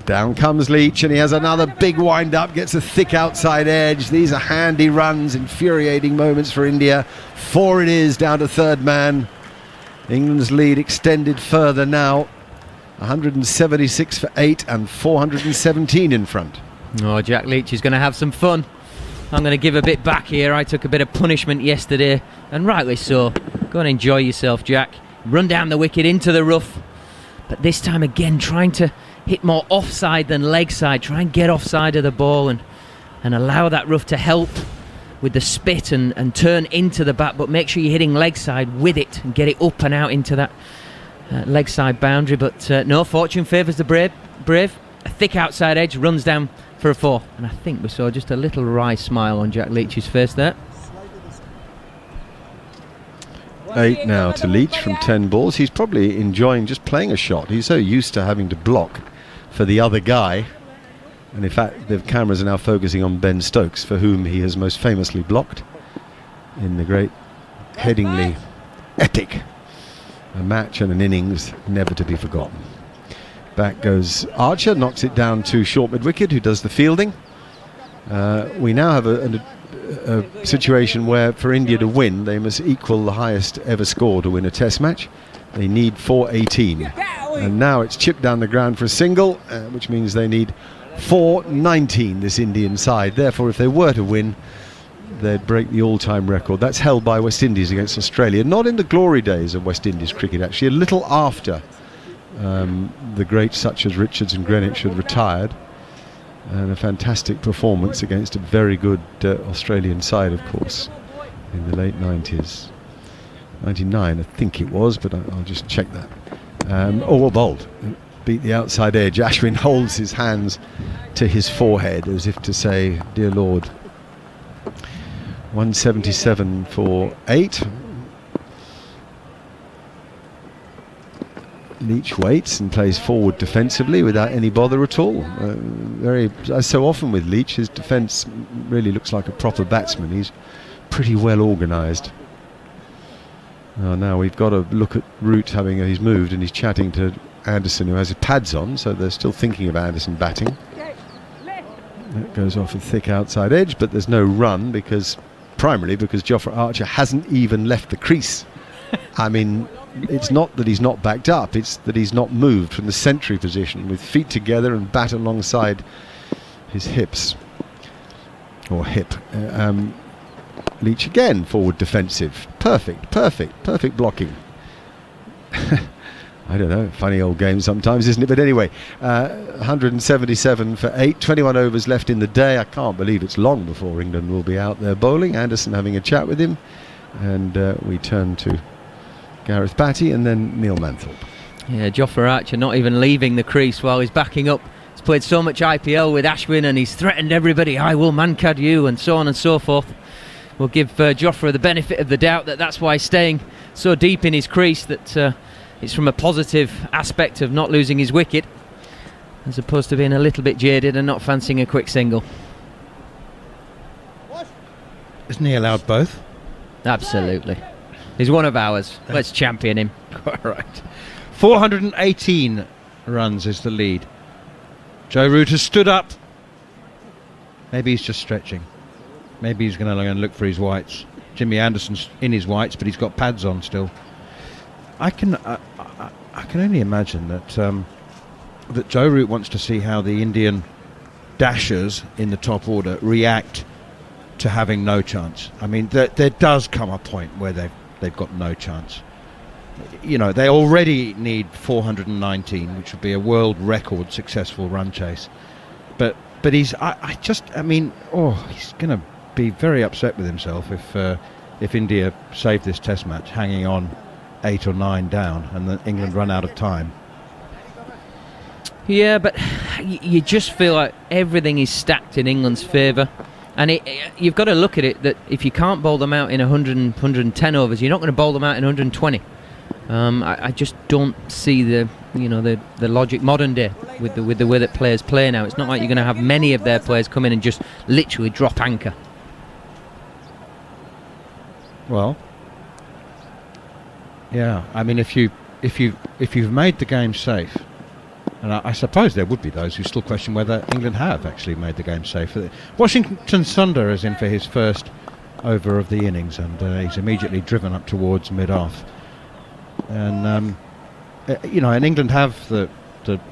Down comes Leach, and he has another big wind-up, gets a thick outside edge. These are handy runs, infuriating moments for India. 4 it is, down to third man. England's lead extended further now. 176 for 8 and 417 in front. Oh, Jack Leach is going to have some fun. I'm going to give a bit back here. I took a bit of punishment yesterday, and rightly so. Go and enjoy yourself, Jack. Run down the wicket into the rough, but this time again trying to hit more offside than leg side. Try and get offside of the ball and allow that rough to help with the spit and turn into the bat, but make sure you're hitting leg side with it and get it up and out into that leg side boundary. But no, fortune favours the brave. A thick outside edge, runs down for a 4, and I think we saw just a little wry smile on Jack Leach's face there. 8 now to Leach from 10 balls. He's probably enjoying just playing a shot. He's so used to having to block for the other guy, and in fact the cameras are now focusing on Ben Stokes, for whom he has most famously blocked in the great Headingley epic, a match and an innings never to be forgotten. Back goes Archer, knocks it down to short mid-wicket, who does the fielding. We now have a situation where for India to win, they must equal the highest ever score to win a test match. They need 418. And now it's chipped down the ground for a single, which means they need 419, this Indian side. Therefore, if they were to win, they'd break the all-time record. That's held by West Indies against Australia. Not in the glory days of West Indies cricket, actually. A little after the greats such as Richards and Greenwich had retired, and a fantastic performance against a very good Australian side, of course, in the late 90s. 99 I think it was, but I'll just check that. Bowled, beat the outside edge. Ashwin holds his hands to his forehead as if to say, dear Lord. 177 for 8. Leach waits and plays forward defensively without any bother at all. As so often with Leach, his defence really looks like a proper batsman. He's pretty well organised. Now we've got to look at Root he's moved and he's chatting to Anderson, who has his pads on, so they're still thinking of Anderson batting. That goes off a thick outside edge, but there's no run primarily because Jofra Archer hasn't even left the crease. I mean, it's not that he's not backed up, it's that he's not moved from the sentry position with feet together and bat alongside his hips. Or hip. Leach again, forward defensive. Perfect blocking. I don't know, funny old game sometimes, isn't it? But anyway, 177 for 8, 21 overs left in the day. I can't believe it's long before England will be out there bowling. Anderson having a chat with him, and we turn to Gareth Batty and then Neil Manthorpe. Yeah, Jofra Archer not even leaving the crease while he's backing up. He's played so much IPL with Ashwin and he's threatened everybody, I will mancad you, and so on and so forth. We'll give Jofra the benefit of the doubt that's why he's staying so deep in his crease, that it's from a positive aspect of not losing his wicket. as opposed to being a little bit jaded and not fancying a quick single. Isn't he allowed both? Absolutely. He's one of ours. Let's champion him. All right. 418 runs is the lead. Joe Root has stood up. Maybe he's just stretching. Maybe he's going to go and look for his whites. Jimmy Anderson's in his whites, but he's got pads on still. I can only imagine that that Joe Root wants to see how the Indian dashers in the top order react to having no chance. I mean, there does come a point where they've got no chance. You know, they already need 419, which would be a world record successful run chase. But he's he's going to be very upset with himself if India save this Test match, hanging on 8 or 9 down, and then England run out of time. Yeah, but you just feel like everything is stacked in England's favour. And you've got to look at it that if you can't bowl them out in 100, 110 overs, you're not going to bowl them out in 120. I just don't see the logic modern day with the way that players play now. It's not like you're going to have many of their players come in and just literally drop anchor. Well, yeah. I mean, if you've made the game safe, and I suppose there would be those who still question whether England have actually made the game safe. Washington Sundar is in for his first over of the innings, and he's immediately driven up towards mid-off. And and England have the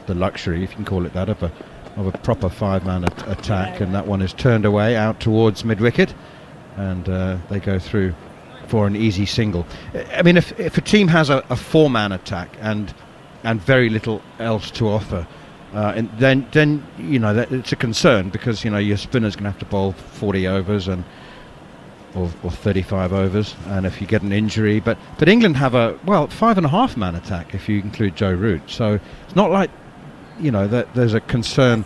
luxury, if you can call it that, of a proper 5-man attack, and that one is turned away out towards mid-wicket, and they go through for an easy single. I mean, if a team has a 4-man attack and very little else to offer, and then that it's a concern, because your spinner's going to have to bowl 40 overs or 35 overs, and if you get an injury, but England have a 5.5-man attack if you include Joe Root, so it's not like that there's a concern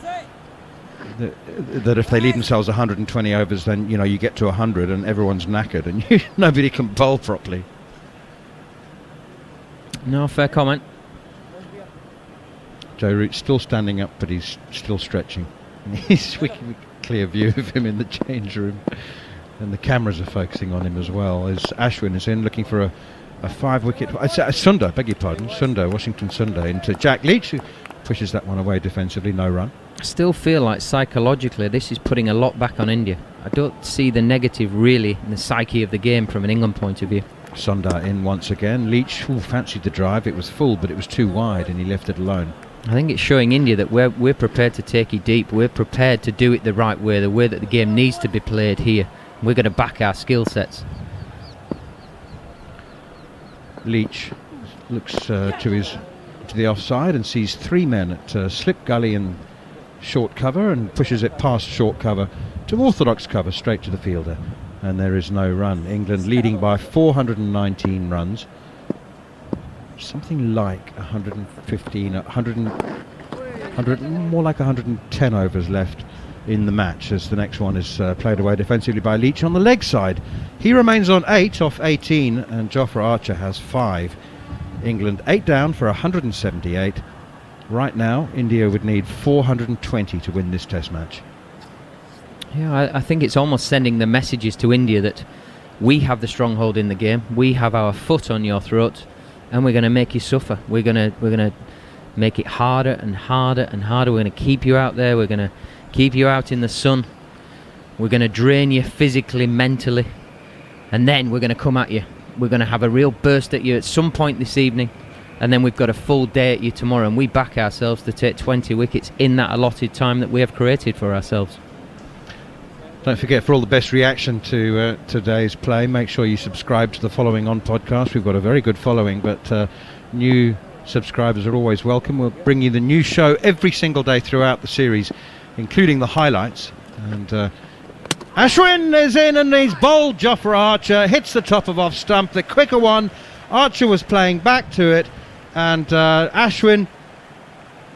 that if they leave themselves 120 overs, then you get to 100 and everyone's knackered and nobody can bowl properly. No, fair comment. Joe Root's still standing up, but he's still stretching. We can clear view of him in the change room, and the cameras are focusing on him as well. As Ashwin is in looking for a 5-wicket. Sundar, beg your pardon, Washington Sundar into Jack Leach, who pushes that one away defensively. No run. I still feel like psychologically this is putting a lot back on India. I don't see the negative really in the psyche of the game from an England point of view. Sundar in once again. Leach fancied the drive. It was full, but it was too wide, and he left it alone. I think it's showing India that we're prepared to take it deep. We're prepared to do it the right way, the way that the game needs to be played here. We're going to back our skill sets. Leach looks to the offside and sees 3 men at slip gully and short cover, and pushes it past short cover to orthodox cover straight to the fielder, and there is no run. England leading by 419 runs. Something like 115, 100, more like 110 overs left in the match, as the next one is played away defensively by Leach on the leg side. He remains on 8 off 18, and Jofra Archer has 5. England 8 down for 178. Right now, India would need 420 to win this Test match. Yeah, I think it's almost sending the messages to India that we have the stronghold in the game. We have our foot on your throat, and we're going to make you suffer. We're going to make it harder and harder and harder. We're going to keep you out there. We're going to keep you out in the sun. We're going to drain you physically, mentally, and then we're going to come at you. We're going to have a real burst at you at some point this evening, and then we've got a full day at you tomorrow, and we back ourselves to take 20 wickets in that allotted time that we have created for ourselves. Don't forget, for all the best reaction to today's play, make sure you subscribe to the Following On podcast. We've got a very good following, but new subscribers are always welcome. We'll bring you the new show every single day throughout the series, including the highlights. And Ashwin is in, and he's bowled. Jofra Archer hits the top of off stump, the quicker one. Archer was playing back to it, and Ashwin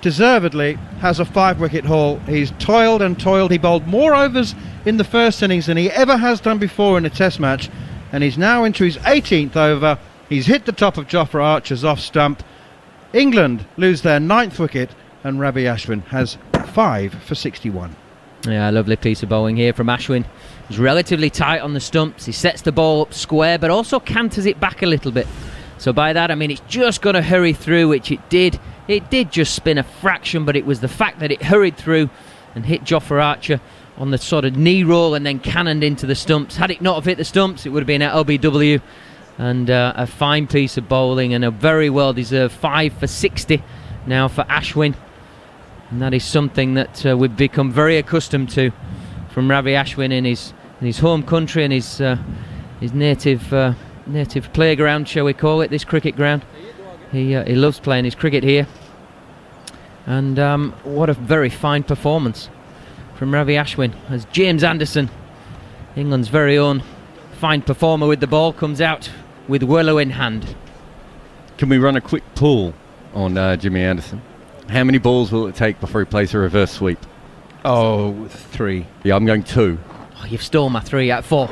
deservedly has a 5-wicket haul. He's toiled and toiled. He bowled more overs in the first innings than he ever has done before in a Test match, and he's now into his 18th over. He's hit the top of Jofra Archer's off stump. England lose their 9th wicket and Ravi Ashwin has 5 for 61. Yeah, a lovely piece of bowling here from Ashwin. He's relatively tight on the stumps. He sets the ball up square, but also canters it back a little bit. So by that, I mean, it's just going to hurry through, which it did. It did just spin a fraction, but it was the fact that it hurried through and hit Jofra Archer on the sort of knee roll and then cannoned into the stumps. Had it not have hit the stumps, it would have been at LBW. And a fine piece of bowling and a very well-deserved 5 for 60 now for Ashwin. And that is something that we've become very accustomed to from Ravi Ashwin in his home country and his native playground, shall we call it, this cricket ground. He loves playing his cricket here. And what a very fine performance from Ravi Ashwin as James Anderson, England's very own fine performer with the ball, comes out with Willow in hand. Can we run a quick poll on Jimmy Anderson? How many balls will it take before he plays a reverse sweep? Oh, 3. Yeah, I'm going 2. Oh, you've stole my 3 out of 4.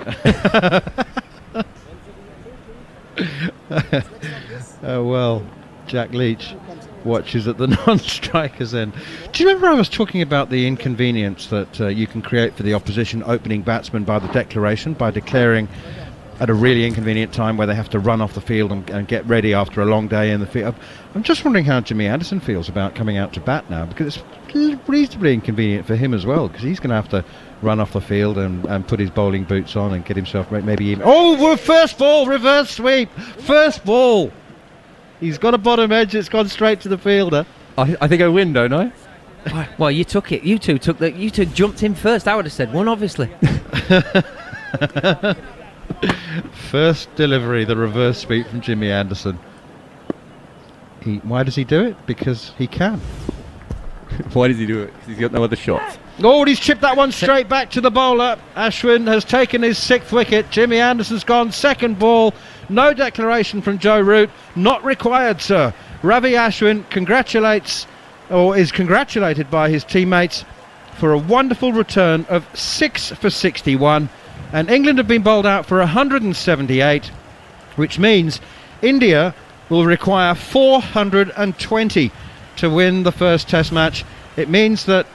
Oh, well, Jack Leach watches at the non-strikers end. Do you remember I was talking about the inconvenience that you can create for the opposition opening batsman by the declaration, by declaring at a really inconvenient time where they have to run off the field and get ready after a long day in the field? I'm just wondering how Jimmy Anderson feels about coming out to bat now, because it's reasonably inconvenient for him as well, because he's going to have to run off the field and put his bowling boots on and get himself maybe even... Oh, well, first ball, reverse sweep, first ball. He's got a bottom edge, it's gone straight to the fielder. I think I win, don't I? Well, you took it. You two jumped in first. I would have said 1, obviously. First delivery, the reverse sweep from Jimmy Anderson. Why does he do it? Because he can. Why does he do it? Because he's got no other shots. Oh, he's chipped that one straight back to the bowler. Ashwin has taken his 6th wicket. Jimmy Anderson's gone, second ball. No declaration from Joe Root. Not required, sir. Ravi Ashwin is congratulated by his teammates for a wonderful return of 6 for 61. And England have been bowled out for 178, which means India will require 420 to win the first Test match. It means that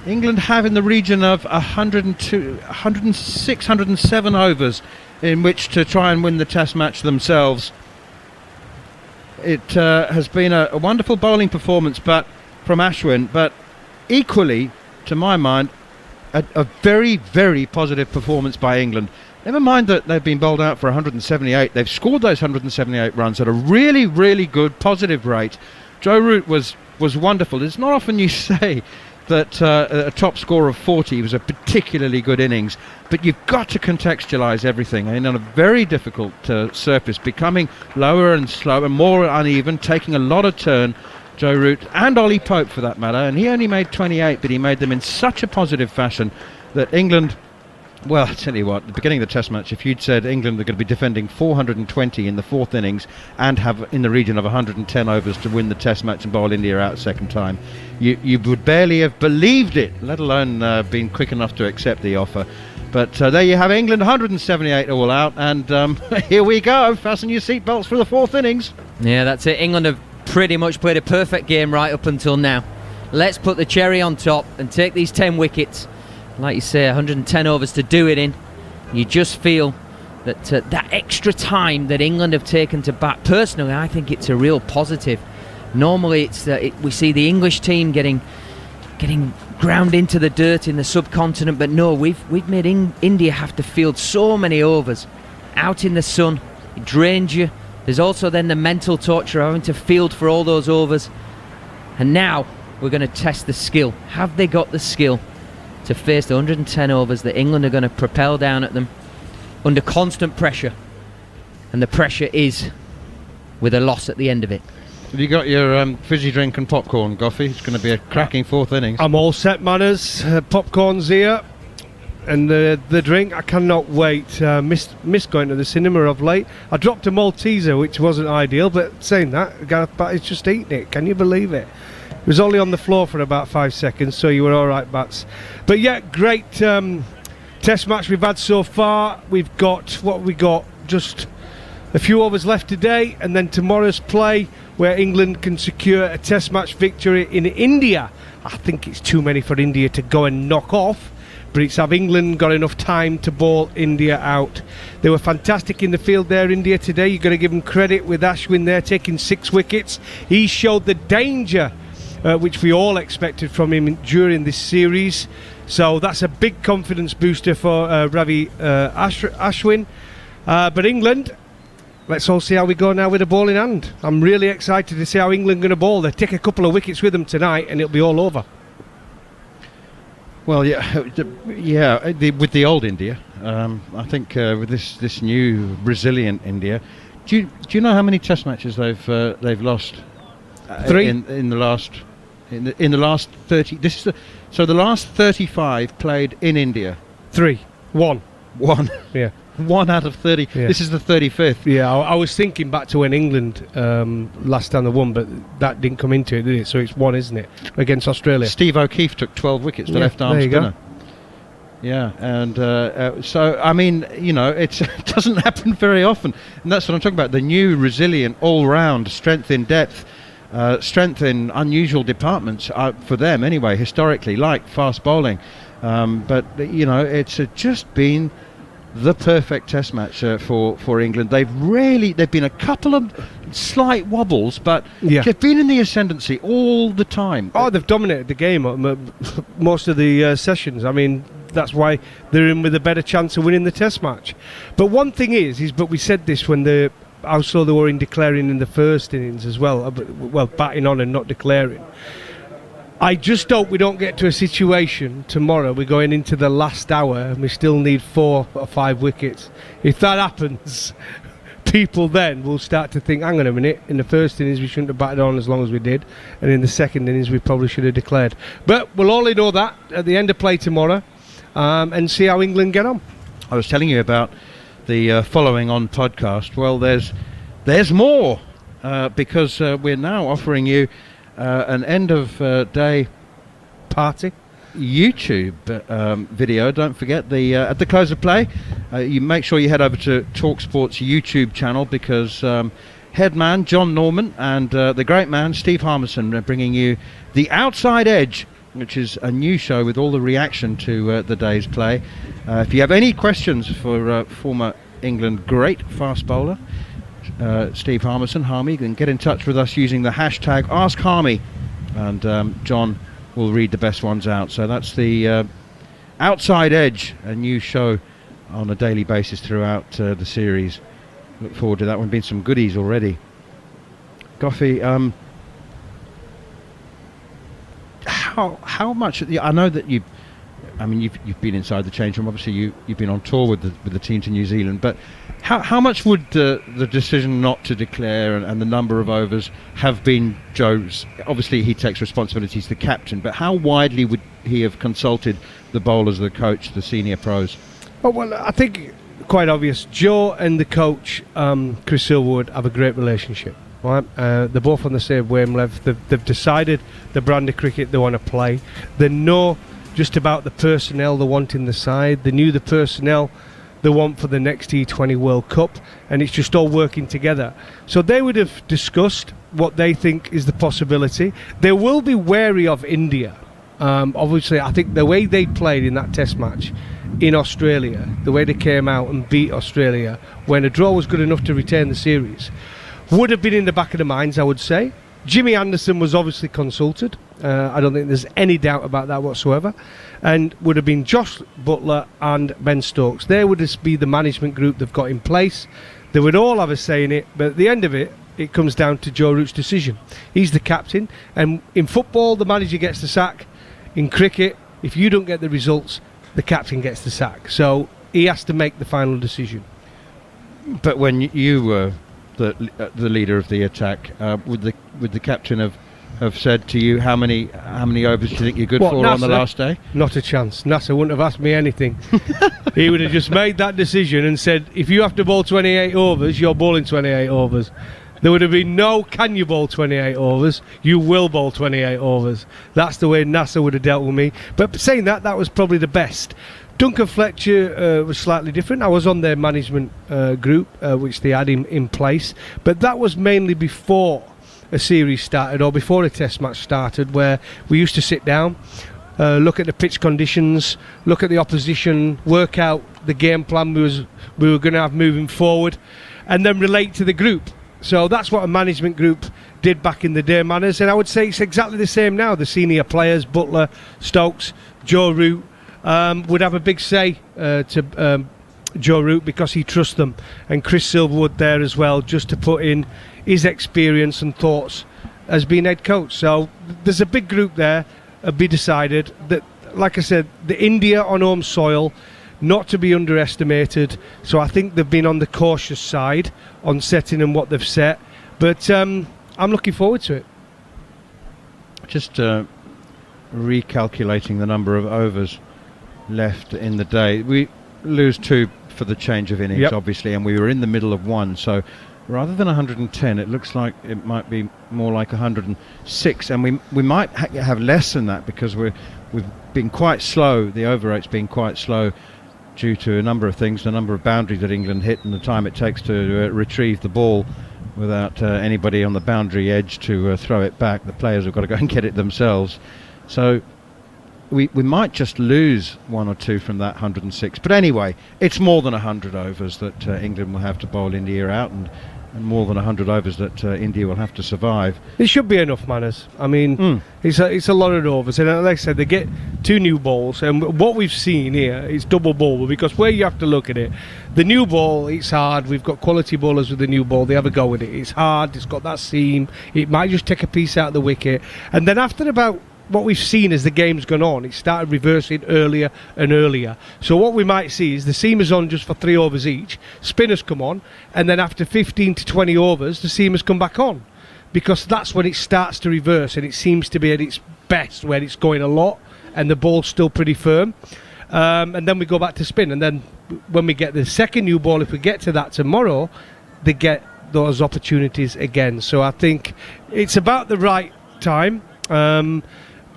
England have in the region of 102, 106, 107 overs in which to try and win the Test match themselves. It has been a wonderful bowling performance from Ashwin, but equally, to my mind, a very, very positive performance by England. Never mind that they've been bowled out for 178. They've scored those 178 runs at a really, really good positive rate. Joe Root was wonderful. It's not often you say that a top score of 40 was a particularly good innings, but you've got to contextualise everything. And on a very difficult surface, becoming lower and slower, more uneven, taking a lot of turn, Joe Root and Ollie Pope for that matter, and he only made 28, but he made them in such a positive fashion that England, well, I tell you what, at the beginning of the Test match, if you'd said England are going to be defending 420 in the 4th innings and have in the region of 110 overs to win the Test match and bowl India out second time, you would barely have believed it, let alone been quick enough to accept the offer. But there you have England, 178 all out, and here we go, fasten your seatbelts for the 4th innings. Yeah, that's it. England have pretty much played a perfect game right up until now. Let's put the cherry on top and take these 10 wickets. Like you say, 110 overs to do it in. You just feel that that extra time that England have taken to bat, personally, I think it's a real positive. Normally, we see the English team getting ground into the dirt in the subcontinent, but no, we've made India have to field so many overs out in the sun. It drains you. There's also then the mental torture of having to field for all those overs. And now we're going to test the skill. Have they got the skill to face the 110 overs that England are going to propel down at them under constant pressure? And the pressure is with a loss at the end of it. Have you got your fizzy drink and popcorn, Goffey? It's going to be a cracking 4th innings. I'm all set, Manners. Popcorn's here. And the drink, I cannot wait. Missed going to the cinema of late. I dropped a Malteser, which wasn't ideal, but saying that, Gareth Batty's just eating it. Can you believe it? It was only on the floor for about 5 seconds, so you were all right, Bats. But yeah, great Test match we've had so far. We've got, just a few overs left today, and then tomorrow's play where England can secure a Test match victory in India. I think it's too many for India to go and knock off, but it's have England got enough time to ball India out. They were fantastic in the field there, India, today. You've got to give them credit with Ashwin there taking 6 wickets. He showed the danger which we all expected from him during this series. So that's a big confidence booster for Ravi Ashwin. But England, let's all see how we go now with the ball in hand. I'm really excited to see how England are going to bowl. They take a couple of wickets with them tonight and it'll be all over. Well, with the old India, I think with this new resilient India, do you know how many Test matches they've lost? 3 in the last 30. The last 35 played in India. 1. Yeah. 1 out of 30. Yeah. This is the 35th. Yeah, I was thinking back to when England last time they won, but that didn't come into it, did it? So it's 1, isn't it, against Australia? Steve O'Keefe took 12 wickets, the left-arm there you spinner. go. Yeah, and so, I mean, it doesn't happen very often. And that's what I'm talking about, the new, resilient, all-round, strength in depth, strength in unusual departments, for them anyway, historically, like fast bowling. But, it's just been the perfect Test match for England. They've been a couple of slight wobbles, but they've been in the ascendancy all the time. Oh, they've dominated the game most of the sessions. I mean, that's why they're in with a better chance of winning the Test match. But one thing but we said this when also they were in declaring in the first innings as well, batting on and not declaring. I just hope we don't get to a situation tomorrow, we're going into the last hour and we still need 4 or 5 wickets. If that happens, people then will start to think, hang on a minute, in the first innings we shouldn't have batted on as long as we did, and in the second innings we probably should have declared. But we'll only know that at the end of play tomorrow, and see how England get on. I was telling you about the following on podcast. Well, there's more, because we're now offering you an end of day party YouTube video. Don't forget at the close of play, you make sure you head over to TalkSport's YouTube channel, because headman John Norman and the great man Steve Harmison are bringing you The Outside Edge, which is a new show with all the reaction to the day's play. If you have any questions for former England great fast bowler Steve Harmison, Harmy, you can get in touch with us using the hashtag AskHarmy, and John will read the best ones out. So that's the Outside Edge, a new show on a daily basis throughout the series. Look forward to that one. Been some goodies already. Goffey, how much? I know that you've been inside the change room. Obviously, you've been on tour with the team to New Zealand. But how much would the decision not to declare and the number of overs have been Joe's? Obviously, he takes responsibility as the captain. But how widely would he have consulted the bowlers, the coach, the senior pros? Well, I think quite obvious. Joe and the coach, Chris Silverwood, have a great relationship. Right? They're both on the same wavelength. They've decided the brand of cricket they want to play. They know just about the personnel they want in the side. They knew the personnel they want for the next T20 World Cup, and it's just all working together. So they would have discussed what they think is the possibility. They will be wary of India. Obviously, I think the way they played in that Test match in Australia, the way they came out and beat Australia when a draw was good enough to retain the series, would have been in the back of the minds, I would say. Jimmy Anderson was obviously consulted. I don't think there's any doubt about that whatsoever. And would have been Josh Butler and Ben Stokes. They would just be the management group they've got in place. They would all have a say in it, but at the end of it, it comes down to Joe Root's decision. He's the captain, and in football, the manager gets the sack. In cricket, if you don't get the results, the captain gets the sack. So he has to make the final decision. But when you were the leader of the attack, would the captain have said to you how many overs do you think you're good for NASA? On the last day? Not a chance. NASA wouldn't have asked me anything. He would have just made that decision and said, if you have to bowl 28 overs, you're bowling 28 overs. There would have been no, can you bowl 28 overs? You will bowl 28 overs. That's the way NASA would have dealt with me. But saying that was probably the best. Duncan Fletcher was slightly different. I was on their management group, which they had in place. But that was mainly before a series started or before a test match started, where we used to sit down, look at the pitch conditions, look at the opposition, work out the game plan we were going to have moving forward, and then relate to the group. So that's what a management group did back in the day, Manners, and I would say it's exactly the same now. The senior players, Butler, Stokes, Joe Root, would have a big say to Joe Root because he trusts them, and Chris Silverwood there as well, just to put in his experience and thoughts as being head coach. So there's a big group there. Be decided that, like I said, the India on home soil, not to be underestimated. So I think they've been on the cautious side on setting and what they've set, but I'm looking forward to it. Just recalculating the number of overs left in the day. We lose 2 for the change of innings, obviously, and we were in the middle of 1, so rather than 110, it looks like it might be more like 106, and we might have less than that because we've been quite slow. The over rate's been quite slow due to a number of things, the number of boundaries that England hit and the time it takes to retrieve the ball without anybody on the boundary edge to throw it back. The players have got to go and get it themselves. So we might just lose 1 or 2 from that 106. But anyway, it's more than 100 overs that England will have to bowl India out, and more than 100 overs that India will have to survive. It should be enough, Manners. I mean, it's a lot of overs, and like I said, they get 2 new balls, and what we've seen here is double ball, because where you have to look at it, the new ball, it's hard. We've got quality bowlers with the new ball. They have a go with it. It's hard. It's got that seam. It might just take a piece out of the wicket, and then after about what we've seen as the game's gone on, it started reversing earlier and earlier. So what we might see is the seamers on just for 3 overs each, spinners come on, and then after 15 to 20 overs, the seamers come back on, because that's when it starts to reverse, and it seems to be at its best when it's going a lot and the ball's still pretty firm. And then we go back to spin, and then when we get the second new ball, if we get to that tomorrow, they get those opportunities again. So I think it's about the right time.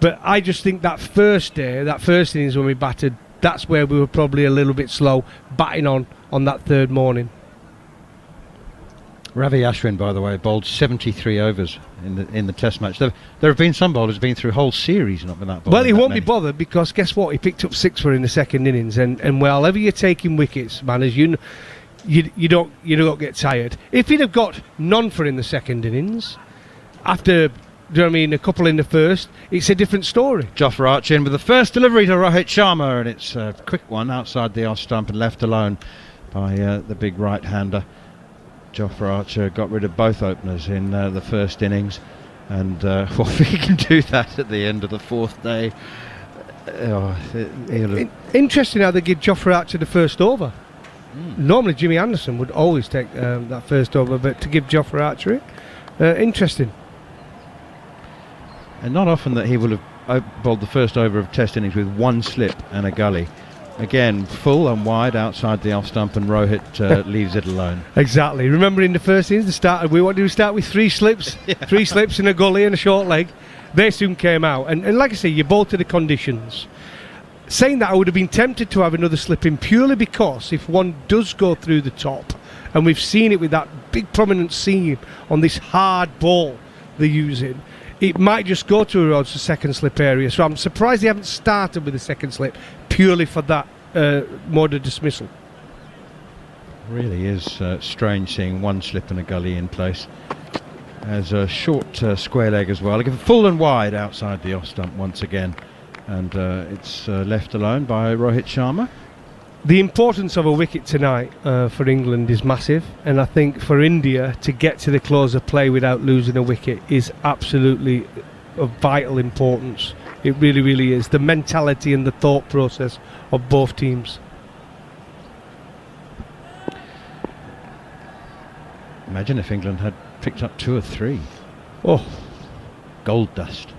But I just think that first day, that first innings when we batted, that's where we were probably a little bit slow batting on that third morning. Ravi Ashwin, by the way, bowled 73 overs in the Test match. There have been some bowlers been through whole series not been that bowled. Well, he won't be bothered, because guess what? He picked up 6 for in the second innings, and wherever you're taking wickets, man, as you don't get tired. If he'd have got none for in the second innings, after, do you know what I mean, a couple in the first, it's a different story. Jofra Archer in with the first delivery to Rohit Sharma, and it's a quick one outside the off stump and left alone by the big right-hander. Jofra Archer got rid of both openers in the first innings, and if he can do that at the end of the 4th day, interesting how they give Jofra Archer the first over. Normally Jimmy Anderson would always take that first over, but to give Jofra Archer it, interesting. And not often that he will have bowled the first over of Test innings with 1 slip and a gully. Again, full and wide outside the off stump, and Rohit leaves it alone. Exactly. Remember in the first innings, what did we start with? 3 slips, 3 slips and a gully and a short leg. They soon came out, and like I say, you bowl to the conditions. Saying that, I would have been tempted to have another slip in, purely because if one does go through the top, and we've seen it with that big prominent seam on this hard ball they're using, it might just go towards the second slip area. So I'm surprised they haven't started with the second slip purely for that mode of dismissal. Really is strange seeing 1 slip and a gully in place. As a short square leg as well. Again, full and wide outside the off stump once again, and it's left alone by Rohit Sharma. The importance of a wicket tonight for England is massive, and I think for India to get to the close of play without losing a wicket is absolutely of vital importance. It really, really is. The mentality and the thought process of both teams. Imagine if England had picked up 2 or 3. Oh, gold dust.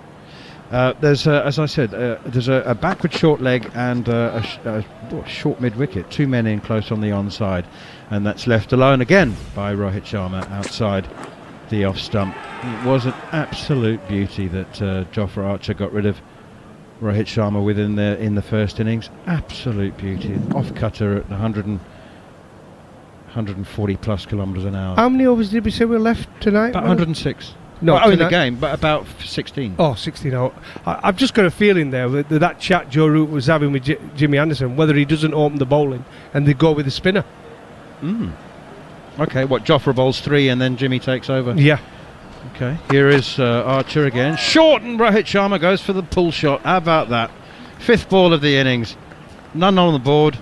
There's, as I said, there's a backward short leg and a short mid-wicket. 2 men in close on the onside, and that's left alone again by Rohit Sharma outside the off stump. It was an absolute beauty that Jofra Archer got rid of Rohit Sharma with in the first innings. Absolute beauty. Off cutter at 140 plus kilometres an hour. how many overs did we say were left tonight? About 106. No, in the tonight. game, but about 16. Oh, 16 out. I've just got a feeling there that chat Joe Root was having with Jimmy Anderson, whether he doesn't open the bowling and they go with the spinner. Okay, what, Jofra bowls 3 and then Jimmy takes over? Yeah. Okay, here is Archer again. Short, and Rohit Sharma goes for the pull shot. How about that? 5th ball of the innings. None on the board.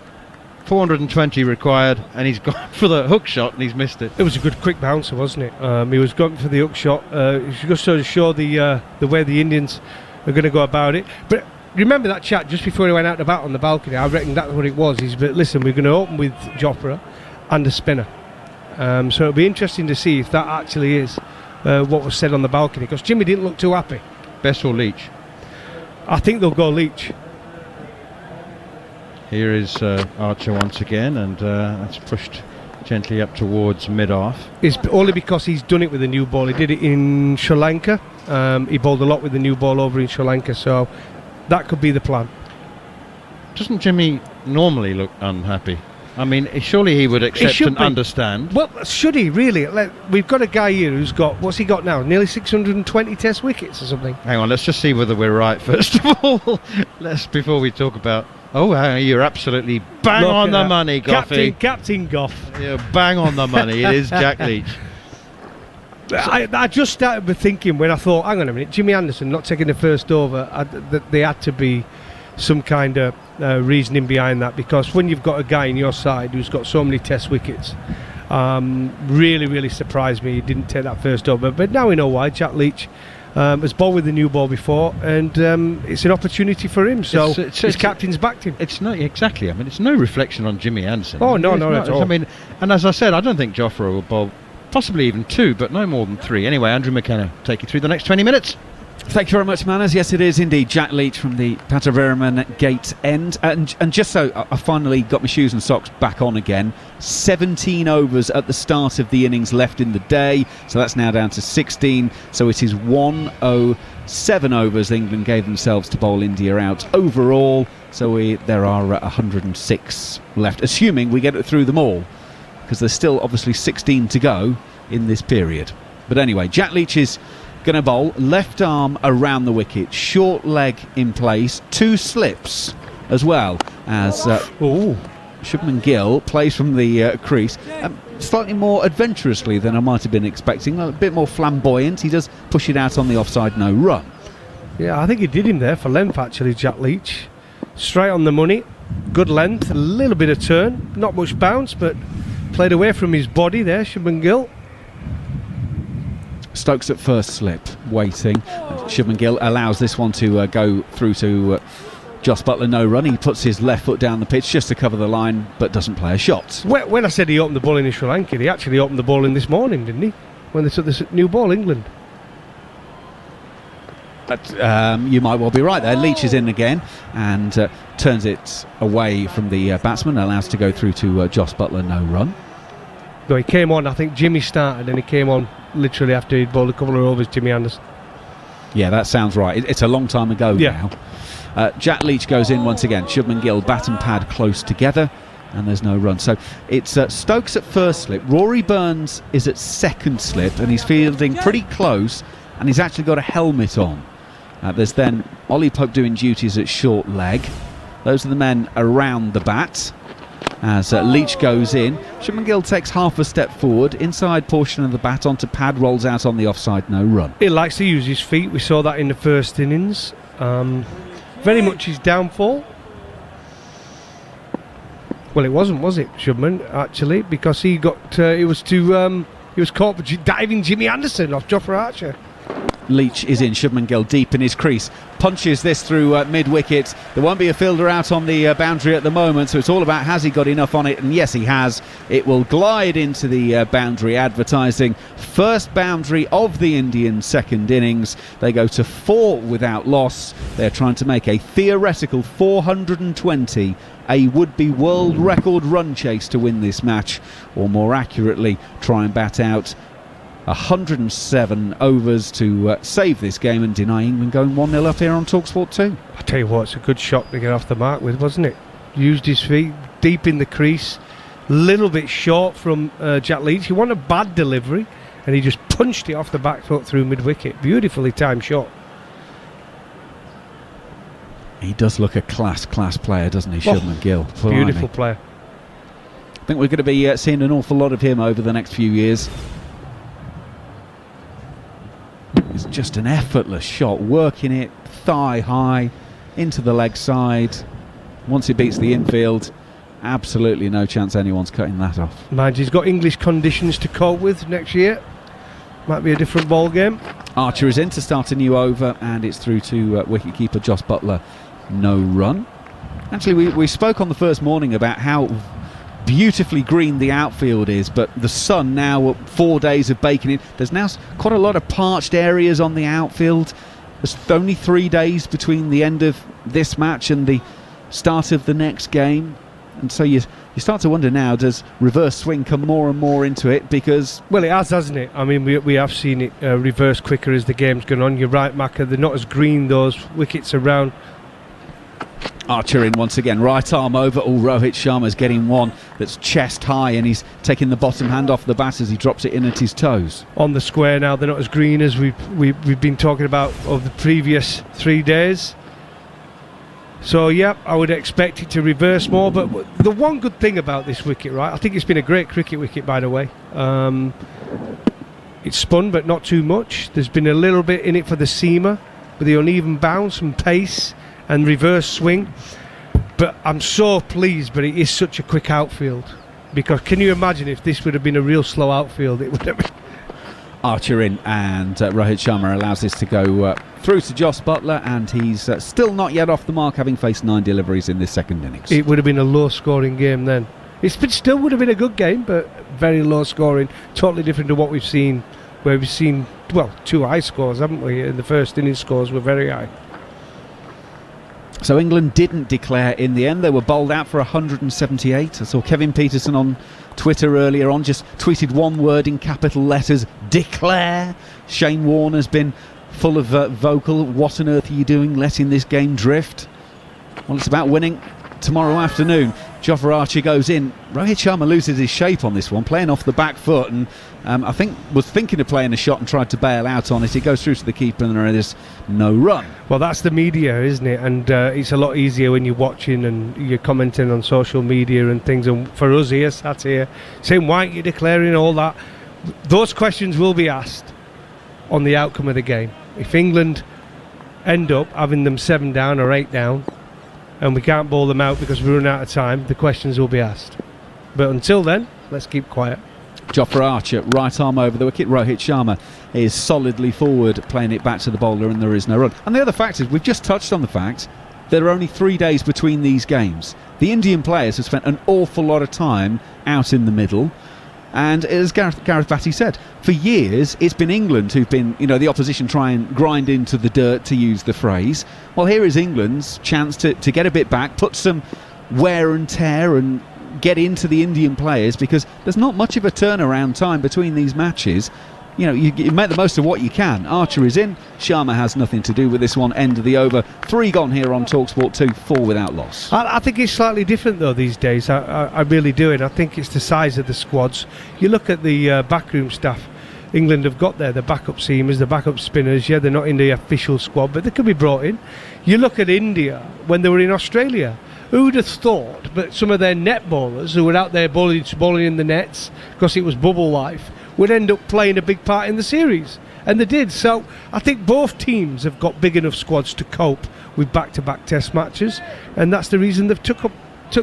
420 required, and he's gone for the hook shot and he's missed it. It was a good quick bouncer, wasn't it? He was going for the hook shot. Just to show the way the Indians are going to go about it. But remember that chat just before he went out to bat on the balcony? I reckon that's what it was. But listen, we're going to open with Jofra and a spinner. So it'll be interesting to see if that actually is what was said on the balcony, because Jimmy didn't look too happy. Best or Leach? I think they'll go Leach. Here is Archer once again, and that's pushed gently up towards mid-off. It's only because he's done it with a new ball. He did it in Sri Lanka. He bowled a lot with the new ball over in Sri Lanka, so that could be the plan. Doesn't Jimmy normally look unhappy? I mean, surely he would accept and understand. Well, should he really? We've got a guy here who's got, what's he got now? Nearly 620 Test wickets or something. Hang on, let's just see whether we're right first of all. Before we talk about. Oh, you're absolutely bang on the money, Goffy. Captain Goff. You're bang on the money. It is Jack Leach. I just started thinking when I thought, hang on a minute, Jimmy Anderson not taking the first over, that there had to be some kind of reasoning behind that, because when you've got a guy in your side who's got so many Test wickets, really, really surprised me he didn't take that first over. But now we know why. Jack Leach has bowled with the new ball before, and it's an opportunity for him. So his captain's backed him. It's not exactly. I mean, it's no reflection on Jimmy Anderson. Oh no, not at all. I mean, and as I said, I don't think Jofra will bowl possibly even 2, but no more than 3. Anyway, Andrew McKenna, take you through the next 20 minutes. Thank you very much, Manners. Yes, it is indeed Jack Leach from the Pataviraman Gate end. And just so I finally got my shoes and socks back on again. 17 overs at the start of the innings left in the day. So that's now down to 16. So it is 107 overs England gave themselves to bowl India out overall. So there are 106 left, assuming we get it through them all, because there's still obviously 16 to go in this period. But anyway, Jack Leach is going to bowl left arm around the wicket, short leg in place, 2 slips as well as Shubman Gill plays from the crease, slightly more adventurously than I might have been expecting, a bit more flamboyant. He does push it out on the offside, no run. Yeah, I think he did him there for length actually, Jack Leach. Straight on the money, good length, a little bit of turn, not much bounce, but played away from his body there, Shubman Gill. Stokes at first slip, waiting. Shubman Gill allows this one to go through to Jos Buttler, no run. He puts his left foot down the pitch just to cover the line, but doesn't play a shot. When I said he opened the ball in Sri Lanka, he actually opened the ball in this morning, didn't he? When they took this new ball, England. You might well be right there. Leach is in again and turns it away from the batsman, allows to go through to Jos Buttler, no run. No, he came on, I think Jimmy started and he came on literally after he'd bowled a couple of overs, Jimmy Anderson. Yeah, that sounds right. It's a long time ago now. Jack Leach goes in once again. Shubman Gill, bat and pad close together, and there's no run. So it's Stokes at first slip. Rory Burns is at second slip, and he's fielding pretty close, and he's actually got a helmet on. There's then Ollie Pope doing duties at short leg. Those are the men around the bat. As Leach goes in, Shubman Gill takes half a step forward, inside portion of the bat onto pad, rolls out on the offside, no run. He likes to use his feet. We saw that in the first innings. Very much his downfall. Well, it wasn't, was it, Shubman, actually, because he got he was caught for diving Jimmy Anderson off Jofra Archer. Leach is in, Shubman Gill deep in his crease, punches this through mid-wicket. There won't be a fielder out on the boundary at the moment, so it's all about has he got enough on it, and yes he has. It will glide into the boundary, advertising first boundary of the Indian second innings. They go to 4 without loss. They're trying to make a theoretical 420, a would-be world record run chase to win this match, or more accurately try and bat out 107 overs to save this game and deny England going 1-0 up here on TalkSport 2. I tell you what, it's a good shot to get off the mark with, wasn't it? Used his feet deep in the crease, little bit short from Jack Leach. He wanted a bad delivery and he just punched it off the back foot through mid-wicket. Beautifully timed shot. He does look a class player, doesn't he, Shubman Gill? Beautiful player. I think we're going to be seeing an awful lot of him over the next few years. It's just an effortless shot, working it thigh high into the leg side. Once it beats the infield, absolutely no chance anyone's cutting that off. Mind you, he's got English conditions to cope with next year. Might be a different ball game. Archer is in to start a new over, and it's through to wicketkeeper Jos Buttler. No run. Actually, we spoke on the first morning about how beautifully green the outfield is, but the sun now, 4 days of baking it, there's now quite a lot of parched areas on the outfield. There's only 3 days between the end of this match and the start of the next game, and so you start to wonder now, does reverse swing come more and more into it? Because, well, it has, hasn't it? I mean, we have seen it reverse quicker as the game's gone on. You're right, Macca, they're not as green, those wickets around. Archer in once again, right arm over. Rohit Sharma's getting one that's chest high, and he's taking the bottom hand off the bat as he drops it in at his toes. On the square now, they're not as green as we've been talking about over the previous 3 days. So, yeah, I would expect it to reverse more. But the one good thing about this wicket, right, I think it's been a great cricket wicket, by the way. It's spun, but not too much. There's been a little bit in it for the seamer, with the uneven bounce and pace and reverse swing. But I'm so pleased, but it is such a quick outfield. Because can you imagine if this would have been a real slow outfield? It would have been... Archer in, and Rohit Sharma allows this to go through to Jos Buttler, and he's still not yet off the mark, having faced 9 deliveries in this second innings. It would have been a low-scoring game then. It still would have been a good game, but very low-scoring, totally different to what we've seen, where we've seen, well, 2 high scores, haven't we? In the first innings, scores were very high. So England didn't declare in the end. They were bowled out for 178. I saw Kevin Peterson on Twitter earlier on just tweeted one word in capital letters: declare. Shane Warner's been full of vocal. What on earth are you doing, letting this game drift? Well, it's about winning tomorrow afternoon. Jofra Archer goes in. Rohit Sharma loses his shape on this one, playing off the back foot, and I think was thinking of playing a shot and tried to bail out on it. It goes through to the keeper, and there is no run. Well, that's the media, isn't it? And it's a lot easier when you're watching and you're commenting on social media and things. And for us here, sat here, saying, why aren't you declaring all that? Those questions will be asked on the outcome of the game. If England end up having them 7 down or 8 down, and we can't bowl them out because we're running out of time, the questions will be asked. But until then, let's keep quiet. Jofra Archer, right arm over the wicket. Rohit Sharma is solidly forward, playing it back to the bowler, and there is no run. And the other fact is, we've just touched on the fact there are only 3 days between these games. The Indian players have spent an awful lot of time out in the middle. And as Gareth Batty said, for years it's been England who've been, the opposition try and grind into the dirt, to use the phrase. Well, here is England's chance to get a bit back, put some wear and tear and get into the Indian players, because there's not much of a turnaround time between these matches. You make the most of what you can. Archer is in. Sharma has nothing to do with this one. End of the over. 3 gone here on TalkSport 2, 4 without loss. I think it's slightly different though these days. I really do, and I think it's the size of the squads. You look at the backroom staff England have got there, the backup seamers, the backup spinners. Yeah, they're not in the official squad, but they could be brought in. You look at India when they were in Australia. Who would have thought? But some of their net bowlers who were out there bowling in the nets because it was bubble life would end up playing a big part in the series, and they did. So I think both teams have got big enough squads to cope with back-to-back test matches, and that's the reason they've took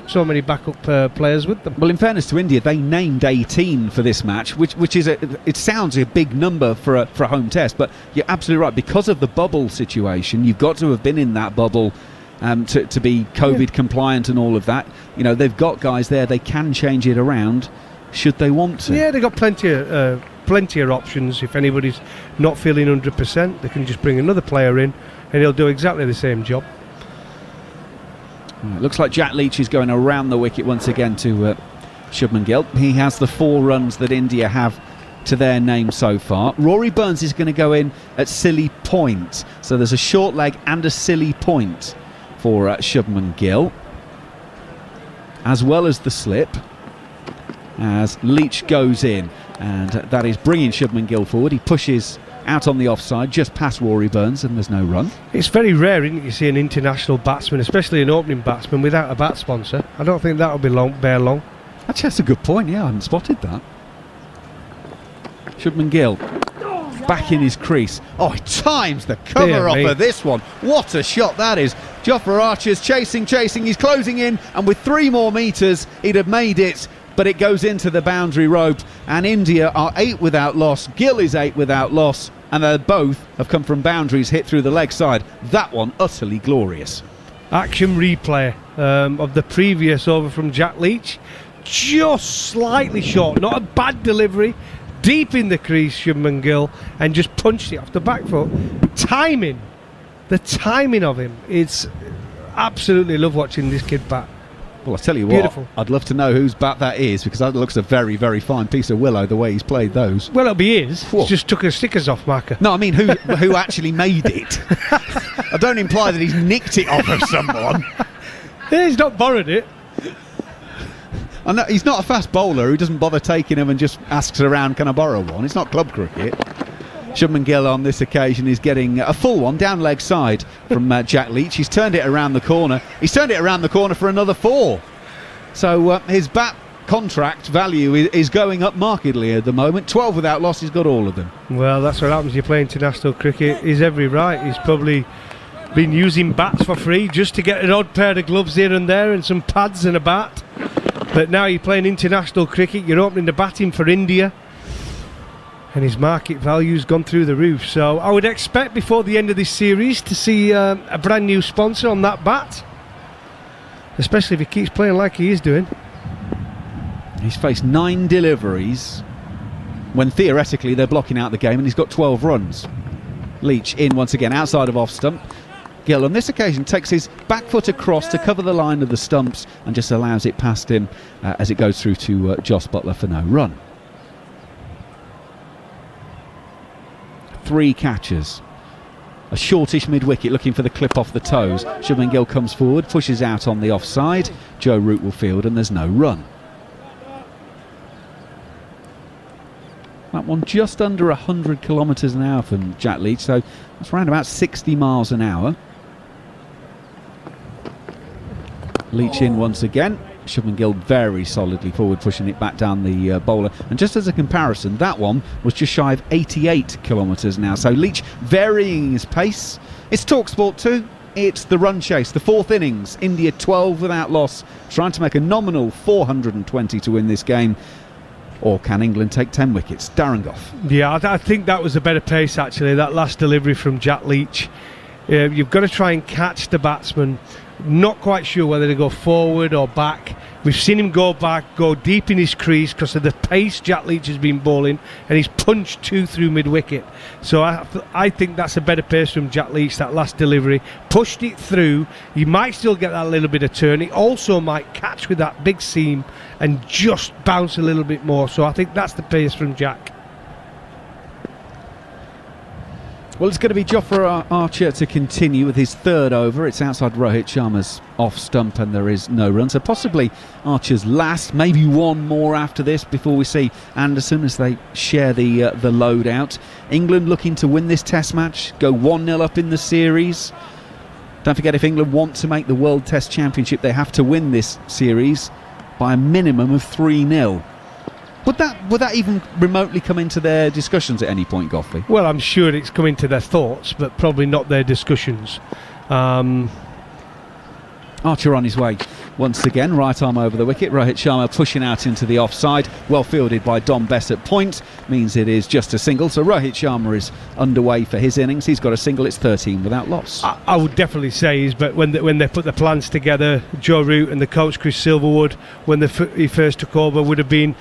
so many backup players with them. Well, in fairness to India, they named 18 for this match, which is it sounds a big number for a home test, but you're absolutely right. Because of the bubble situation, you've got to have been in that bubble to be COVID compliant and all of that. They've got guys there, they can change it around should they want to. Yeah, they've got plenty of options. If anybody's not feeling 100%, they can just bring another player in and he'll do exactly the same job. It looks like Jack Leach is going around the wicket once again to Shubman Gill. He has the 4 runs that India have to their name so far. Rory Burns is going to go in at silly point, so there's a short leg and a silly point for Shubman Gill, as well as the slip, as Leach goes in. and that is bringing Shubman Gill forward. He pushes out on the offside, just past Rory Burns, and there's no run. It's very rare, isn't it, you see an international batsman, especially an opening batsman, without a bat sponsor. I don't think that'll be bear long. Actually, that's a good point. Yeah, I hadn't spotted that. Shubman Gill back in his crease. Oh, he times the cover off of this one. What a shot that is. Jofra Archer's chasing. He's closing in, and with 3 more metres, he'd have made it. But it goes into the boundary rope, and India are 8 without loss. Gill is 8 without loss, and they both have come from boundaries hit through the leg side. That one utterly glorious. Action replay of the previous over from Jack Leach. Just slightly short, not a bad delivery. Deep in the crease, Shubman Gill, and just punched it off the back foot. The timing of him, it's absolutely love watching this kid bat. Well, I tell you Beautiful. what, I'd love to know whose bat that is, because that looks a very, very fine piece of willow, the way he's played those. Well, it'll be his. Whoa. He just took his stickers off, Marker. No, I mean, who actually made it? I don't imply that he's nicked it off of someone. Yeah, he's not borrowed it. I know, he's not a fast bowler who doesn't bother taking them and just asks around, can I borrow one? It's not club cricket. Shubman Gill on this occasion is getting a full one down leg side from Jack Leach. He's turned it around the corner. He's turned it around the corner for another 4. So his bat contract value is going up markedly at the moment. 12 without loss, he's got all of them. Well, that's what happens. You play international cricket. He's every right. He's probably been using bats for free just to get an odd pair of gloves here and there and some pads and a bat. But now you're playing international cricket. You're opening the batting for India. And his market value's gone through the roof. So I would expect before the end of this series to see a brand new sponsor on that bat, especially if he keeps playing like he is doing. He's faced 9 deliveries when theoretically they're blocking out the game, and he's got 12 runs. Leach in once again outside of off stump. Gill on this occasion takes his back foot across to cover the line of the stumps and just allows it past him as it goes through to Jos Buttler for no run. 3 catches. A shortish mid-wicket looking for the clip off the toes. Shubman Gill comes forward, pushes out on the offside. Joe Root will field, and there's no run. That one just under 100 kilometres an hour from Jack Leach, so that's around about 60 miles an hour. Leach in once again. Shubman Gill very solidly forward, pushing it back down the bowler. And just as a comparison, that one was just shy of 88 kilometres now. So Leach varying his pace. It's TalkSport 2. It's the run chase, the 4th innings. India 12 without loss, trying to make a nominal 420 to win this game. Or can England take 10 wickets? Darren Gough. Yeah, I think that was a better pace, actually, that last delivery from Jack Leach. You've got to try and catch the batsman. Not quite sure whether to go forward or back. We've seen him go back, go deep in his crease because of the pace Jack Leach has been bowling, and he's punched 2 through mid-wicket. So I think that's a better pace from Jack Leach, that last delivery. Pushed it through. He might still get that little bit of turn. He also might catch with that big seam and just bounce a little bit more. So I think that's the pace from Jack. Well, it's going to be Jofra Archer to continue with his 3rd over. It's outside Rohit Sharma's off stump, and there is no run. So possibly Archer's last, maybe one more after this before we see Anderson as they share the load out. England looking to win this Test match, go 1-0 up in the series. Don't forget, if England want to make the World Test Championship, they have to win this series by a minimum of 3-0. Would that even remotely come into their discussions at any point, Goughley? Well, I'm sure it's come into their thoughts, but probably not their discussions. Archer on his way once again, right arm over the wicket. Rohit Sharma pushing out into the offside, well fielded by Dom Bess at point, means it is just a single. So Rohit Sharma is underway for his innings. He's got a single. It's 13 without loss. I would definitely say is, but when they put the plans together, Joe Root and the coach Chris Silverwood, when he first took over, would have been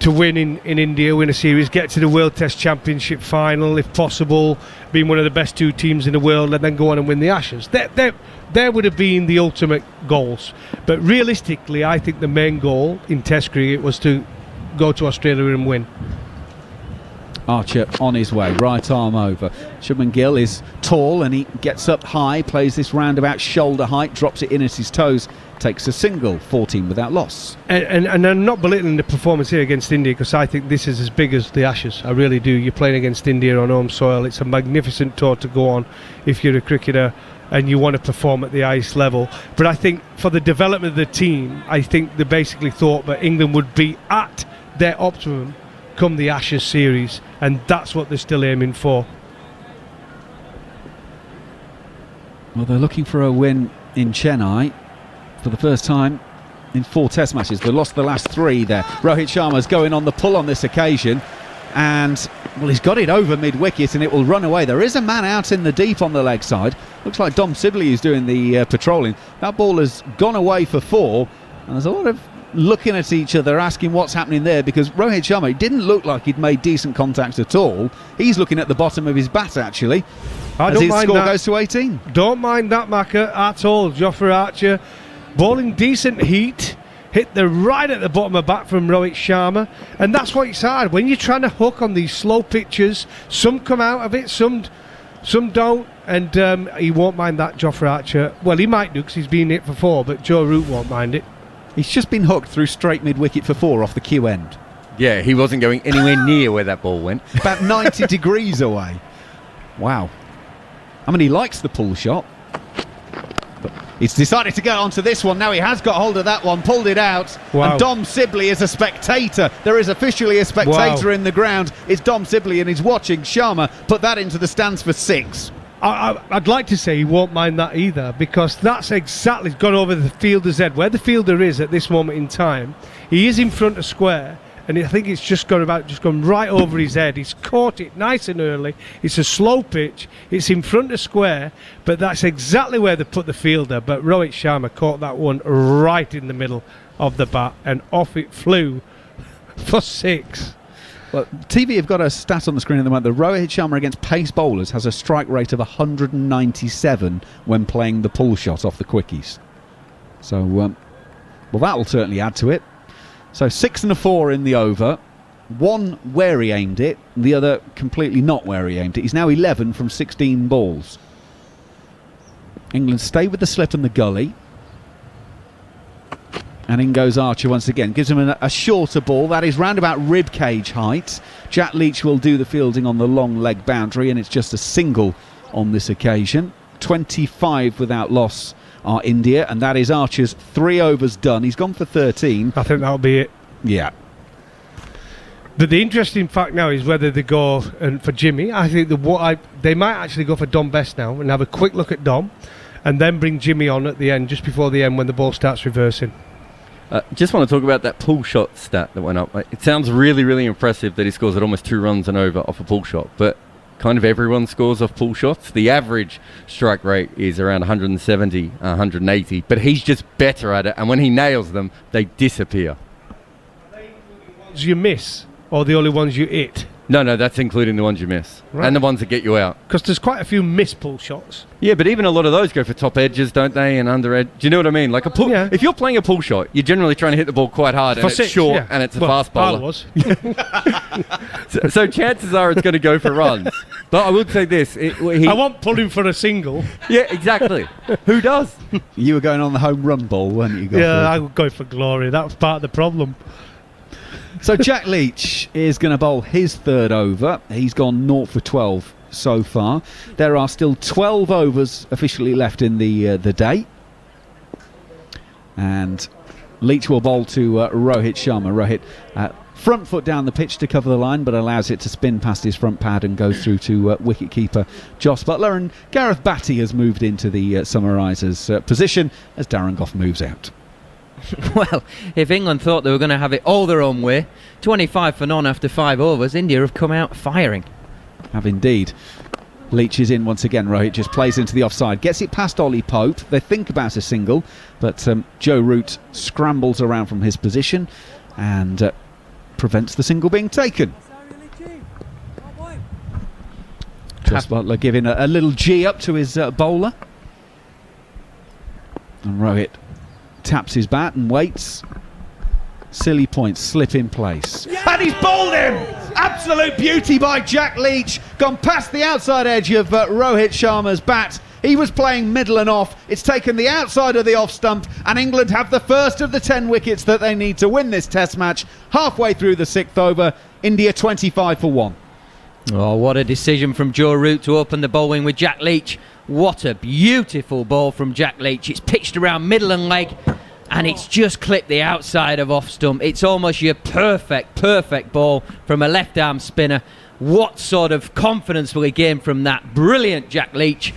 to win in India, win a series, get to the World Test Championship final if possible, being one of the best 2 teams in the world, and then go on and win the Ashes. There would have been the ultimate goals. But realistically, I think the main goal in Test cricket was to go to Australia and win. Archer on his way, right arm over. Shubman Gill is tall and he gets up high, plays this roundabout shoulder height, drops it in at his toes, takes a single, 14 without loss. And I'm not belittling the performance here against India, because I think this is as big as the Ashes. I really do. You're playing against India on home soil. It's a magnificent tour to go on if you're a cricketer and you want to perform at the highest level. But I think for the development of the team, I think they basically thought that England would be at their optimum come the Ashes series, and that's what they're still aiming for. Well, they're looking for a win in Chennai for the first time in 4 test matches. They lost the last 3 there. Rohit Sharma's going on the pull on this occasion, and well, he's got it over mid-wicket and it will run away. There is a man out in the deep on the leg side. Looks like Dom Sibley is doing the patrolling. That ball has gone away for 4, and there's a lot of looking at each other, asking what's happening there, because Rohit Sharma, it didn't look like he'd made decent contact at all. He's looking at the bottom of his bat, actually, as his score goes to 18. Don't mind that, Macca, at all. Jofra Archer bowling decent heat, hit the right at the bottom of bat from Rohit Sharma, and that's what it's hard when you're trying to hook on these slow pitches. Some come out of it, some don't, and he won't mind that, Jofra Archer. Well, he might do because he's been hit for 4, but Joe Root won't mind it. He's just been hooked through straight mid-wicket for 4 off the Q end. Yeah, he wasn't going anywhere near where that ball went. About 90 degrees away. Wow. I mean, he likes the pull shot. But he's decided to go onto this one. Now he has got hold of that one, pulled it out. Wow. And Dom Sibley is a spectator. There is officially a spectator in the ground. It's Dom Sibley, and he's watching Sharma put that into the stands for 6. I'd like to say he won't mind that either, because that's exactly gone over the fielder's head. Where the fielder is at this moment in time, he is in front of square, and I think it's just gone right over his head. He's caught it nice and early. It's a slow pitch. It's in front of square, but that's exactly where they put the fielder. But Rohit Sharma caught that one right in the middle of the bat, and off it flew for 6. Well, TV have got a stat on the screen at the moment. The Rohit Sharma against pace bowlers has a strike rate of 197 when playing the pull shot off the quickies. So, well, that will certainly add to it. So 6 and a 4 in the over. 1 where he aimed it, the other completely not where he aimed it. He's now 11 from 16 balls. England stay with the slip and the gully. And in goes Archer once again. Gives him a shorter ball. That is round about rib cage height. Jack Leach will do the fielding on the long leg boundary, and it's just a single on this occasion. 25 without loss are India, and that is Archer's 3 overs done. He's gone for 13. I think that'll be it. Yeah. But the interesting fact now is whether they go for Jimmy. I think they might actually go for Dom Best now and have a quick look at Dom, and then bring Jimmy on at the end, just before the end when the ball starts reversing. Just want to talk about that pull shot stat that went up. It sounds really, really impressive that he scores at almost 2 runs and over off a pull shot, but kind of everyone scores off pull shots. The average strike rate is around 170, 180, but he's just better at it, and when he nails them, they disappear. Are they the ones you miss, or the only ones you hit? No, that's including the ones you miss. Right. And the ones that get you out. Because there's quite a few missed pull shots. Yeah, but even a lot of those go for top edges, don't they? And under edge. Do you know what I mean? Like a pull. Yeah. If you're playing a pull shot, you're generally trying to hit the ball quite hard, and For it's 6, short, yeah. and it's a Well, fast bowler. I was. So chances are it's going to go for runs. But I would say this. I want pulling for a single. Yeah, exactly. Who does? You were going on the home run ball, weren't you? Goffrey? Yeah, I would go for glory. That was part of the problem. So Jack Leach is going to bowl his 3rd over. He's gone 0 for 12 so far. There are still 12 overs officially left in the day. And Leach will bowl to Rohit Sharma. Rohit front foot down the pitch to cover the line, but allows it to spin past his front pad and go through to wicket-keeper Jos Buttler. And Gareth Batty has moved into the summarisers position as Darren Gough moves out. Well, if England thought they were going to have it all their own way, 25 for none after 5 overs, India have come out firing. Have indeed. Leach is in once again. Rohit just plays into the offside, gets it past Ollie Pope. They think about a single, but Joe Root scrambles around from his position and prevents the single being taken. Jos Buttler giving a little G up to his bowler, and Rohit taps his bat and waits. Silly point, slip in place. And he's bowled him! Absolute beauty by Jack Leach. Gone past the outside edge of Rohit Sharma's bat. He was playing middle and off. It's taken the outside of the off stump, and England have the first of the 10 wickets that they need to win this Test match. Halfway through the 6th over, India 25 for 1. Oh, what a decision from Joe Root to open the bowling with Jack Leach. What a beautiful ball from Jack Leach. It's pitched around middle and leg, and it's just clipped the outside of off stump. It's almost your perfect ball from a left arm spinner. What sort of confidence will he gain from that? Brilliant Jack Leach.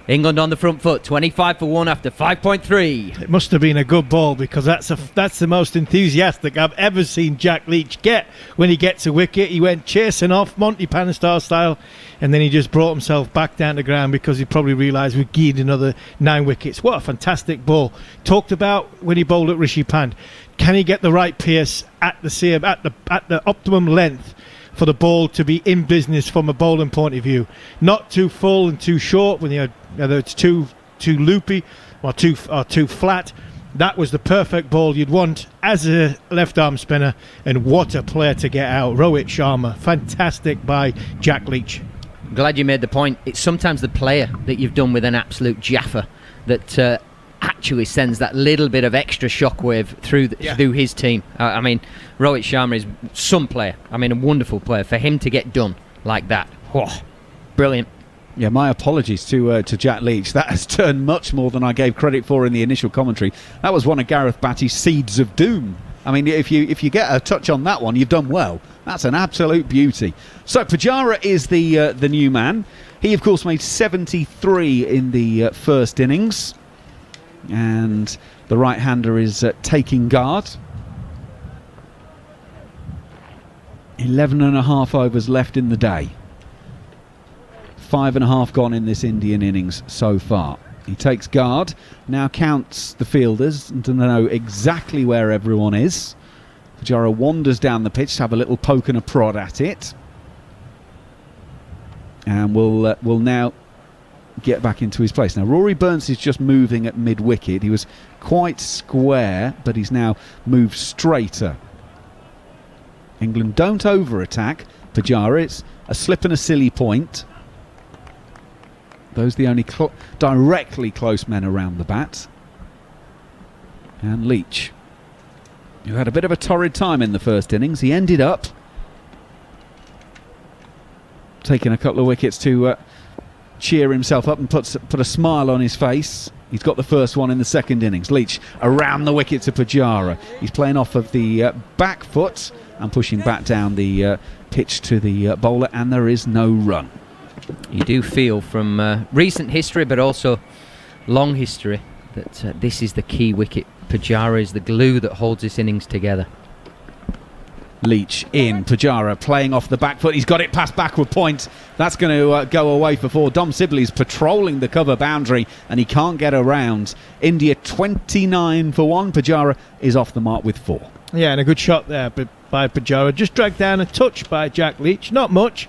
England on the front foot, 25 for 1 after 5.3. It must have been a good ball, because that's the most enthusiastic I've ever seen Jack Leach get. When he gets a wicket, he went chasing off Monty Python style, and then he just brought himself back down to ground because he probably realised we gained another 9 wickets. What a fantastic ball. Talked about when he bowled at Rishi Pant. Can he get the right pace at the optimum length for the ball to be in business from a bowling point of view? Not too full and too short, when whether it's too loopy or too flat. That was the perfect ball you'd want as a left arm spinner, and what a player to get out. Rohit Sharma, fantastic by Jack Leach. Glad you made the point. It's sometimes the player that you've done with an absolute jaffer that actually sends that little bit of extra shockwave through his team. I mean, Rohit Sharma is some player. I mean, a wonderful player. For him to get done like that, brilliant. Yeah, my apologies to Jack Leach. That has turned much more than I gave credit for in the initial commentary. That was one of Gareth Batty's seeds of doom. I mean, if you get a touch on that one, you've done well. That's an absolute beauty. So Pujara is the new man. He, of course, made 73 in the first innings. And the right-hander is taking guard. 11 and a half overs left in the day. 5.5 gone in this Indian innings so far. He takes guard, now counts the fielders and to know exactly where everyone is. Pujara wanders down the pitch to have a little poke and a prod at it. And will now get back into his place. Now Rory Burns is just moving at mid-wicket. He was quite square, but he's now moved straighter. England don't over-attack Pujara. It's a slip and a silly point. Those are the only directly close men around the bat. And Leach, who had a bit of a torrid time in the first innings, he ended up taking a couple of wickets to cheer himself up and put a smile on his face. He's got the first one in the second innings. Leach around the wicket to Pujara. He's playing off of the back foot and pushing back down the pitch to the bowler, and there is no run. You do feel from recent history, but also long history, that this is the key wicket. Pujara is the glue that holds this innings together. Leach in, Pujara playing off the back foot. He's got it past backward point. That's going to go away for 4. Dom Sibley's patrolling the cover boundary and he can't get around. India 29 for 1. Pujara is off the mark with 4. Yeah, and a good shot there by Pujara. Just dragged down a touch by Jack Leach. Not much.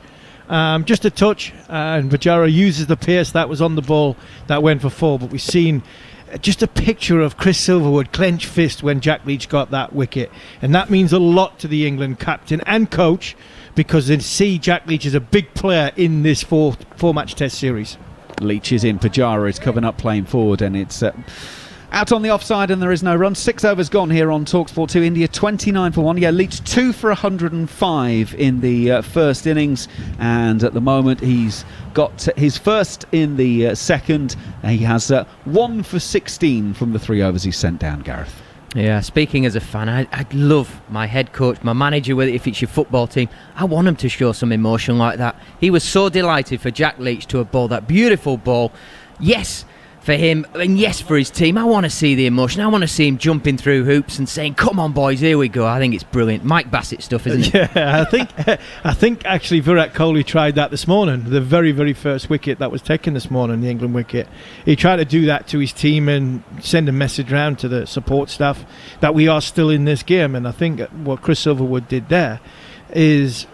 Just a touch, and Pujara uses the pace that was on the ball that went for 4. But we've seen just a picture of Chris Silverwood clench fist when Jack Leach got that wicket, and that means a lot to the England captain and coach, because they see Jack Leach as a big player in this four-match Test series. Leach is in, Pujara is coming up playing forward, and it's out on the offside, and there is no run. 6 overs gone here on TalkSport 2. India 29 for 1. Yeah, Leach 2 for 105 in the first innings, and at the moment he's got his first in the second. He has 1 for 16 from the 3 overs he's sent down, Gareth. Yeah, speaking as a fan, I'd love my head coach, my manager, if it's your football team, I want him to show some emotion like that. He was so delighted for Jack Leach to have bowled that beautiful ball. Yes, for him, and yes, for his team. I want to see the emotion. I want to see him jumping through hoops and saying, "Come on, boys, here we go." I think it's brilliant. Mike Bassett stuff, isn't it? Yeah, I think actually Virat Kohli tried that this morning. The very, very first wicket that was taken this morning, the England wicket. He tried to do that to his team and send a message around to the support staff that we are still in this game. And I think what Chris Silverwood did there is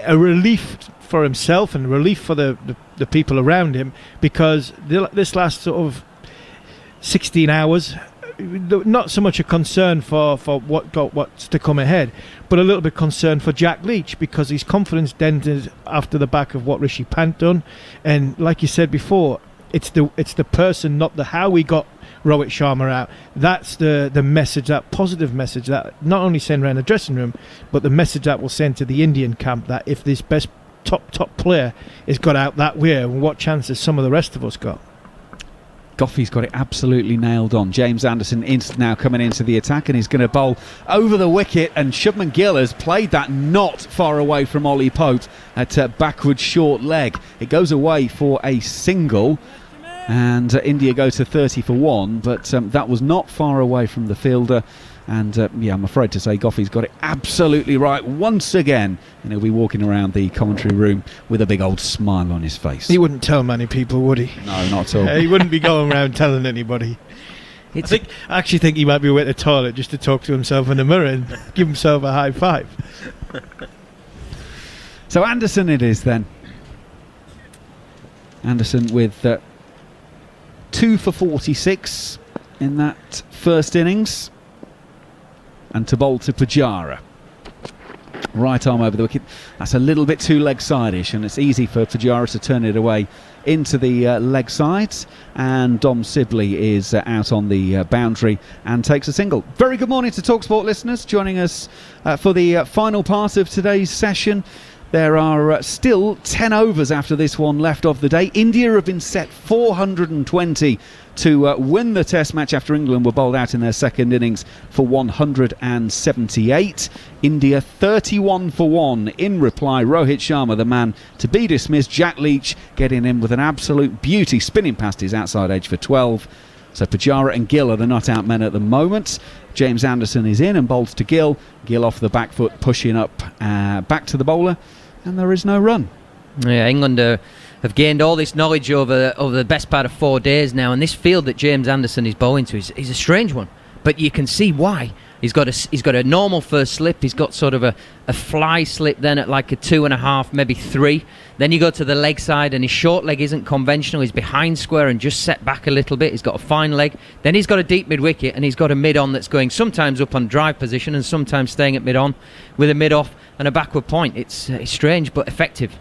a relief for himself and relief for the people around him, because this last sort of 16 hours not so much a concern for what's to come ahead, but a little bit concerned for Jack Leach, because his confidence dented after the back of what Rishi Pant done. And like you said before, it's the person, not the how we got Rohit Sharma out. That's the message, that positive message that not only send around the dressing room, but the message that will send to the Indian camp, that if this best top player is got out that way, what chances some of the rest of us got? Goffey's got it absolutely nailed on. James Anderson is now coming into the attack, and he's going to bowl over the wicket, and Shubman Gill has played that not far away from Ollie Pope at backward short leg. It goes away for a single, and India go to 30 for 1, but that was not far away from the fielder. And I'm afraid to say Goffey's got it absolutely right once again, and he'll be walking around the commentary room with a big old smile on his face. He wouldn't tell many people, would he? No, not at all. He wouldn't be going around telling anybody. I actually think he might be away at the toilet just to talk to himself in the mirror and give himself a high five. So Anderson it is then. Anderson with 2 for 46 in that first innings. And to bowl to Pujara. Right arm over the wicket. That's a little bit too leg side-ish, and it's easy for Pujara to turn it away into the leg sides. And Dom Sibley is out on the boundary and takes a single. Very good morning to TalkSport listeners, joining us for the final part of today's session. There are still 10 overs after this one left of the day. India have been set 420 to win the Test match after England were bowled out in their second innings for 178. India 31 for 1 in reply. Rohit Sharma, the man to be dismissed. Jack Leach getting in with an absolute beauty, spinning past his outside edge for 12. So Pujara and Gill are the not-out men at the moment. James Anderson is in and bowls to Gill. Gill off the back foot, pushing up back to the bowler. And there is no run. Yeah, England have gained all this knowledge over the best part of 4 days now, and this field that James Anderson is bowling to is a strange one. But you can see why. He's got a normal first slip. He's got sort of a fly slip then at like a 2.5, maybe 3. Then you go to the leg side, and his short leg isn't conventional. He's behind square and just set back a little bit. He's got a fine leg. Then he's got a deep mid-wicket, and he's got a mid-on that's going sometimes up on drive position and sometimes staying at mid-on with a mid-off and a backward point. It's strange but effective.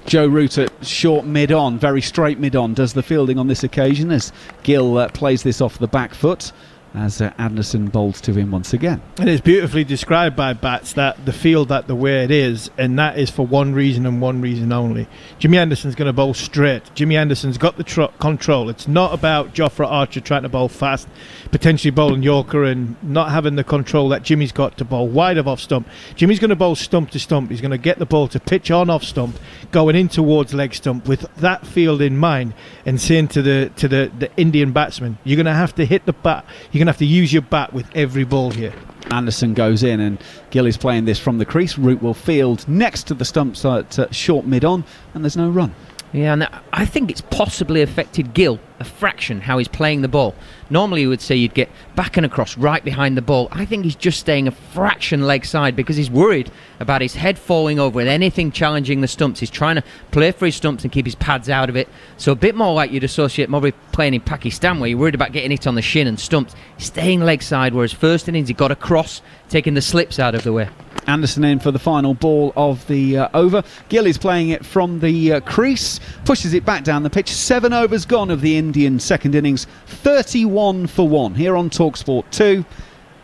Joe Root at short mid-on, very straight mid-on, does the fielding on this occasion as Gill plays this off the back foot, as Anderson bowls to him once again. And it's beautifully described by Bats, that the field that the way it is, and that is for one reason and one reason only. Jimmy Anderson's going to bowl straight. Jimmy Anderson's got the control. It's not about Jofra Archer trying to bowl fast, potentially bowling Yorker and not having the control that Jimmy's got to bowl wide of off stump. Jimmy's going to bowl stump to stump. He's going to get the ball to pitch on off stump, going in towards leg stump with that field in mind, and saying to the Indian batsman, you're going to have to hit the bat. You're going to have to use your bat with every ball here. Anderson goes in, and Gill is playing this from the crease. Root will field next to the stumps at short mid-on, and there's no run. Yeah, and I think it's possibly affected Gill a fraction how he's playing the ball. Normally you would say you'd get back and across right behind the ball. I think he's just staying a fraction leg side because he's worried about his head falling over with anything challenging the stumps. He's trying to play for his stumps and keep his pads out of it. So a bit more like you'd associate Murray playing in Pakistan, where you're worried about getting it on the shin and stumps. He's staying leg side, whereas first innings he got across, taking the slips out of the way. Anderson in for the final ball of the over. Gill is playing it from the crease, pushes it back down the pitch. 7 overs gone of the Indian second innings, 31 for 1 here on TalkSport 2.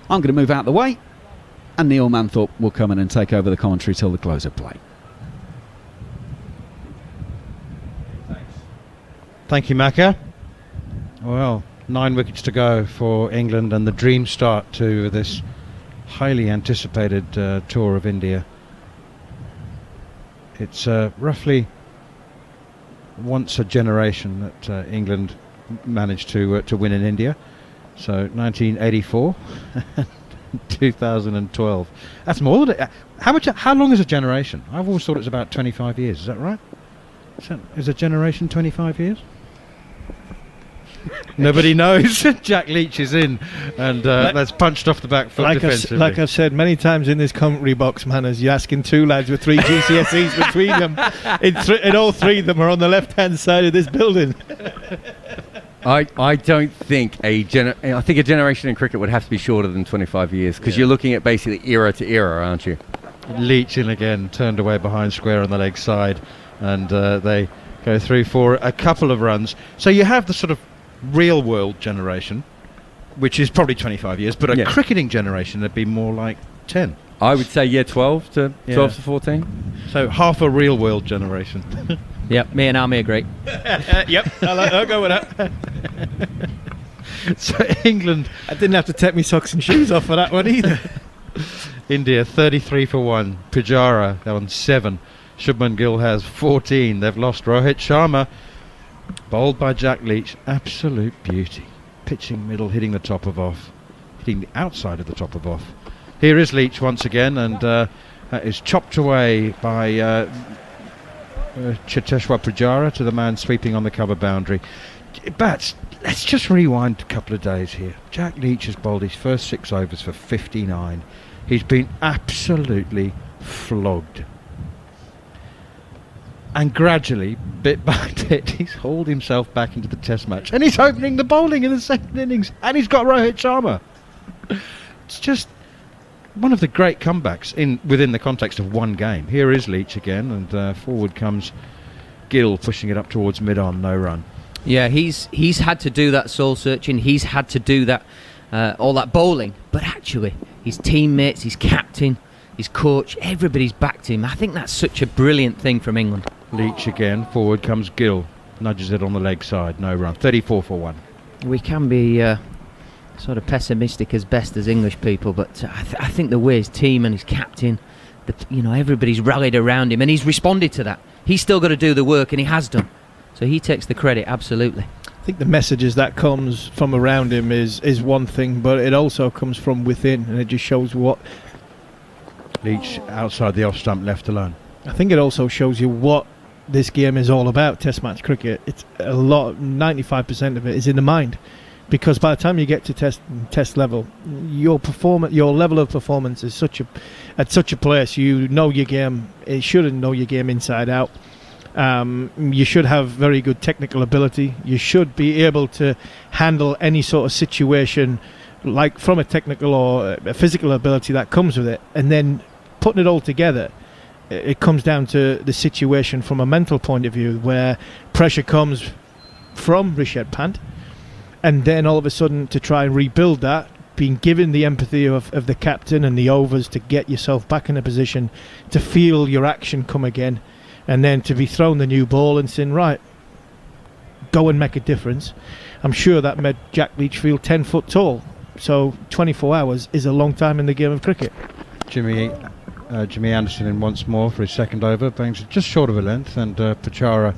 I'm going to move out the way, and Neil Manthorpe will come in and take over the commentary till the close of play. Thank you, Macca. Well, 9 wickets to go for England, and the dream start to this highly anticipated tour of India. It's roughly once a generation that England managed to win in India. So 1984, 2012. That's more than how long is a generation? I've always thought it's about 25 years. Is that right? Is a generation 25 years? Nobody knows. Jack Leach is in, and that's punched off the back foot defensively. Like I've said many times in this commentary box, Manners, you're asking 2 lads with 3 GCSEs between them, and all 3 of them are on the left-hand side of this building. I don't think I think a generation in cricket would have to be shorter than 25 years because you're looking at basically era to era, aren't you? Leach in again, turned away behind square on the leg side, and they go through for a couple of runs. So you have the sort of real world generation, which is probably 25 years, but a cricketing generation would be more like 10. I would say 12 to 14. So half a real world generation. Yep, me and Army agree. Yep, I'll go with that. So England, I didn't have to take my socks and shoes off for that one either. India 33 for 1. Pujara on 7. Shubman Gill has 14. They've lost Rohit Sharma, bowled by Jack Leach. Absolute beauty. Pitching middle, hitting the top of off, hitting the outside of the top of off. Here is Leach once again, and that is chopped away by Cheteshwar Pujara to the man sweeping on the cover boundary. Bats, let's just rewind a couple of days here. Jack Leach has bowled his first 6 overs for 59. He's been absolutely flogged. And gradually, bit by bit, he's hauled himself back into the test match. And he's opening the bowling in the second innings. And he's got Rohit Sharma. It's just one of the great comebacks within the context of one game. Here is Leach again, and forward comes Gill, pushing it up towards mid-on, no run. Yeah, he's had to do that soul searching. He's had to do that all that bowling. But actually, his teammates, his captain, his coach, everybody's backed him. I think that's such a brilliant thing from England. Leach again, forward comes Gill, nudges it on the leg side, no run. 34 for 1. We can be sort of pessimistic as best as English people, but I think the way his team and his captain, everybody's rallied around him, and he's responded to that. He's still got to do the work, and he has done. So he takes the credit, absolutely. I think the messages that comes from around him is one thing, but it also comes from within, and it just shows what... Leach outside the off stump, left alone. I think it also shows you what this game is all about, Test match cricket. It's 95% of it is in the mind, because by the time you get to test level, your level of performance is at such a place. You know your game. You should know your game inside out. You should have very good technical ability. You should be able to handle any sort of situation, like from a technical or a physical ability that comes with it, and then putting it all together. It comes down to the situation from a mental point of view, where pressure comes from Rishabh Pant, and then all of a sudden to try and rebuild that, being given the empathy of the captain and the overs to get yourself back in a position to feel your action come again, and then to be thrown the new ball and saying, right, go and make a difference. I'm sure that made Jack Leach feel 10 foot tall. So 24 hours is a long time in the game of cricket. Jimmy Anderson in once more for his second over, bangs it just short of a length, and Pujara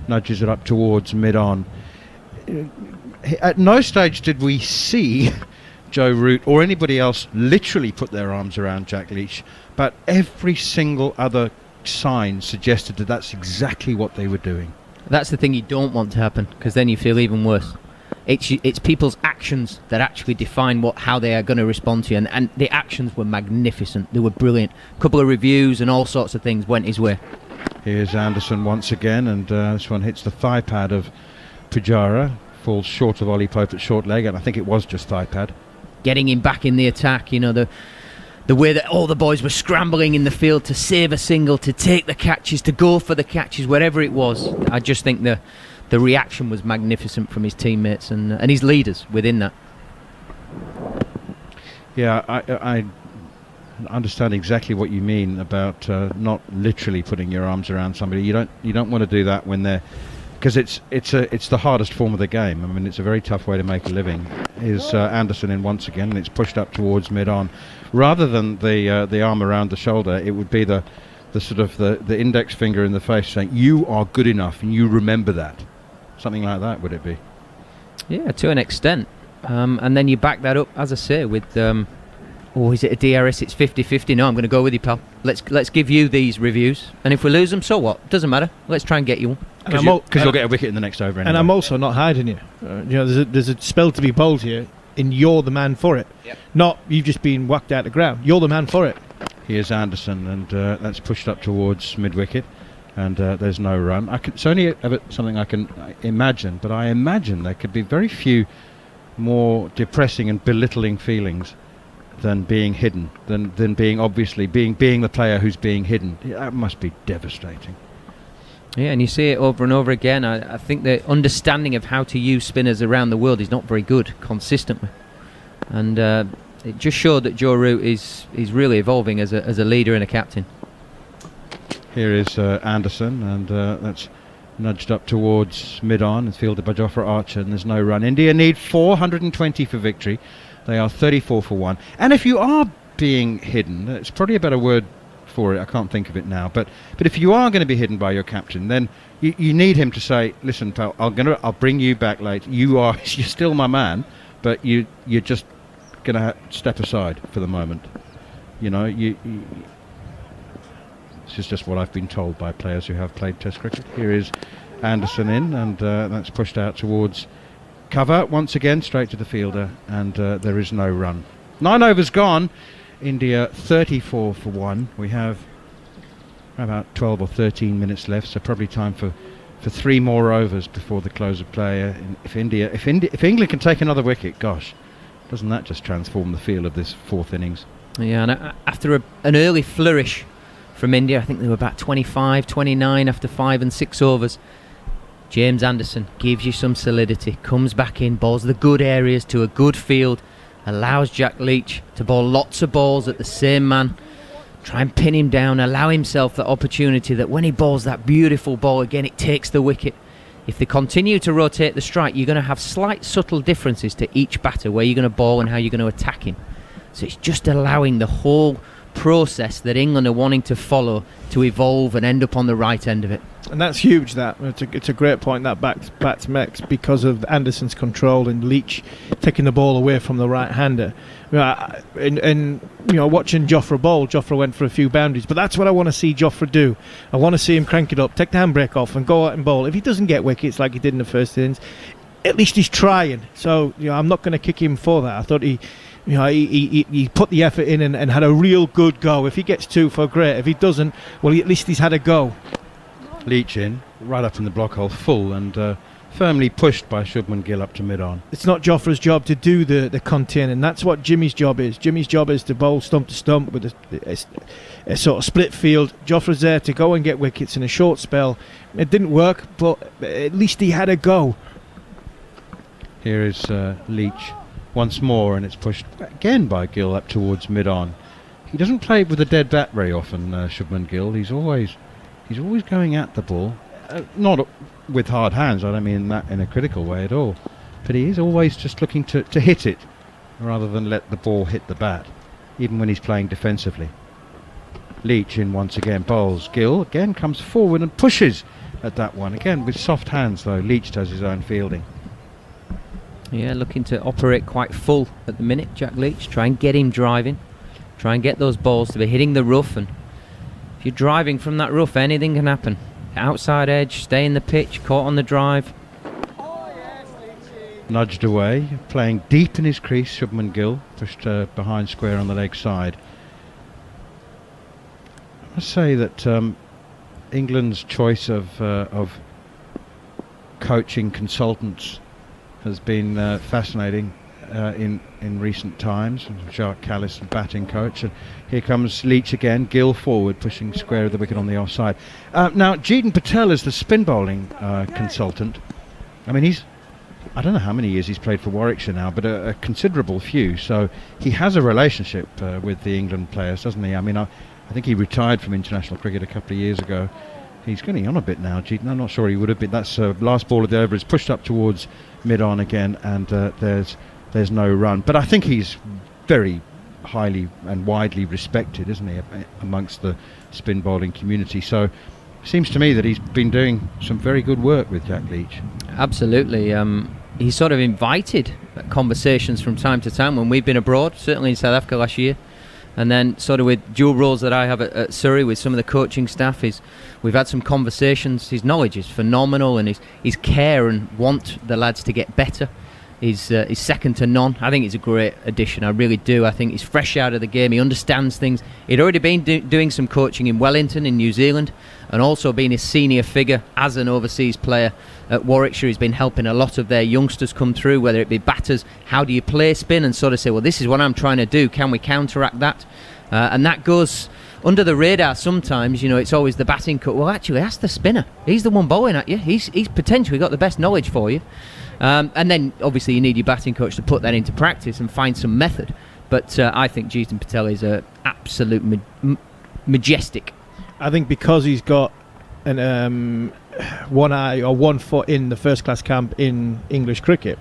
nudges it up towards mid-on. At no stage did we see Joe Root or anybody else literally put their arms around Jack Leach, but every single other sign suggested that that's exactly what they were doing. That's the thing you don't want to happen, because then you feel even worse. It's people's actions that actually define how they are going to respond to you, and the actions were magnificent. They were brilliant. A couple of reviews and all sorts of things went his way. Here's Anderson once again, and this one hits the thigh pad of Pujara, falls short of Ollie Pope at short leg, and I think it was just thigh pad. Getting him back in the attack, the way that all the boys were scrambling in the field to save a single, to take the catches, to go for the catches, wherever it was. I just think the reaction was magnificent from his teammates and his leaders within that. Yeah, I understand exactly what you mean about not literally putting your arms around somebody. You don't want to do that when they're, because it's the hardest form of the game. I mean, it's a very tough way to make a living. Here's Anderson in once again, and it's pushed up towards mid-on. Rather than the arm around the shoulder, it would be the sort of the index finger in the face saying, you are good enough, and you remember that. Something like that, would it be? Yeah, to an extent. And then you back that up, as I say, with is it a DRS? It's 50-50. No, I'm going to go with you, pal. Let's give you these reviews, and if we lose them, so what? Doesn't matter. Let's try and get you one. Because you'll get a wicket in the next over anyway. And I'm also not hiding you. There's a spell to be bowled here, and you're the man for it. Yep. Not you've just been whacked out the ground. You're the man for it. Here's Anderson, and that's pushed up towards mid-wicket. and there's no run. It's only something I can imagine, but I imagine there could be very few more depressing and belittling feelings than being hidden, than being the player who's being hidden. That must be devastating. Yeah, and you see it over and over again. I think the understanding of how to use spinners around the world is not very good consistently, and it just showed that Joe Root is really evolving as a leader and a captain. Here is Anderson, and that's nudged up towards mid-on and fielded by Jofra Archer, and there's no run. India need 420 for victory. They are 34 for 1. And if you are being hidden, it's probably a better word for it, I can't think of it now, but if you are going to be hidden by your captain, then you need him to say, listen pal, I'll bring you back late. You're still my man, but you're just going to step aside for the moment. You know, this is just what I've been told by players who have played Test cricket. Here is Anderson in, and that's pushed out towards cover once again, straight to the fielder, and there is no run. 9 overs gone. India 34 for 1. We have about 12 or 13 minutes left, so probably time for 3 more overs before the close of play. If England can take another wicket, gosh, doesn't that just transform the feel of this 4th innings? Yeah, and after an early flourish from India, I think they were about 25, 29 after 5 and 6 overs. James Anderson gives you some solidity, comes back in, bowls the good areas to a good field, allows Jack Leach to bowl lots of balls at the same man, try and pin him down, allow himself the opportunity that when he bowls that beautiful ball again, it takes the wicket. If they continue to rotate the strike, you're going to have slight subtle differences to each batter, where you're going to bowl and how you're going to attack him. So it's just allowing the whole process that England are wanting to follow to evolve and end up on the right end of it. And that's huge. That it's a great point that bats Mex, because of Anderson's control and Leach taking the ball away from the right-hander. And watching Jofra bowl, Jofra went for a few boundaries, but that's what I want to see Jofra do. I want to see him crank it up, take the handbrake off, and go out and bowl. If he doesn't get wickets like he did in the first innings, at least he's trying. So I'm not going to kick him for that. I thought he put the effort in and had a real good go. If he gets 2 for great. If he doesn't, well, at least he's had a go. Leach in, right up in the block hole, full, and firmly pushed by Shubman Gill up to mid-on. It's not Jofra's job to do the contain, and that's what Jimmy's job is. Jimmy's job is to bowl stump to stump with a sort of split field. Jofra's there to go and get wickets in a short spell. It didn't work, but at least he had a go. Here is Leach once more, and it's pushed again by Gill up towards mid-on. He doesn't play with a dead bat very often, Shubman Gill. He's always going at the ball, not with hard hands. I don't mean that in a critical way at all, but he is always just looking to hit it rather than let the ball hit the bat, even when he's playing defensively. Leach in once again, bowls. Gill again comes forward and pushes at that one again with soft hands, though. Leach does his own fielding. Yeah, looking to operate quite full at the minute, Jack Leach. Try and get him driving, try and get those balls to be hitting the rough, and if you're driving from that rough, anything can happen. Outside edge, stay in the pitch, caught on the drive. Nudged away, playing deep in his crease, Shubman Gill, pushed behind square on the leg side. I must say that England's choice of coaching consultants has been fascinating in recent times. Jacques Kallis, batting coach, and here comes Leach again. Gill forward, pushing square of the wicket on the offside. Now Jeetan Patel is the spin bowling consultant. I mean, I don't know how many years he's played for Warwickshire now, but a considerable few. So he has a relationship with the England players, doesn't he? I mean, I think he retired from international cricket a couple of years ago. He's getting on a bit now, Jeetan. I'm not sure he would have been. That's last ball of the over is pushed up towards mid-on again, and there's no run. But I think he's very highly and widely respected, isn't he, amongst the spin bowling community. So it seems to me that he's been doing some very good work with Jack Leach. Absolutely. He's sort of invited conversations from time to time when we've been abroad, certainly in South Africa last year. And then sort of with dual roles that I have at Surrey with some of the coaching staff, we've had some conversations. His knowledge is phenomenal, and his care and want the lads to get better. is second to none. I think he's a great addition. I really do. I think he's fresh out of the game. He understands things. He'd already been doing some coaching in Wellington in New Zealand, and also been a senior figure as an overseas player at Warwickshire. He's been helping a lot of their youngsters come through, whether it be batters. How do you play spin and sort of say, well, this is what I'm trying to do. Can we counteract that? And that goes under the radar sometimes. It's always the batting cut. Well, actually, ask the spinner. He's the one bowling at you. He's potentially got the best knowledge for you. And then, obviously, you need your batting coach to put that into practice and find some method. But I think Jeetan Patel is a absolute majestic. I think because he's got an one eye or 1 foot in the first class camp in English cricket,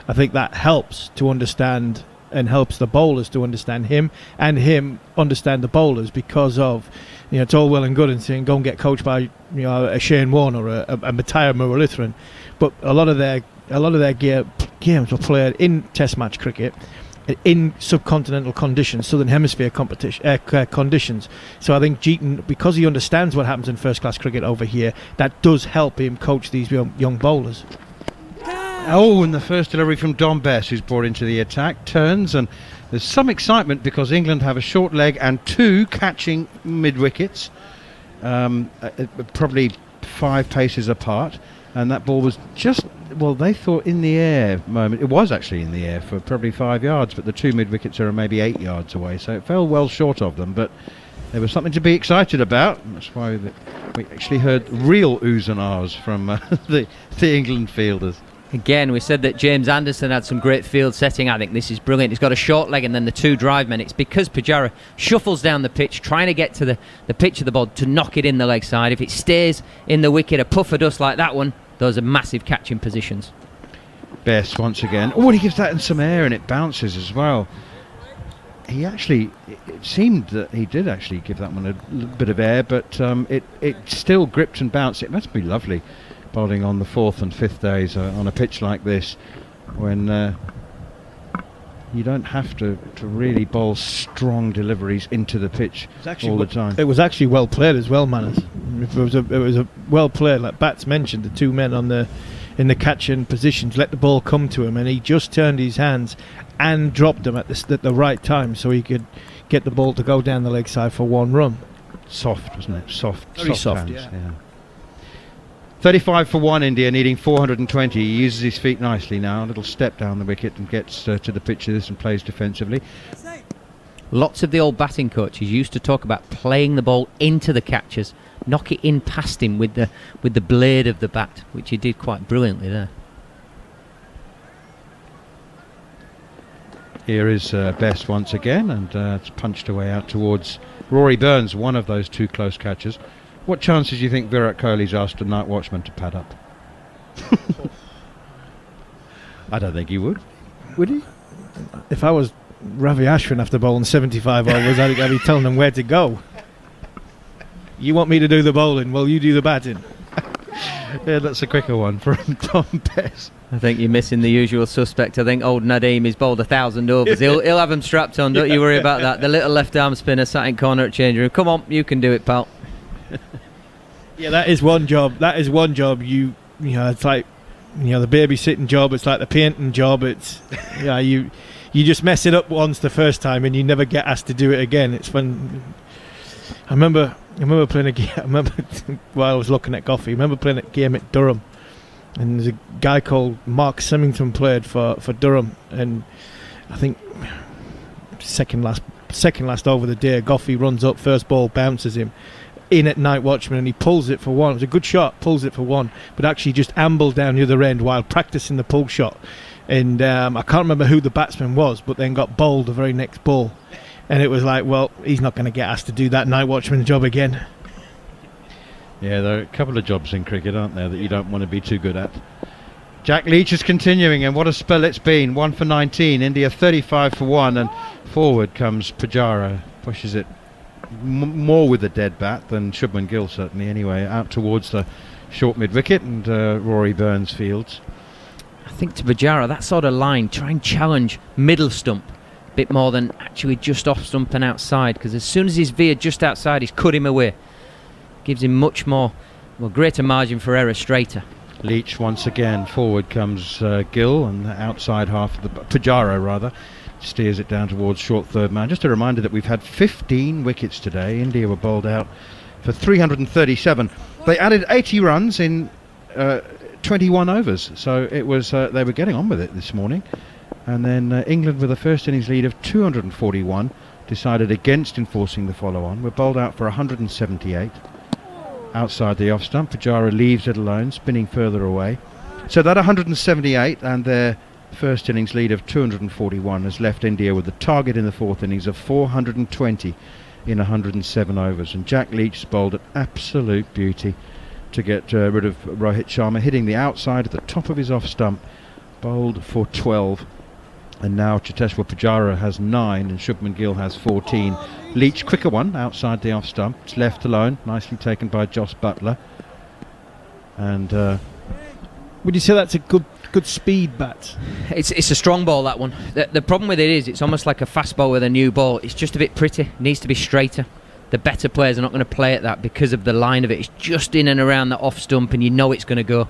I think that helps to understand and helps the bowlers to understand him, and him understand the bowlers, because of, it's all well and good and saying go and get coached by a Shane Warne or a Matthias Muralitharan, but a lot of their games were played in Test match cricket in subcontinental conditions, Southern Hemisphere conditions. So I think Jeetan, because he understands what happens in first class cricket over here, that does help him coach these young bowlers. Oh, and the first delivery from Dom Bess, who's brought into the attack, turns, and there's some excitement because England have a short leg and 2 catching mid-wickets, probably 5 paces apart, and that ball was just, well, they thought in the air moment. It was actually in the air for probably 5 yards, but the 2 mid-wickets are maybe 8 yards away, so it fell well short of them, but there was something to be excited about. That's why we actually heard real oohs and ahs from the England fielders. Again, we said that James Anderson had some great field setting. I think this is brilliant. He's got a short leg and then the 2 drive men. It's because Pujara shuffles down the pitch, trying to get to the pitch of the ball to knock it in the leg side. If it stays in the wicket, a puff of dust like that one, those are massive catching positions. Best once again. Oh, and he gives that in some air and it bounces as well. He actually, it seemed that he did actually give that one a little bit of air, but it still gripped and bounced. It must be lovely bowling on the 4th and 5th days on a pitch like this, when you don't have to really bowl strong deliveries into the pitch all the time. It was actually well played as well, Manners. It was a well played, like Bats mentioned, the 2 men in the catching positions let the ball come to him, and he just turned his hands and dropped them at the right time, so he could get the ball to go down the leg side for 1 run. Soft, wasn't it? Very soft, hands, yeah. 35 for 1, India, needing 420. He uses his feet nicely now. A little step down the wicket and gets to the pitch of this and plays defensively. Lots of the old batting coaches used to talk about playing the ball into the catchers, knock it in past him with the blade of the bat, which he did quite brilliantly there. Here is Best once again, and it's punched away out towards Rory Burns, one of those 2 close catchers. What chances do you think Virat Kohli's asked a night watchman to pad up? I don't think he would. Would he? If I was Ravi Ashwin after bowling 75 overs, I'd be telling them where to go. You want me to do the bowling? Well, you do the batting. Yeah, that's a quicker one from Tom Bess. I think you're missing the usual suspect. I think old Nadeem is bowled 1,000 overs. He'll have them strapped on. Don't you worry about that. The little left arm spinner sat in corner at change room. Come on, you can do it, pal. Yeah, that is one job. You know, it's like, the babysitting job. It's like the painting job. It's you just mess it up once the first time and you never get asked to do it again. It's when I remember playing a game. I remember while I was looking at Goffey. I remember playing a game at Durham, and there's a guy called Mark Symington played for Durham, and I think second last over the day, Goffey runs up, first ball bounces him in at night watchman, and he pulls it for 1. It was a good shot, pulls it for 1, but actually just ambled down the other end while practicing the pull shot. And I can't remember who the batsman was, but then got bowled the very next ball. And it was like, well, he's not going to get asked to do that night watchman job again. Yeah, there are a couple of jobs in cricket, aren't there, that you don't want to be too good at. Jack Leach is continuing, and what a spell it's been. 1 for 19, India 35 for 1, and forward comes Pujara, pushes it more with a dead bat than Shubman Gill, certainly, anyway, out towards the short mid-wicket, and Rory Burns fields. I think to Pujara, that sort of line, try and challenge middle stump a bit more than actually just off stump and outside, because as soon as he's veered just outside, he's cut him away. Gives him much more, greater margin for error straighter. Leach once again. Forward comes Gill, and the outside half of the Pujara rather steers it down towards short third man. Just a reminder that we've had 15 wickets today. India were bowled out for 337. They added 80 runs in 21 overs, so it was they were getting on with it this morning. And then England, with a first innings lead of 241, decided against enforcing the follow-on. We're bowled out for 178 outside the off stump. Pujara leaves it alone, spinning further away. So that 178 and their first innings lead of 241 has left India with the target in the fourth innings of 420 in 107 overs. And Jack Leach's bowled an absolute beauty to get rid of Rohit Sharma, hitting the outside at the top of his off stump, bowled for 12. And now Cheteshwar Pujara has 9 and Shubman Gill has 14. Leach, quicker one outside the off stump. It's left alone, nicely taken by Jos Buttler. And would you say that's a good speed bat? It's a strong ball, that one. The problem with it is it's almost like a fast ball with a new ball. It's just a bit pretty. It needs to be straighter. The better players are not going to play at that because of the line of it. It's just in and around the off stump, and you know it's going to go.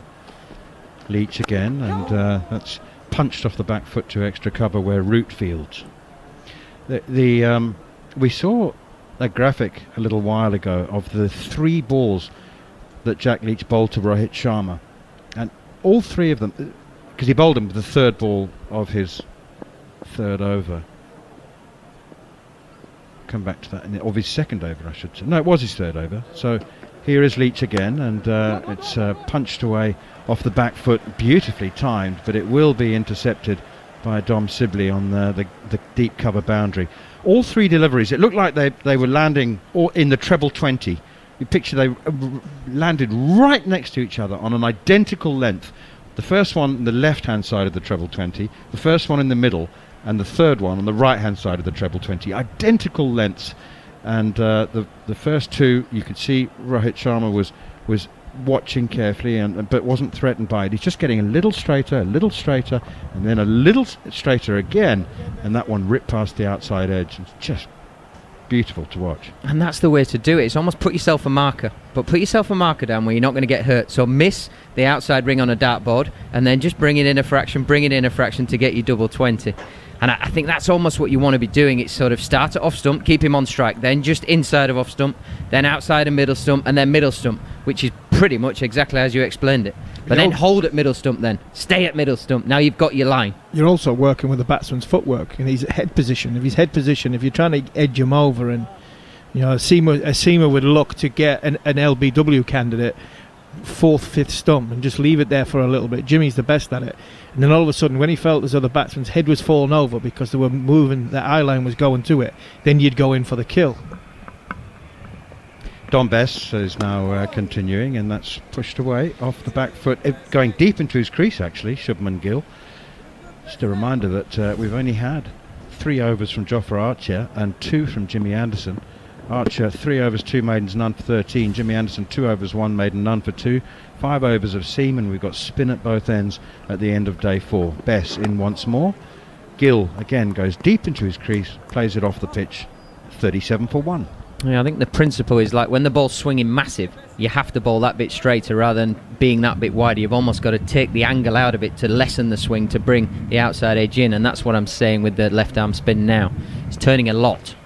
Leach again, and that's punched off the back foot to extra cover where Root fields. We saw a graphic a little while ago of the 3 balls that Jack Leach bowled to Rohit Sharma, and all 3 of them, because he bowled him with the 3rd ball of his 3rd over. Come back to that, of his 2nd over, I should say. No, it was his 3rd over. So here is Leach again, and it's punched away off the back foot, beautifully timed, but it will be intercepted by Dom Sibley on the deep cover boundary. All 3 deliveries, it looked like they were landing in the treble 20. You picture they landed right next to each other on an identical length. The first one on the left-hand side of the treble 20, the first one in the middle, and the 3rd one on the right-hand side of the treble 20. Identical lengths. And the first 2, you could see Rohit Sharma was watching carefully, but wasn't threatened by it. He's just getting a little straighter, and then a little straighter again, and that one ripped past the outside edge. It's just beautiful to watch. And that's the way to do it. It's almost put yourself a marker, but put yourself a marker down where you're not going to get hurt. So miss the outside ring on a dartboard, and then just bring it in a fraction to get you double 20. And I think that's almost what you want to be doing. It's sort of start at off stump, keep him on strike, then just inside of off stump, then outside of middle stump, and then middle stump, which is pretty much exactly as you explained it. But then hold at middle stump, then stay at middle stump. Now you've got your line. You're also working with the batsman's footwork and his head position. If you're trying to edge him over, and a seamer would look to get an LBW candidate 4th, 5th stump and just leave it there for a little bit. Jimmy's the best at it. And then all of a sudden, when he felt as though the batsman's head was falling over because they were moving, the eye line was going to it, then you'd go in for the kill. Dom Bess is now continuing, and that's pushed away off the back foot, going deep into his crease actually, Shubman Gill. Just a reminder that we've only had 3 overs from Jofra Archer and 2 from Jimmy Anderson. Archer 3 overs, 2 maidens, none for 13. Jimmy Anderson 2 overs, 1 maiden, none for 2. 5 overs of seam, we've got spin at both ends at the end of day 4. Bess in once more. Gill again goes deep into his crease, plays it off the pitch, 37 for 1. Yeah, I think the principle is like when the ball's swinging massive, you have to bowl that bit straighter rather than being that bit wider. You've almost got to take the angle out of it to lessen the swing, to bring the outside edge in, and that's what I'm saying with the left arm spin now. It's turning a lot.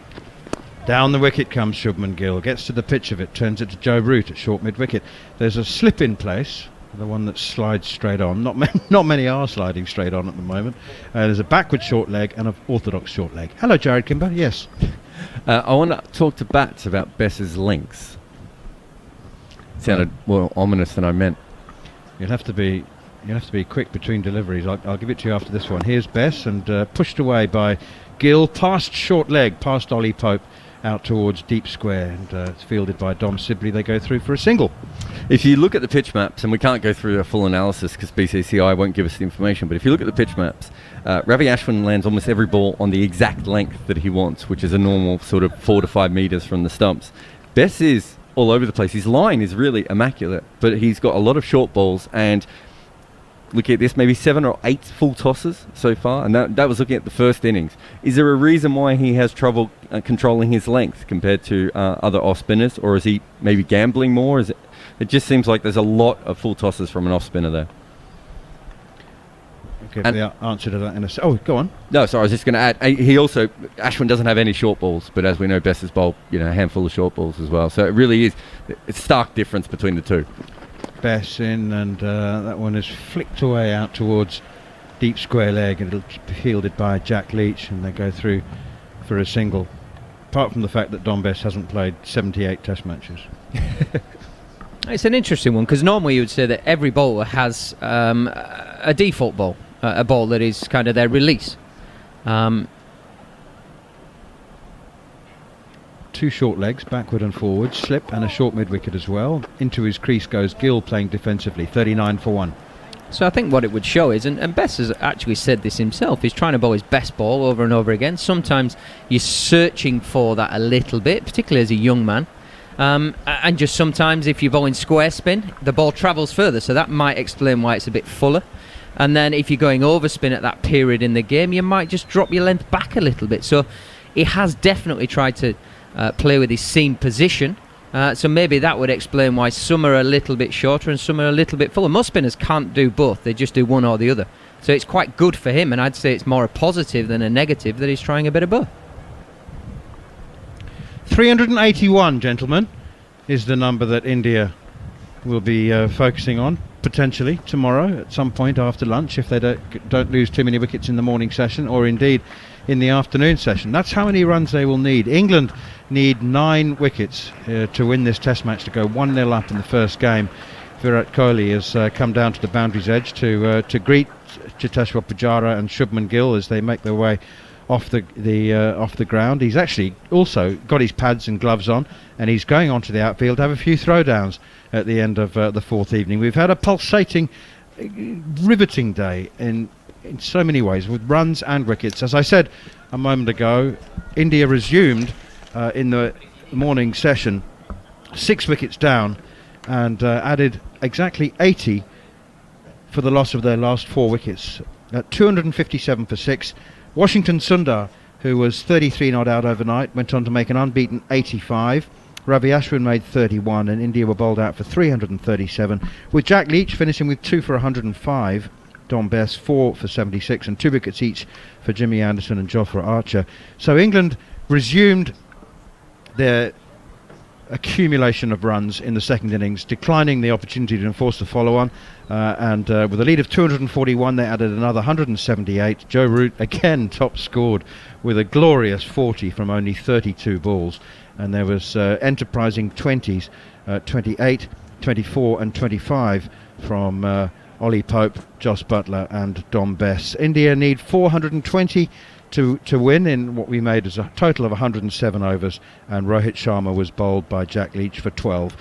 Down the wicket comes Shubman Gill, gets to the pitch of it, turns it to Joe Root at short mid-wicket. There's a slip in place, the one that slides straight on. Not many are sliding straight on at the moment. There's a backward short leg and an orthodox short leg. Hello, Jared Kimber. Yes. I want to talk to Bats about Bess's links. Sounded more ominous than I meant. You'll have to be quick between deliveries. I'll give it to you after this one. Here's Bess, and pushed away by Gill, past short leg, past Ollie Pope, out towards deep square, and it's fielded by Dom Sibley. They go through for a single. If you look at the pitch maps, and we can't go through a full analysis because BCCI won't give us the information, but if you look at the pitch maps, Ravi Ashwin lands almost every ball on the exact length that he wants, which is a normal sort of 4 to 5 metres from the stumps. Bess is all over the place. His line is really immaculate, but he's got a lot of short balls, and look at this, maybe 7 or 8 full tosses so far, and that was looking at the first innings. Is there a reason why he has trouble controlling his length compared to other off spinners, or is he maybe gambling more? it just seems like there's a lot of full tosses from an off spinner there. Give And- the answer to that in a oh, go on. No, sorry, I was just going to add. Ashwin doesn't have any short balls, but as we know, Bess has bowled a handful of short balls as well. So it really is a stark difference between the two. Bess in, and that one is flicked away out towards deep square leg, and it'll be fielded by Jack Leach, and they go through for a single. Apart from the fact that Dom Bess hasn't played 78 Test matches. It's an interesting one because normally you would say that every bowler has a default ball, a ball that is kind of their release. Two short legs, backward and forward, slip and a short mid-wicket as well. Into his crease goes Gill playing defensively, 39 for 1. So I think what it would show is, and Bess has actually said this himself, he's trying to bowl his best ball over and over again. Sometimes you're searching for that a little bit, particularly as a young man. And just sometimes if you're bowling square spin, the ball travels further, so that might explain why it's a bit fuller. And then if you're going over spin at that period in the game, you might just drop your length back a little bit. So he has definitely tried to play with his seam position. So maybe that would explain why some are a little bit shorter and some are a little bit fuller. Most spinners can't do both, they just do one or the other. So it's quite good for him, and I'd say it's more a positive than a negative that he's trying a bit of both. 381, gentlemen, is the number that India will be focusing on potentially tomorrow at some point after lunch, if they don't lose too many wickets in the morning session, or indeed in the afternoon session. That's how many runs they will need. England need 9 wickets to win this Test match, to go 1-0 up in the first game. Virat Kohli has come down to the boundary's edge to greet Cheteshwar Pujara and Shubman Gill as they make their way off the ground. He's actually also got his pads and gloves on, and he's going onto the outfield to have a few throwdowns at the end of the fourth evening. We've had a pulsating, riveting day in so many ways, with runs and wickets. As I said a moment ago, India resumed in the morning session 6 wickets down, and added exactly 80 for the loss of their last 4 wickets. 257 for 6. Washington Sundar, who was 33 not out overnight, went on to make an unbeaten 85. Ravi Ashwin made 31, and India were bowled out for 337, with Jack Leach finishing with 2 for 105. Dom Bess 4 for 76, and 2 wickets each for Jimmy Anderson and Jofra Archer. So England resumed their accumulation of runs in the second innings, declining the opportunity to enforce the follow-on, and with a lead of 241 they added another 178. Joe Root again top scored with a glorious 40 from only 32 balls, and there was enterprising 20s, 28, 24 and 25 from Ollie Pope, Jos Buttler and Dom Bess. India need 420 to win in what we made as a total of 107 overs, and Rohit Sharma was bowled by Jack Leach for 12.